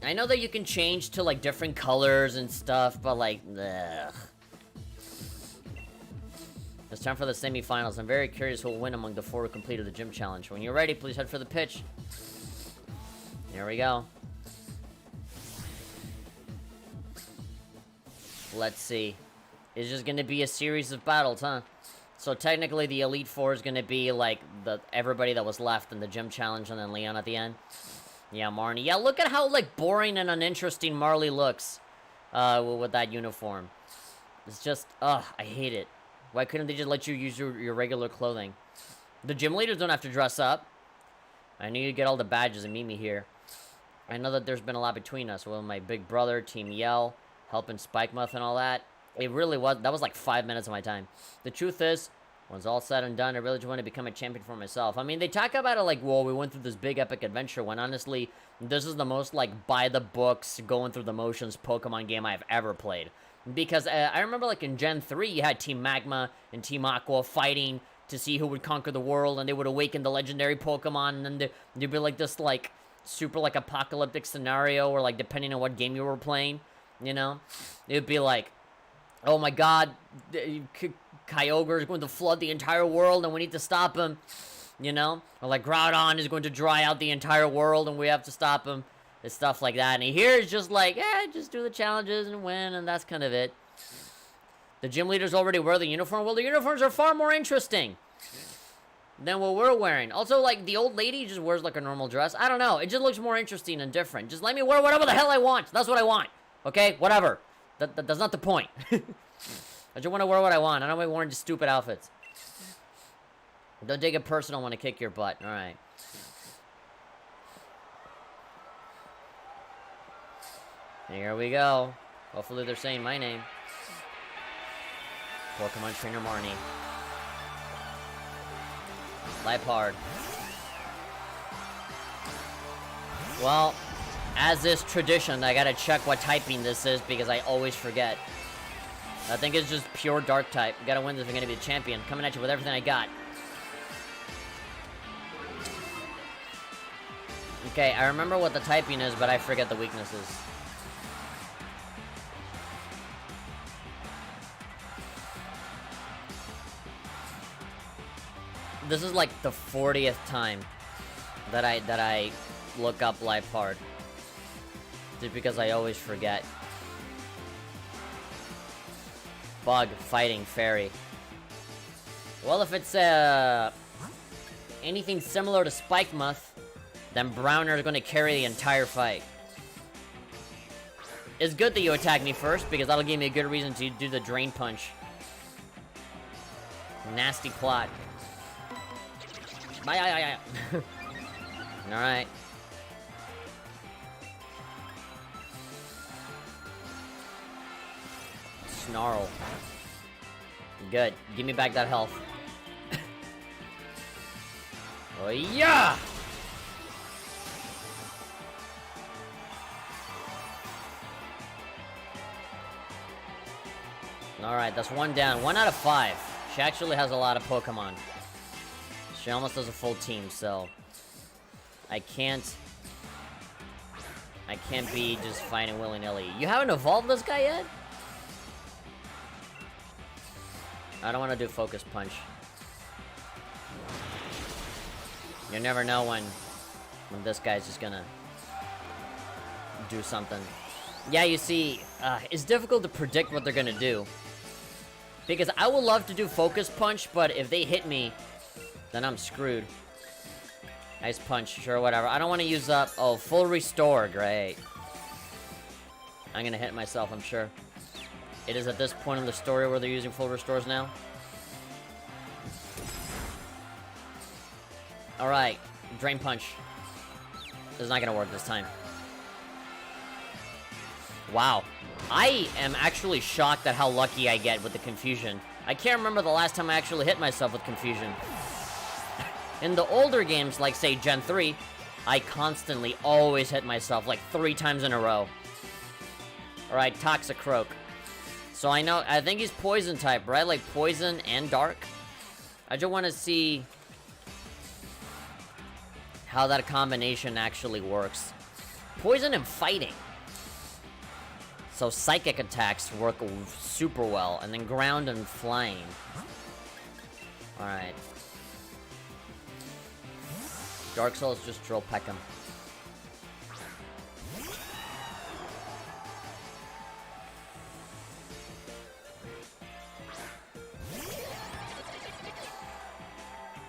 I know that you can change to, like, different colors and stuff, but, like, ugh. It's time for the semifinals. I'm very curious who will win among the 4 who completed the gym challenge. When you're ready, please head for the pitch. Here we go. Let's see. It's just gonna be a series of battles, huh? So technically the Elite Four is gonna be like everybody that was left in the gym challenge and then Leon at the end. Yeah, Marnie. Yeah, look at how like boring and uninteresting Marley looks with that uniform. It's just, ugh, I hate it. Why couldn't they just let you use your regular clothing? The gym leaders don't have to dress up. I knew you'd get all the badges and meet me here. I know that there's been a lot between us. Well, my big brother, Team Yell, helping Spike Muff and all that. It really was, that was like 5 minutes of my time. The truth is, when it's all said and done, I really just want to become a champion for myself. I mean, they talk about it like, whoa, we went through this big epic adventure, when honestly, this is the most like by the books, going through the motions Pokemon game I've ever played. Because I remember like in Gen 3, you had Team Magma and Team Aqua fighting to see who would conquer the world, and they would awaken the legendary Pokemon, and then there'd be like this like super like apocalyptic scenario, or like depending on what game you were playing, you know, it'd be like, oh my God, Kyogre is going to flood the entire world, and we need to stop him, you know, or like Groudon is going to dry out the entire world, and we have to stop him, and stuff like that. And here is just like, just do the challenges and win, and that's kind of it. The gym leaders already wear the uniform. Well, the uniforms are far more interesting than what we're wearing. Also, like, the old lady just wears, like, a normal dress. I don't know. It just looks more interesting and different. Just let me wear whatever the hell I want. That's what I want. Okay? Whatever. That's not the point. I just want to wear what I want. I don't want to be wearing just stupid outfits. Don't take it personal when I kick your butt. Alright. Here we go. Hopefully they're saying my name. Pokemon Trainer Marnie. Liepard. Well, as is tradition, I gotta check what typing this is because I always forget. I think it's just pure dark type. Gotta win this if I'm gonna be the champion. Coming at you with everything I got. Okay, I remember what the typing is, but I forget the weaknesses. This is like the 40th time that I look up Liepard. Just because I always forget. Bug, fighting, fairy. Well, if it's anything similar to Spike Muth, then Browner is going to carry the entire fight. It's good that you attack me first, because that'll give me a good reason to do the Drain Punch. Nasty plot. Bye. Alright. Snarl. Good. Give me back that health. Oh yeah! Alright, that's one down. 1 out of 5. She actually has a lot of Pokemon. She almost does a full team, so I can't be just fighting willy-nilly. You haven't evolved this guy yet? I don't want to do Focus Punch. You never know when this guy's just gonna do something. Yeah, you see, it's difficult to predict what they're gonna do. Because I would love to do Focus Punch, but if they hit me, then I'm screwed. Ice Punch, sure, whatever. I don't want to use up... Oh, full restore, great. I'm gonna hit myself, I'm sure. It is at this point in the story where they're using full restores now. Alright, Drain Punch. This is not gonna work this time. Wow. I am actually shocked at how lucky I get with the confusion. I can't remember the last time I actually hit myself with confusion. In the older games, like, say, Gen 3, I constantly always hit myself, like, 3 times in a row. Alright, Toxicroak. So I think he's Poison type, right? Like, Poison and Dark? I just want to see how that combination actually works. Poison and Fighting. So Psychic attacks work super well, and then Ground and Flying. Alright. Dark Souls, just Drill Peck him.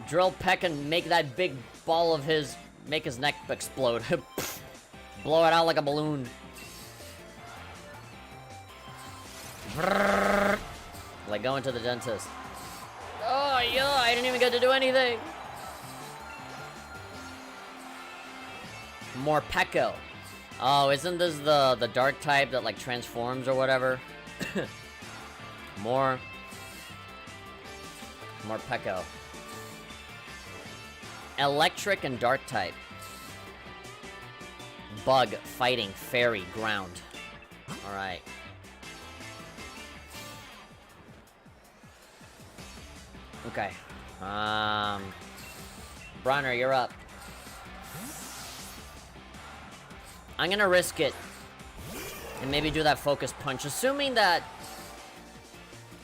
Drill Peck and make that big ball of his, make his neck explode. Blow it out like a balloon. Like going to the dentist. Oh yeah, I didn't even get to do anything. More Pecco. Oh, isn't this the dark type that like transforms or whatever? More Pecco. Electric and dark type. Bug, fighting, fairy, ground. Alright. Okay. Bronner, you're up. I'm gonna risk it. And maybe do that focus punch, assuming that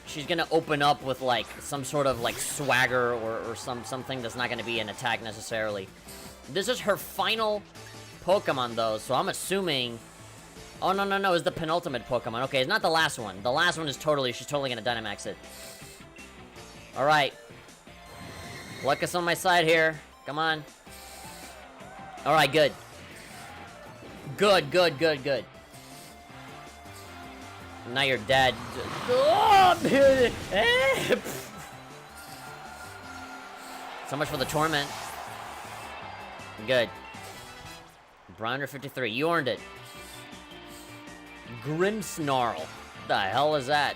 she's gonna open up with, like, some sort of, like, swagger or something that's not gonna be an attack necessarily. This is her final Pokemon, though, so I'm assuming... Oh, no, it's the penultimate Pokemon. Okay, it's not the last one. The last one is she's totally gonna Dynamax it. Alright. Luck is on my side here. Come on. Alright, good. Good. Now you're dead. So much for the torment. Good. Brounder 53. You earned it. Grimmsnarl. What the hell is that?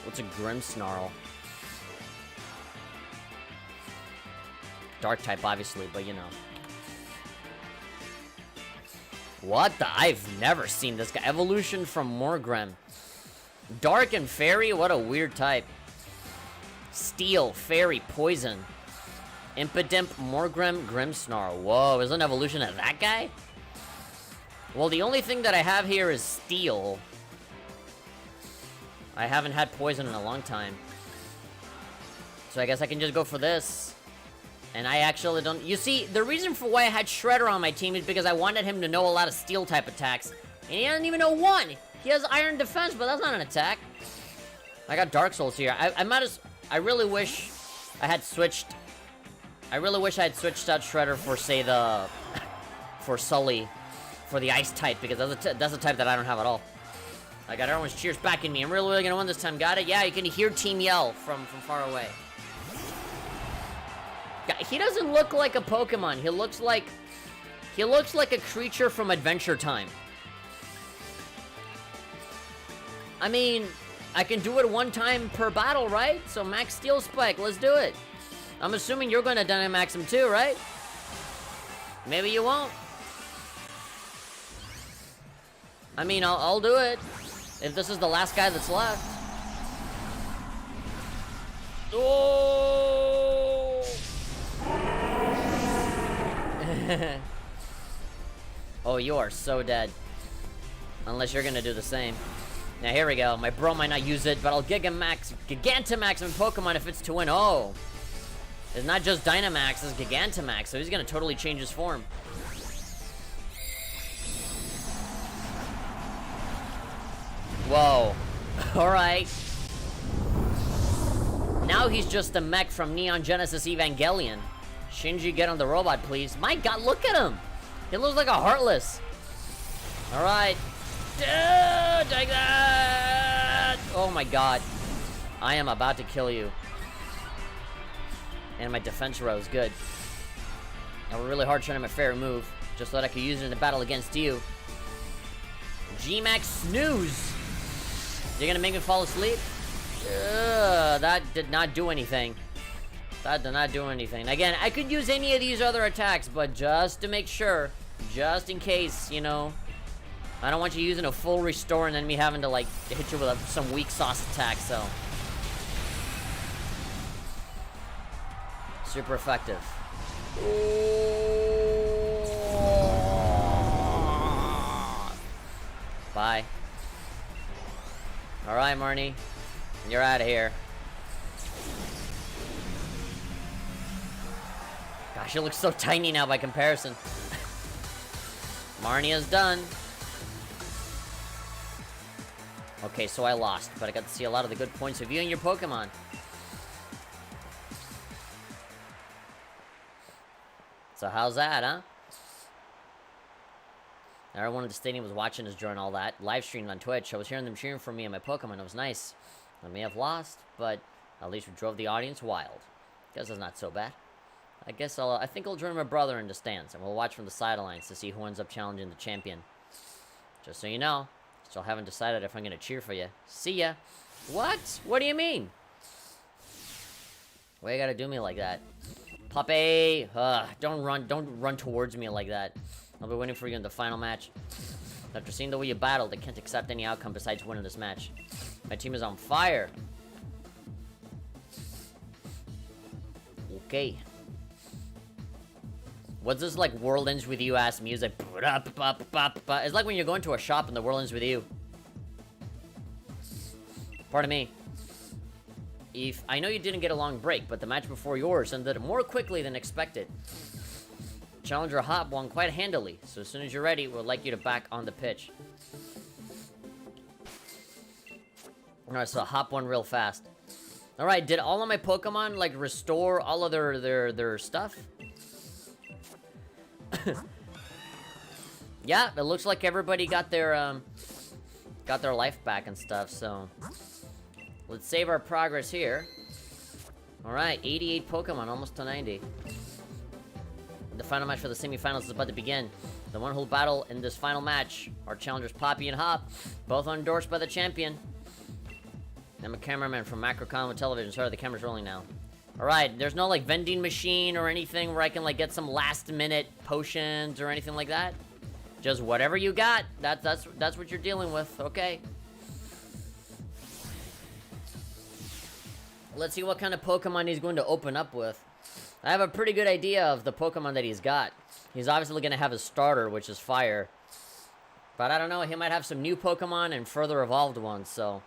What's a Grimmsnarl? Dark type, obviously, but you know. What the? I've never seen this guy. Evolution from Morgrem. Dark and Fairy? What a weird type. Steel, Fairy, Poison. Impidimp, Morgrem, Grimmsnarl. Whoa, is an evolution of that guy? Well, the only thing that I have here is Steel. I haven't had Poison in a long time. So I guess I can just go for this. And I actually don't... You see, the reason for why I had Shredder on my team is because I wanted him to know a lot of Steel-type attacks. And he doesn't even know one! He has Iron Defense, but that's not an attack. I got Dark Souls here. I really wish I had switched... I really wish I had switched out Shredder for, say, for Sully. For the Ice type, because that's a type that I don't have at all. I got everyone's cheers backing me. I'm really gonna win this time. Got it? Yeah, you can hear Team Yell from far away. He doesn't look like a Pokemon. He looks like a creature from Adventure Time. I mean, I can do it one time per battle, right? So Max Steel Spike, let's do it. I'm assuming you're gonna Dynamax him too, right? Maybe you won't. I mean, I'll do it. If this is the last guy that's left. Oh! Oh, you are so dead. Unless you're gonna do the same. Now, here we go. My bro might not use it, but I'll Gigantamax him Pokemon if it's to win. Oh! It's not just Dynamax, it's Gigantamax, so he's gonna totally change his form. Whoa. Alright. Now he's just a mech from Neon Genesis Evangelion. Shinji, get on the robot, please. My god, look at him! He looks like a Heartless. Alright. Take that! Oh my god. I am about to kill you. And my defense rose. Good. I worked really hard trying to make a fair move, just so that I could use it in the battle against you. G-Max Snooze! You're gonna make me fall asleep? That did not do anything. That did not do anything. Again, I could use any of these other attacks, but just to make sure, just in case, you know, I don't want you using a full restore and then me having to, like, hit you with some weak sauce attack, so. Super effective. Bye. Alright, Marnie. You're out of here. Gosh, it looks so tiny now by comparison. Marnie is done. Okay, so I lost, but I got to see a lot of the good points of you and your Pokemon. So how's that, huh? Everyone at the stadium was watching us during all that. Live streamed on Twitch. I was hearing them cheering for me and my Pokemon. It was nice. I may have lost, but at least we drove the audience wild. Guess that's not so bad. I think I'll join my brother in the stands, and we'll watch from the sidelines to see who ends up challenging the champion. Just so you know, still haven't decided if I'm gonna cheer for you. See ya. What? What do you mean? Why you gotta do me like that? Puppy! Don't run towards me like that. I'll be waiting for you in the final match. After seeing the way you battled, I can't accept any outcome besides winning this match. My team is on fire. Okay. What's this, like, world ends with you ass music? It's like when you're going to a shop and the world ends with you. Pardon me. If I know you didn't get a long break, but the match before yours ended more quickly than expected. Challenger Hop won quite handily, so as soon as you're ready, we'd like you to back on the pitch. Alright, so Hop won real fast. Alright, did all of my Pokemon, like, restore all of their stuff? Yeah, it looks like everybody got their life back and stuff, so... Let's save our progress here. Alright, 88 Pokemon, almost to 90. The final match for the semifinals is about to begin. The one who'll battle in this final match are challengers Poppy and Hop, both endorsed by the champion. I'm a cameraman from Macrocom Television. Sorry, the camera's rolling now. Alright, there's no, like, vending machine or anything where I can, like, get some last-minute potions or anything like that? Just whatever you got, that's what you're dealing with, okay? Let's see what kind of Pokemon he's going to open up with. I have a pretty good idea of the Pokemon that he's got. He's obviously going to have a starter, which is Fire. But I don't know, he might have some new Pokemon and further evolved ones, so...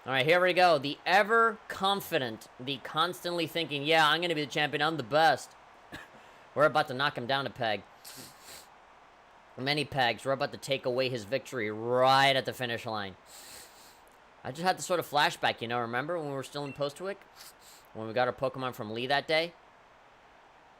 Alright, here we go. The ever-confident, the constantly thinking, yeah, I'm going to be the champion, I'm the best. We're about to knock him down a peg. Many pegs. We're about to take away his victory right at the finish line. I just had this sort of flashback, you know, remember when we were still in Postwick? When we got our Pokemon from Lee that day?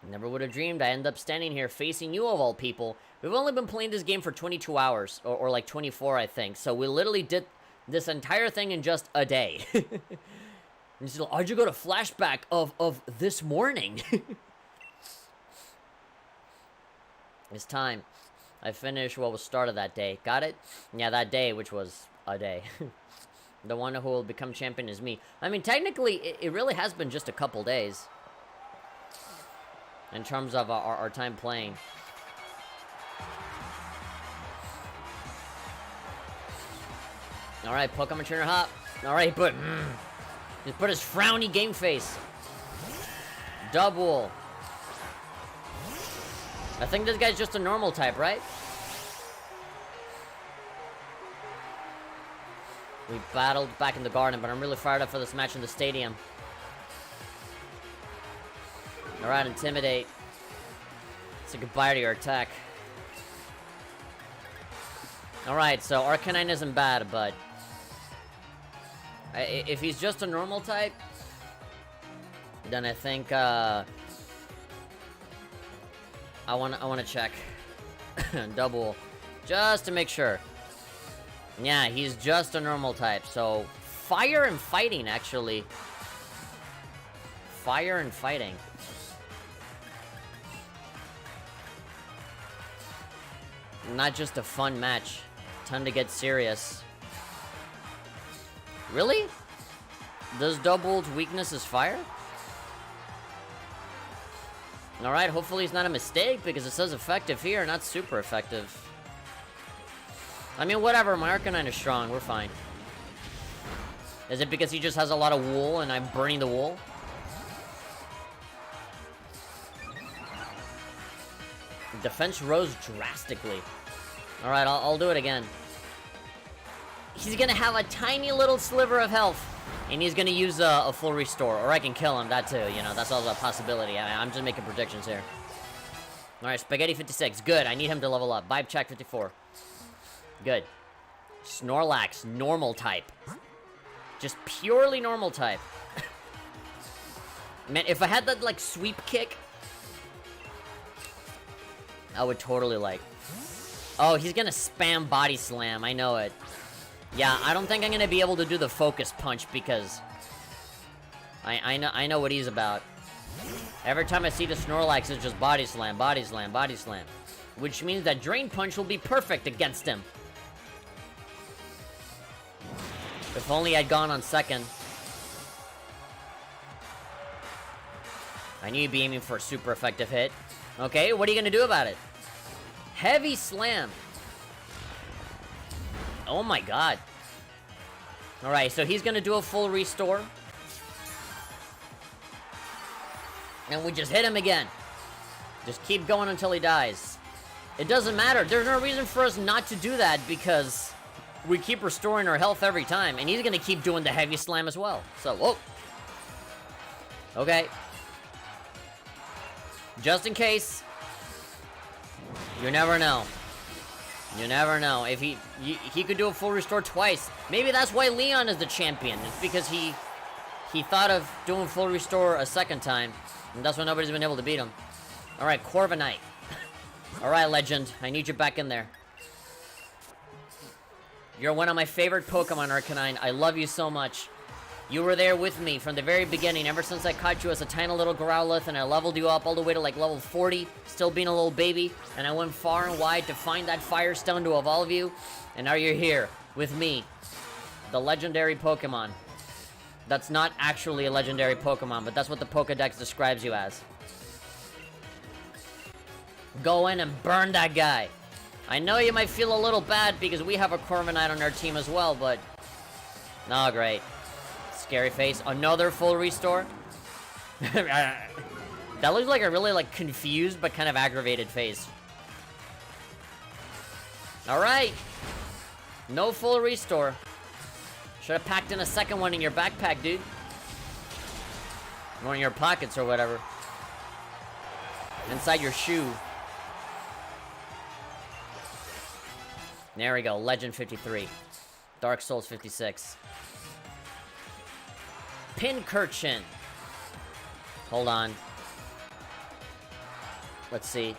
Never would have dreamed I end up standing here facing you of all people. We've only been playing this game for 22 hours, or like 24, I think. So we literally did this entire thing in just a day. And you said, how'd you go to flashback of this morning? It's time. I finished what was started that day. Got it? Yeah, that day, which was a day. The one who will become champion is me. I mean, technically, it really has been just a couple days. In terms of our time playing. Alright, Pokemon Trainer Hop. Alright, he put his frowny game face. Double. I think this guy's just a normal type, right? We battled back in the garden, but I'm really fired up for this match in the stadium. Alright, Intimidate. Say goodbye to your attack. Alright, so Arcanine isn't bad, but... if he's just a normal type... then I think, I wanna check. Double. Just to make sure. Yeah, he's just a normal type, so... Fire and Fighting, actually. Fire and Fighting. Not just a fun match. Time to get serious. Really? Does Double's weakness is fire? Alright, hopefully it's not a mistake, because it says effective here, not super effective. I mean, whatever, my Arcanine is strong, we're fine. Is it because he just has a lot of wool and I'm burning the wool? Defense rose drastically. Alright, I'll do it again. He's gonna have a tiny little sliver of health. And he's gonna use a full restore. Or I can kill him, that too, you know, that's also a possibility. I'm just making predictions here. Alright, Spaghetti 56, good, I need him to level up. Vibe Check 54. Good. Snorlax, normal type. Just purely normal type. Man, if I had that, like, sweep kick... I would totally, like... Oh, he's gonna spam Body Slam, I know it. Yeah, I don't think I'm gonna be able to do the Focus Punch, because... I know what he's about. Every time I see the Snorlax, it's just Body Slam, Body Slam, Body Slam. Which means that Drain Punch will be perfect against him. If only I'd gone on second. I knew you'd be aiming for a super effective hit. Okay, what are you gonna do about it? Heavy Slam. Oh my god. Alright, so he's gonna do a full restore. And we just hit him again. Just keep going until he dies. It doesn't matter. There's no reason for us not to do that because we keep restoring our health every time. And he's going to keep doing the heavy slam as well. So, whoa. Okay. Just in case. You never know. You never know. If he could do a full restore twice. Maybe that's why Leon is the champion. It's because he thought of doing full restore a second time. And that's why nobody's been able to beat him. Alright, Corviknight. Alright, Legend. I need you back in there. You're one of my favorite Pokemon, Arcanine. I love you so much. You were there with me from the very beginning, ever since I caught you as a tiny little Growlithe, and I leveled you up all the way to like level 40, still being a little baby, and I went far and wide to find that Firestone to evolve you, and now you're here, with me. The legendary Pokemon. That's not actually a legendary Pokemon, but that's what the Pokedex describes you as. Go in and burn that guy. I know you might feel a little bad because we have a Corviknight on our team as well, but... Oh, great. Scary face. Another full restore? That looks like a really, like, confused but kind of aggravated face. Alright. No full restore. Should have packed in a second one in your backpack, dude. Or in your pockets or whatever. Inside your shoe. There we go. Legend 53. Dark Souls 56. Pincurchin. Hold on. Let's see.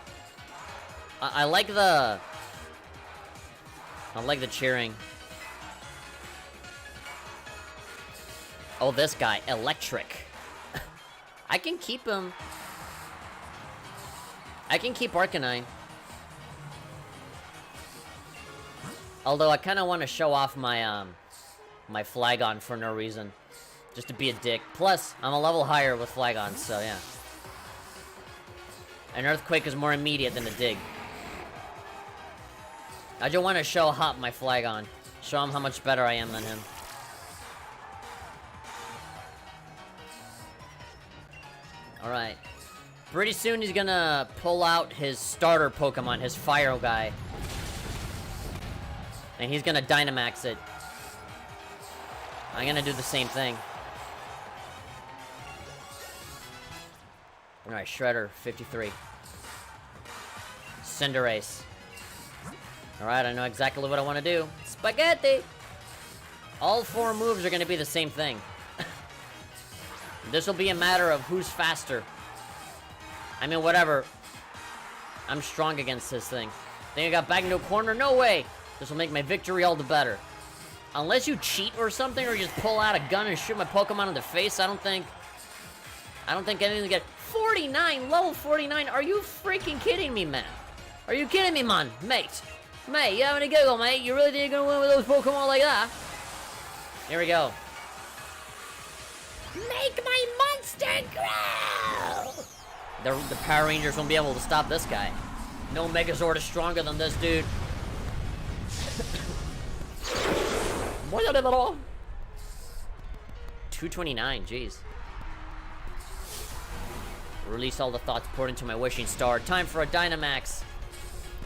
I like the cheering. Oh, this guy. Electric. I can keep him. I can keep Arcanine. Although I kind of want to show off my my Flygon for no reason. Just to be a dick. Plus, I'm a level higher with Flygon, so yeah. An Earthquake is more immediate than a Dig. I just want to show Hop my Flygon. Show him how much better I am than him. Alright. Pretty soon he's gonna pull out his starter Pokemon, his Fire guy. And he's gonna Dynamax it. I'm gonna do the same thing. Alright, Shredder, 53. Cinderace. Alright, I know exactly what I want to do. Spaghetti! All four moves are gonna be the same thing. This will be a matter of who's faster. I mean, whatever. I'm strong against this thing. Think I got back into a corner? No way! This will make my victory all the better. Unless you cheat or something, or just pull out a gun and shoot my Pokemon in the face, I don't think anything's get 49, level 49. Are you freaking kidding me, man? Are you kidding me, man? Mate, you having a giggle, mate? You really think you're gonna win with those Pokemon like that? Here we go. Make my monster grow! The Power Rangers won't be able to stop this guy. No Megazord is stronger than this dude. 229, jeez. Release all the thoughts poured into my wishing star. Time for a Dynamax.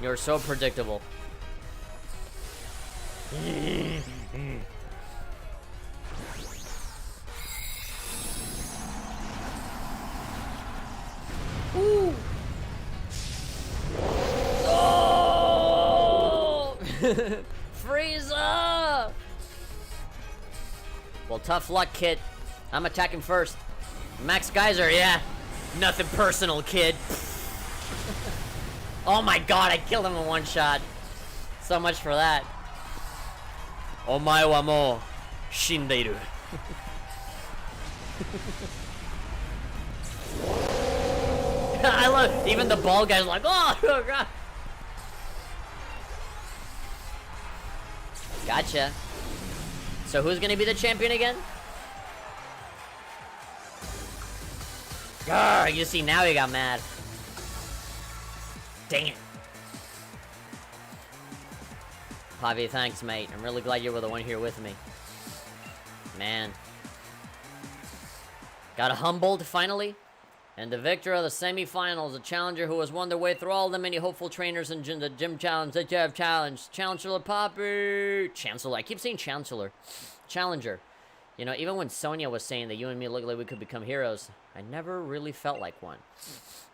You're so predictable. Ooh. Oh! Frieza! Well, tough luck, kid. I'm attacking first. Max Geyser, yeah. Nothing personal, kid. Oh my god, I killed him in one shot. So much for that. Omae wa mou shindeiru. I love, even the bald guy's like, oh god. Gotcha. So who's gonna be the champion again? Grr, you see, now he got mad. Dang it. Pavi, thanks, mate. I'm really glad you were the one here with me. Man. Got humbled, finally. And the victor of the semifinals, a challenger who has won their way through all the many hopeful trainers in the gym challenge that you have challenged. Chancellor Poppy! Chancellor, I keep saying Chancellor. Challenger. You know, even when Sonya was saying that you and me look like we could become heroes, I never really felt like one.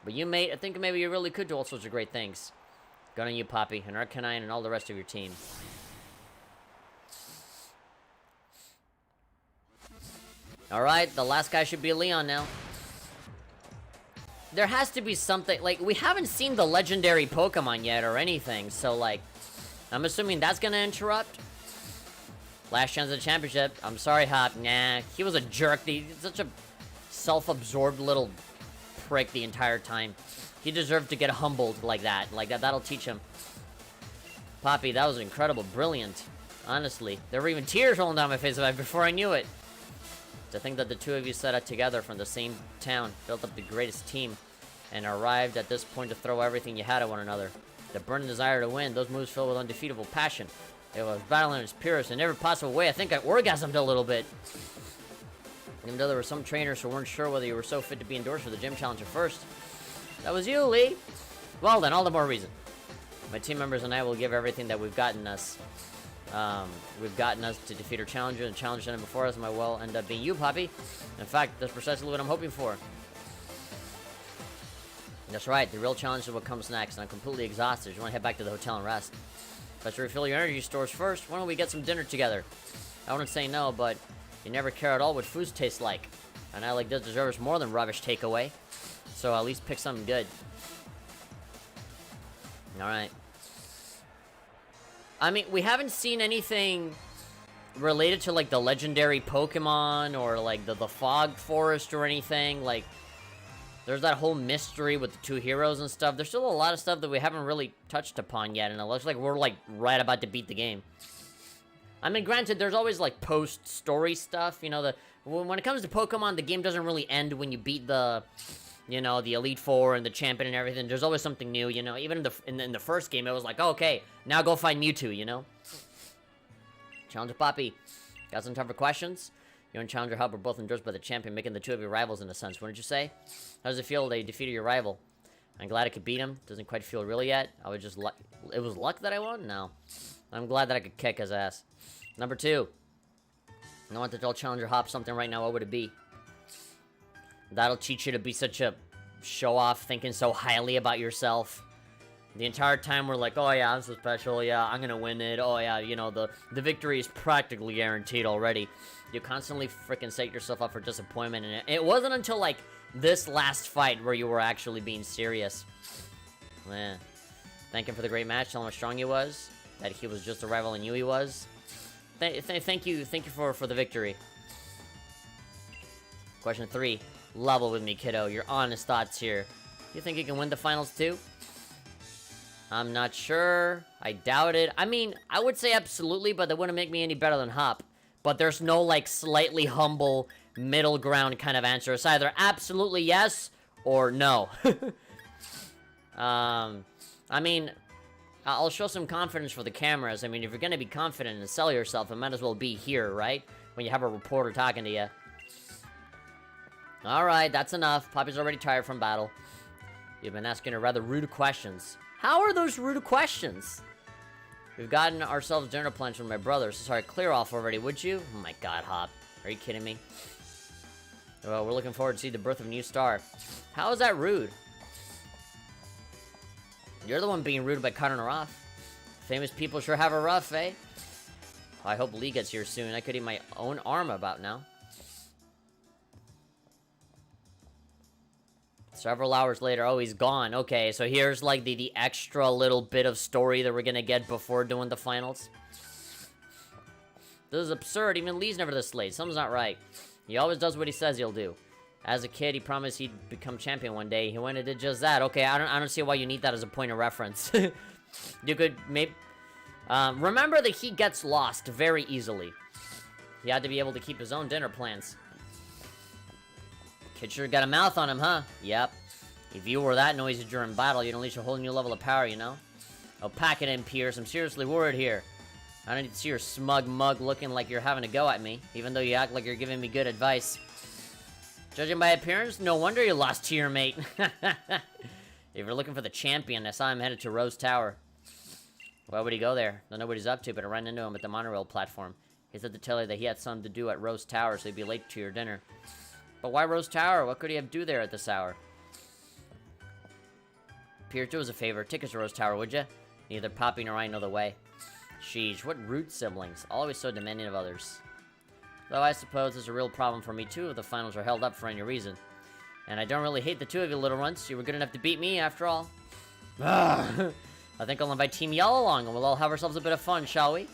But you, mate, I think maybe you really could do all sorts of great things. Good on you, Poppy, and Arcanine, and all the rest of your team. Alright, the last guy should be Leon now. There has to be something, like, we haven't seen the legendary Pokemon yet or anything, so, like, I'm assuming that's gonna interrupt. Last chance at the championship. I'm sorry, Hop. Nah, he was a jerk. He's such a self-absorbed little prick the entire time. He deserved to get humbled like that. That'll teach him. Poppy, that was incredible. Brilliant. Honestly. There were even tears rolling down my face before I knew it. To think that the two of you set out together from the same town, built up the greatest team, and arrived at this point to throw everything you had at one another. The burning desire to win, those moves filled with undefeatable passion. It was battling in its purest in every possible way. I think I orgasmed a little bit. Even though there were some trainers who weren't sure whether you were so fit to be endorsed for the gym challenge at first. That was you, Lee. Well then, all the more reason. My team members and I will give everything that we've gotten us. To defeat our challenger, and the challenge standing before us might well end up being you, Poppy. In fact, that's precisely what I'm hoping for. That's right, the real challenge is what comes next, and I'm completely exhausted. You want to head back to the hotel and rest. Let's refill your energy stores first. Why don't we get some dinner together? I wouldn't say no, but you never care at all what foods taste like. And I like this deserves more than rubbish takeaway. So at least pick something good. Alright. I mean, we haven't seen anything related to, like, the legendary Pokemon or, like, the Fog Forest or anything. Like, there's that whole mystery with the two heroes and stuff. There's still a lot of stuff that we haven't really touched upon yet, and it looks like we're, like, right about to beat the game. I mean, granted, there's always, like, post-story stuff. You know, when it comes to Pokemon, the game doesn't really end when you beat the... You know, the Elite Four and the champion and everything. There's always something new, you know. Even in the first game, it was like, oh, okay, now go find Mewtwo, you know. Challenger Poppy, got some time for questions? You and Challenger Hub were both endorsed by the champion, making the two of your rivals in a sense. Wouldn't you say? How does it feel that you defeated your rival? I'm glad I could beat him. Doesn't quite feel real yet. I was just it was luck that I won? No. I'm glad that I could kick his ass. Number 2. I want to tell Challenger Hop something right now. What would it be? That'll teach you to be such a show-off, thinking so highly about yourself. The entire time we're like, oh yeah, I'm so special, yeah, I'm gonna win it, oh yeah, you know, the victory is practically guaranteed already. You constantly freaking set yourself up for disappointment, and it wasn't until, like, this last fight where you were actually being serious. Man. Thank him for the great match, tell him how strong he was, that he was just a rival and you he was. Thank you for the victory. Question 3. Level with me, kiddo. Your honest thoughts here. You think you can win the finals too? I'm not sure. I doubt it. I mean, I would say absolutely, but that wouldn't make me any better than Hop. But there's no, like, slightly humble, middle ground kind of answer. It's either absolutely yes or no. I mean, I'll show some confidence for the cameras. I mean, if you're gonna be confident and sell yourself, it might as well be here, right? When you have a reporter talking to you. Alright, that's enough. Poppy's already tired from battle. You've been asking her rather rude questions. How are those rude questions? We've gotten ourselves dinner plans from my brother, so sorry, clear off already, would you? Oh my god, Hop. Are you kidding me? Well, we're looking forward to see the birth of a new star. How is that rude? You're the one being rude by cutting her off. Famous people sure have it rough, eh? I hope Lee gets here soon. I could eat my own arm about now. Several hours later, oh, he's gone. Okay, so here's, like, the extra little bit of story that we're gonna get before doing the finals. This is absurd. Even Lee's never this late. Something's not right. He always does what he says he'll do. As a kid, he promised he'd become champion one day. He went and did just that. Okay, I don't see why you need that as a point of reference. You could maybe... remember that he gets lost very easily. He had to be able to keep his own dinner plans. Kid sure got a mouth on him, huh? Yep. If you were that noisy during battle, you'd unleash a whole new level of power, you know? Oh, pack it in, Pierce. I'm seriously worried here. I don't need to see your smug mug looking like you're having a go at me, even though you act like you're giving me good advice. Judging by appearance, no wonder you lost to your mate. If you're looking for the champion, I saw him headed to Rose Tower. Why would he go there? Don't know what he's up to, but I ran into him at the monorail platform. He said to tell you that he had something to do at Rose Tower, so he'd be late to your dinner. But why Rose Tower? What could he have to do there at this hour? Pierce, do us a favor. Take us to Rose Tower, would you? Neither Poppy nor I know the way. Sheesh, what rude siblings. Always so demanding of others. Though I suppose there's a real problem for me, too, if the finals are held up for any reason. And I don't really hate the two of you little runts. You were good enough to beat me, after all. I think I'll invite Team Yell along, and we'll all have ourselves a bit of fun, shall we?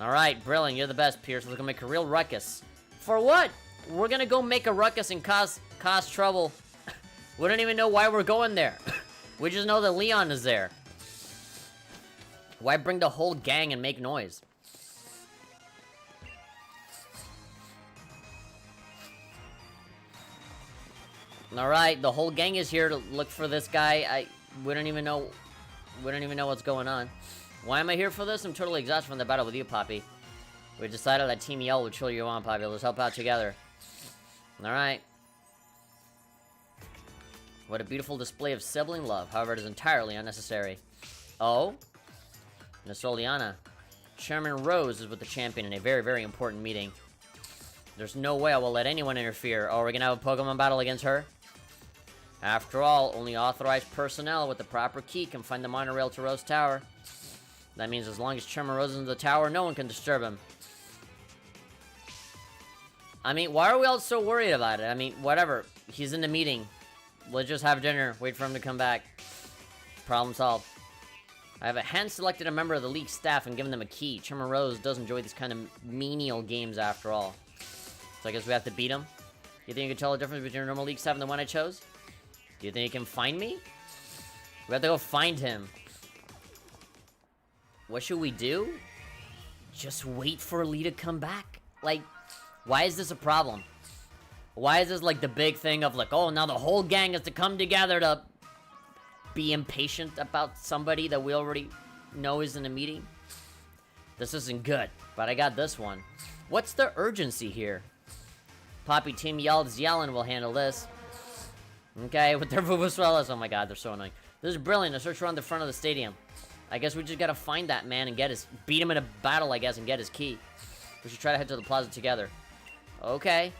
Alright, brilliant. You're the best, Pierce. We're gonna make a real ruckus. For what? We're gonna go make a ruckus and cause trouble. We don't even know why we're going there. We just know that Leon is there. Why bring the whole gang and make noise? Alright, the whole gang is here to look for this guy. We don't even know what's going on. Why am I here for this? I'm totally exhausted from the battle with you, Poppy. We decided that Team Yell would chill you on, Poppy. Let's help out together. Alright. What a beautiful display of sibling love. However, it is entirely unnecessary. Oh? Miss Oleana. Chairman Rose is with the champion in a very, very important meeting. There's no way I will let anyone interfere. Oh, we're gonna have a Pokemon battle against her? After all, only authorized personnel with the proper key can find the monorail to Rose Tower. That means as long as Chairman Rose is in the tower, no one can disturb him. I mean, why are we all so worried about it? I mean, whatever. He's in the meeting. Let's just have dinner. Wait for him to come back. Problem solved. I have hand-selected a member of the league staff and given them a key. Chairman Rose does enjoy these kind of menial games after all. So I guess we have to beat him? You think you can tell the difference between your normal league staff and the one I chose? Do you think you can find me? We have to go find him. What should we do? Just wait for Lee to come back? Like, why is this a problem? Why is this like the big thing of like, oh, now the whole gang has to come together to be impatient about somebody that we already know is in a meeting? This isn't good, but I got this one. What's the urgency here? Poppy Team Yell's yelling will handle this. Okay, with their Vuvuzelas. Oh my god, they're so annoying. This is brilliant. A search around the front of the stadium. I guess we just gotta find that man and beat him in a battle, I guess, and get his key. We should try to head to the plaza together. Okay.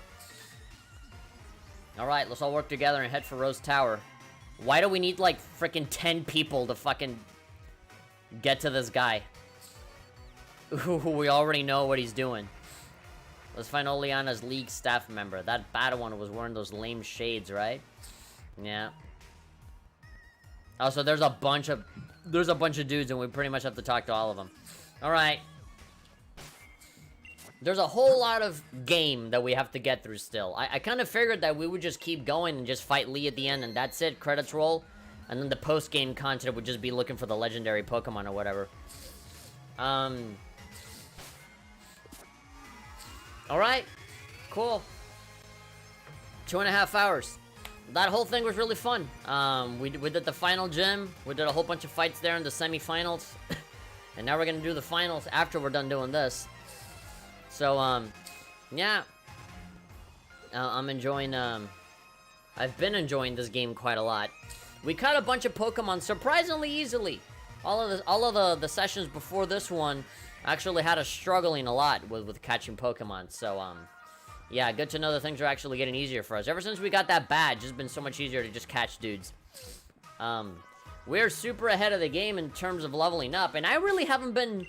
Alright, let's all work together and head for Rose Tower. Why do we need, like, freaking 10 people to fucking get to this guy? We already know what he's doing. Let's find Oleana's league staff member. That bad one was wearing those lame shades, right? Yeah. Oh, so there's a bunch of dudes, and we pretty much have to talk to all of them. Alright. There's a whole lot of game that we have to get through still. I kind of figured that we would just keep going and just fight Lee at the end, and that's it. Credits roll. And then the post-game content would just be looking for the legendary Pokemon or whatever. Alright. Cool. 2.5 hours. That whole thing was really fun. We did the final gym. We did a whole bunch of fights there in the semifinals. And now we're gonna do the finals after we're done doing this. So, yeah. I'm enjoying, I've been enjoying this game quite a lot. We caught a bunch of Pokemon surprisingly easily. All of the sessions before this one actually had us struggling a lot with catching Pokemon. So, yeah, good to know that things are actually getting easier for us. Ever since we got that badge, it's been so much easier to just catch dudes. We're super ahead of the game in terms of leveling up, and I really haven't been,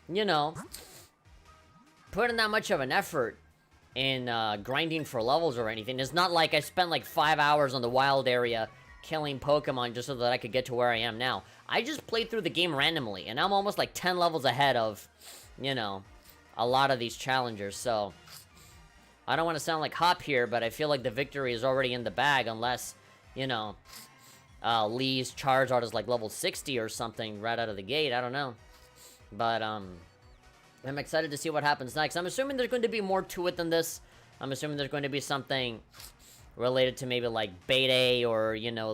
you know, putting that much of an effort in grinding for levels or anything. It's not like I spent like 5 hours on the wild area killing Pokemon just so that I could get to where I am now. I just played through the game randomly, and I'm almost like 10 levels ahead of, you know, a lot of these challengers. So I don't want to sound like Hop here, but I feel like the victory is already in the bag unless, you know, Lee's Charizard is like level 60 or something right out of the gate. I don't know. But, I'm excited to see what happens next. I'm assuming there's going to be more to it than this. I'm assuming there's going to be something related to maybe like Beta or, you know,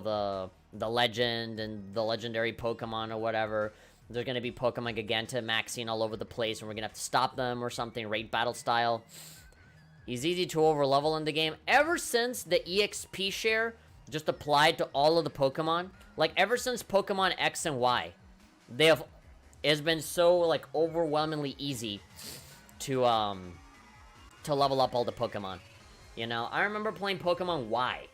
the legend and the legendary Pokemon or whatever. There's going to be Pokemon Giganta maxing all over the place and we're going to have to stop them or something, raid battle style. He's easy to overlevel in the game. Ever since the EXP share just applied to all of the Pokemon, like ever since Pokemon X and Y, it's been so like overwhelmingly easy to level up all the Pokemon. You know, I remember playing Pokemon Y.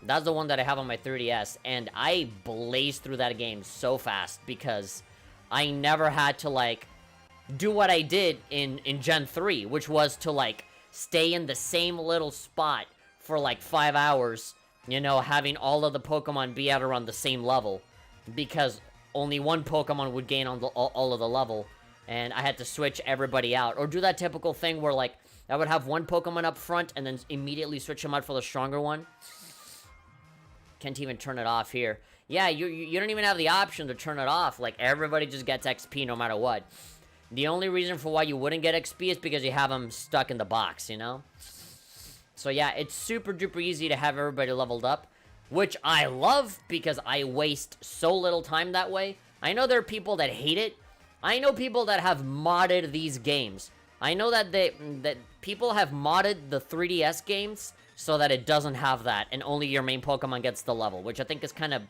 That's the one that I have on my 3DS, and I blazed through that game so fast because I never had to like do what I did in Gen 3, which was to like stay in the same little spot for like 5 hours, you know, having all of the Pokemon be at around the same level, because only one Pokemon would gain on all of the level, and I had to switch everybody out, or do that typical thing where like I would have one Pokemon up front and then immediately switch them out for the stronger one. Can't even turn it off here. Yeah, you don't even have the option to turn it off. Like, everybody just gets XP no matter what. The only reason for why you wouldn't get XP is because you have them stuck in the box, you know? So yeah, it's super duper easy to have everybody leveled up, which I love because I waste so little time that way. I know there are people that hate it. I know people that have modded these games. I know that people have modded the 3DS games so that it doesn't have that, and only your main Pokemon gets the level, which I think is kind of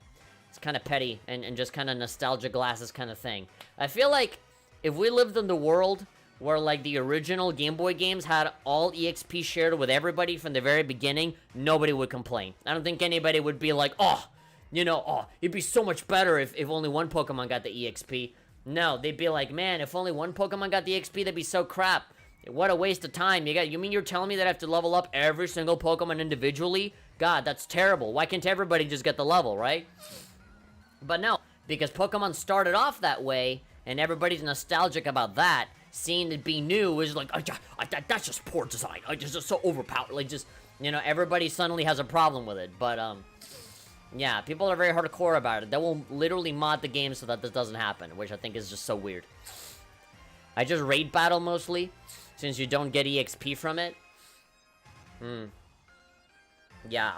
petty, and just kind of nostalgia glasses kind of thing. I feel like if we lived in the world where, like, the original Game Boy games had all EXP shared with everybody from the very beginning, nobody would complain. I don't think anybody would be like, oh, you know, oh, it'd be so much better if only one Pokemon got the EXP. No, they'd be like, man, if only one Pokemon got the XP, that'd be so crap. What a waste of time. You mean you're telling me that I have to level up every single Pokemon individually? God, that's terrible. Why can't everybody just get the level, right? But no, because Pokemon started off that way, and everybody's nostalgic about that. Seeing it be new is like, that's just poor design. Just so overpowered. Like, just, you know, everybody suddenly has a problem with it. But, yeah, people are very hardcore about it. They will literally mod the game so that this doesn't happen, which I think is just so weird. I just raid battle mostly, since you don't get EXP from it. Yeah,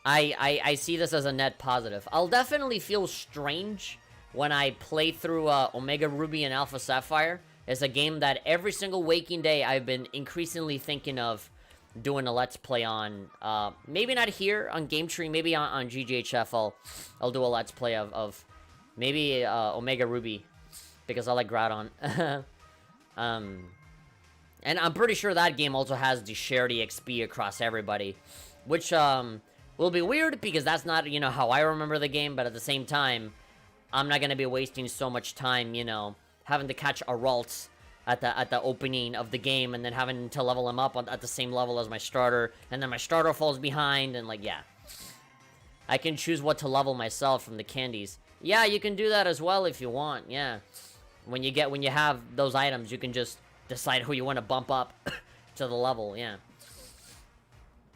I see this as a net positive. I'll definitely feel strange when I play through Omega Ruby and Alpha Sapphire. It's a game that every single waking day I've been increasingly thinking of doing a Let's Play on. Maybe not here on GameTree, maybe on GGHF I'll do a Let's Play of maybe Omega Ruby, because I like Groudon. And I'm pretty sure that game also has the shared EXP across everybody, which will be weird because that's not, you know, how I remember the game, but at the same time, I'm not gonna be wasting so much time, you know, having to catch a Ralts at the opening of the game, and then having to level him up at the same level as my starter, and then my starter falls behind, and like, yeah. I can choose what to level myself from the candies. Yeah, you can do that as well if you want, yeah. When you have those items, you can just decide who you want to bump up to the level, yeah.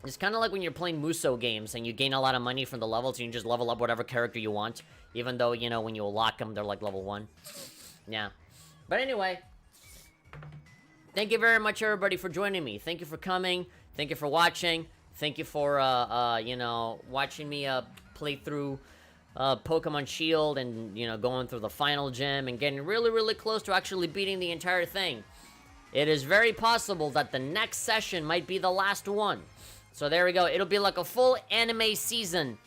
It's kind of like when you're playing Muso games and you gain a lot of money from the levels, and you can just level up whatever character you want, even though, you know, when you unlock them, they're like level 1. Yeah. But anyway, thank you very much, everybody, for joining me. Thank you for coming. Thank you for watching. Thank you for, you know, watching me play through Pokemon Shield, and, you know, going through the final gym and getting really, really close to actually beating the entire thing. It is very possible that the next session might be the last one. So there we go. It'll be like a full anime season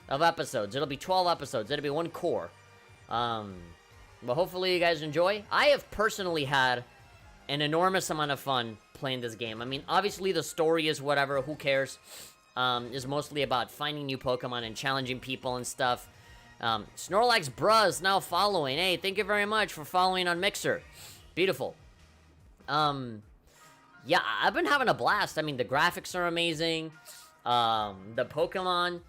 of episodes. It'll be 12 episodes. It'll be one core. But hopefully you guys enjoy. I have personally had an enormous amount of fun playing this game. I mean, obviously the story is whatever. Who cares? It's mostly about finding new Pokemon and challenging people and stuff. Snorlax Bruh is now following. Hey, thank you very much for following on Mixer. Beautiful. Yeah, I've been having a blast. I mean, the graphics are amazing. The Pokemon,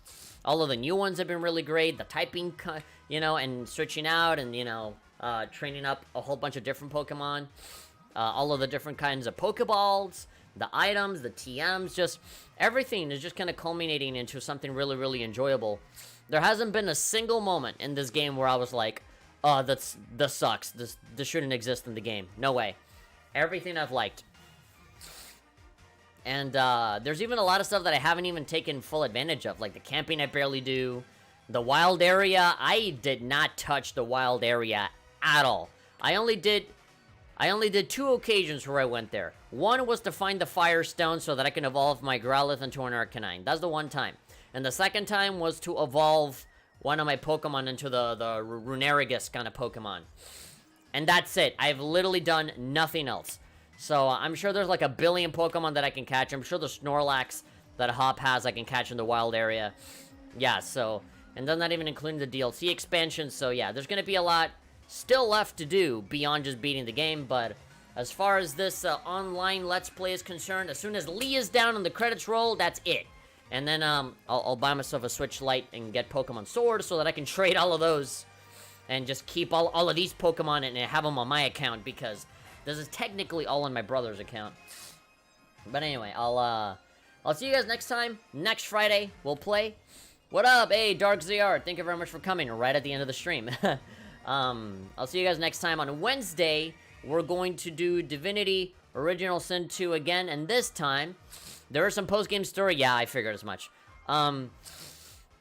all of the new ones have been really great. The typing, you know, and switching out and, you know, training up a whole bunch of different Pokemon. All of the different kinds of Pokeballs, the items, the TMs, just everything is just kind of culminating into something really, really enjoyable. There hasn't been a single moment in this game where I was like, oh, this sucks. This shouldn't exist in the game. No way. Everything I've liked. And there's even a lot of stuff that I haven't even taken full advantage of, like the camping I barely do. The wild area, I did not touch the wild area at all. I I only did 2 occasions where I went there. One was to find the Firestone so that I can evolve my Growlithe into an Arcanine. That's the one time. And the second time was to evolve one of my Pokemon into the Runerigus kind of Pokemon. And that's it. I've literally done nothing else. So I'm sure there's like a billion Pokemon that I can catch. I'm sure the Snorlax that Hop has I can catch in the wild area. Yeah, so... And then not even including the DLC expansion. So yeah, there's going to be a lot still left to do beyond just beating the game. But as far as this online Let's Play is concerned, as soon as Lee is down and the credits roll, that's it. And then I'll buy myself a Switch Lite and get Pokemon Sword so that I can trade all of those. And just keep all of these Pokemon and have them on my account, because this is technically all on my brother's account. But anyway, I'll see you guys next time. Next Friday, we'll play. What up? Hey, Dark ZR, thank you very much for coming right at the end of the stream. I'll see you guys next time. On Wednesday, we're going to do Divinity Original Sin 2 again, and this time, there is some post-game story. Yeah, I figured as much.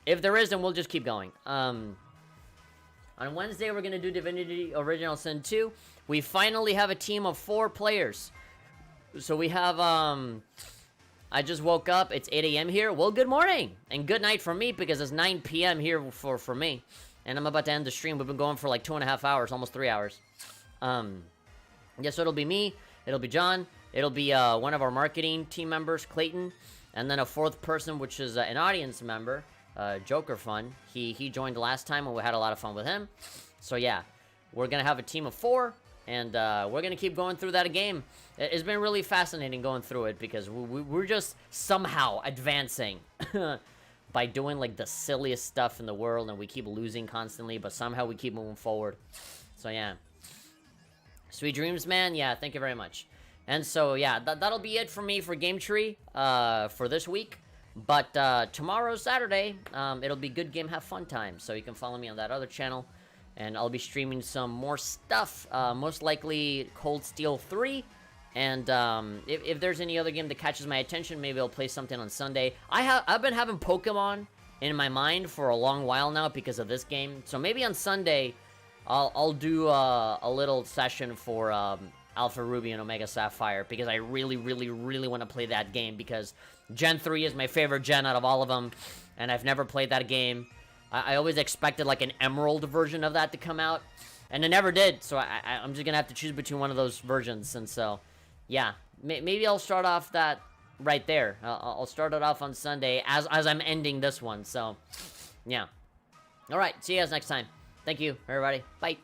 If there is, then we'll just keep going. On Wednesday, we're going to do Divinity Original Sin 2. We finally have a team of 4 players. So we have, I just woke up. It's 8 a.m. here. Well, good morning. And good night for me, because it's 9 p.m. here for me. And I'm about to end the stream. We've been going for like 2.5 hours, almost 3 hours. Yeah, so it'll be me. It'll be John. It'll be one of our marketing team members, Clayton. And then a 4th person, which is an audience member. Joker Fun. He joined last time and we had a lot of fun with him. So yeah, we're gonna have a team of 4, and we're gonna keep going through that game. It's been really fascinating going through it, because we're just somehow advancing by doing like the silliest stuff in the world, and we keep losing constantly, but somehow we keep moving forward. So yeah, sweet dreams, man. Yeah, thank you very much. And so yeah, that'll be it for me for GameTree for this week. But tomorrow, Saturday, it'll be Good Game Have Fun Time, so you can follow me on that other channel, and I'll be streaming some more stuff, most likely Cold Steel 3, and if there's any other game that catches my attention, maybe I'll play something on Sunday. I've been having Pokemon in my mind for a long while now because of this game, so maybe on Sunday, I'll do a little session for Alpha Ruby and Omega Sapphire, because I really, really, really want to play that game, because Gen 3 is my favorite gen out of all of them, and I've never played that game. I always expected like an Emerald version of that to come out, and it never did, so I'm just gonna have to choose between one of those versions. And so, yeah, maybe I'll start off that right there. I'll start it off on Sunday as I'm ending this one, so, yeah. Alright, see you guys next time. Thank you, everybody. Bye.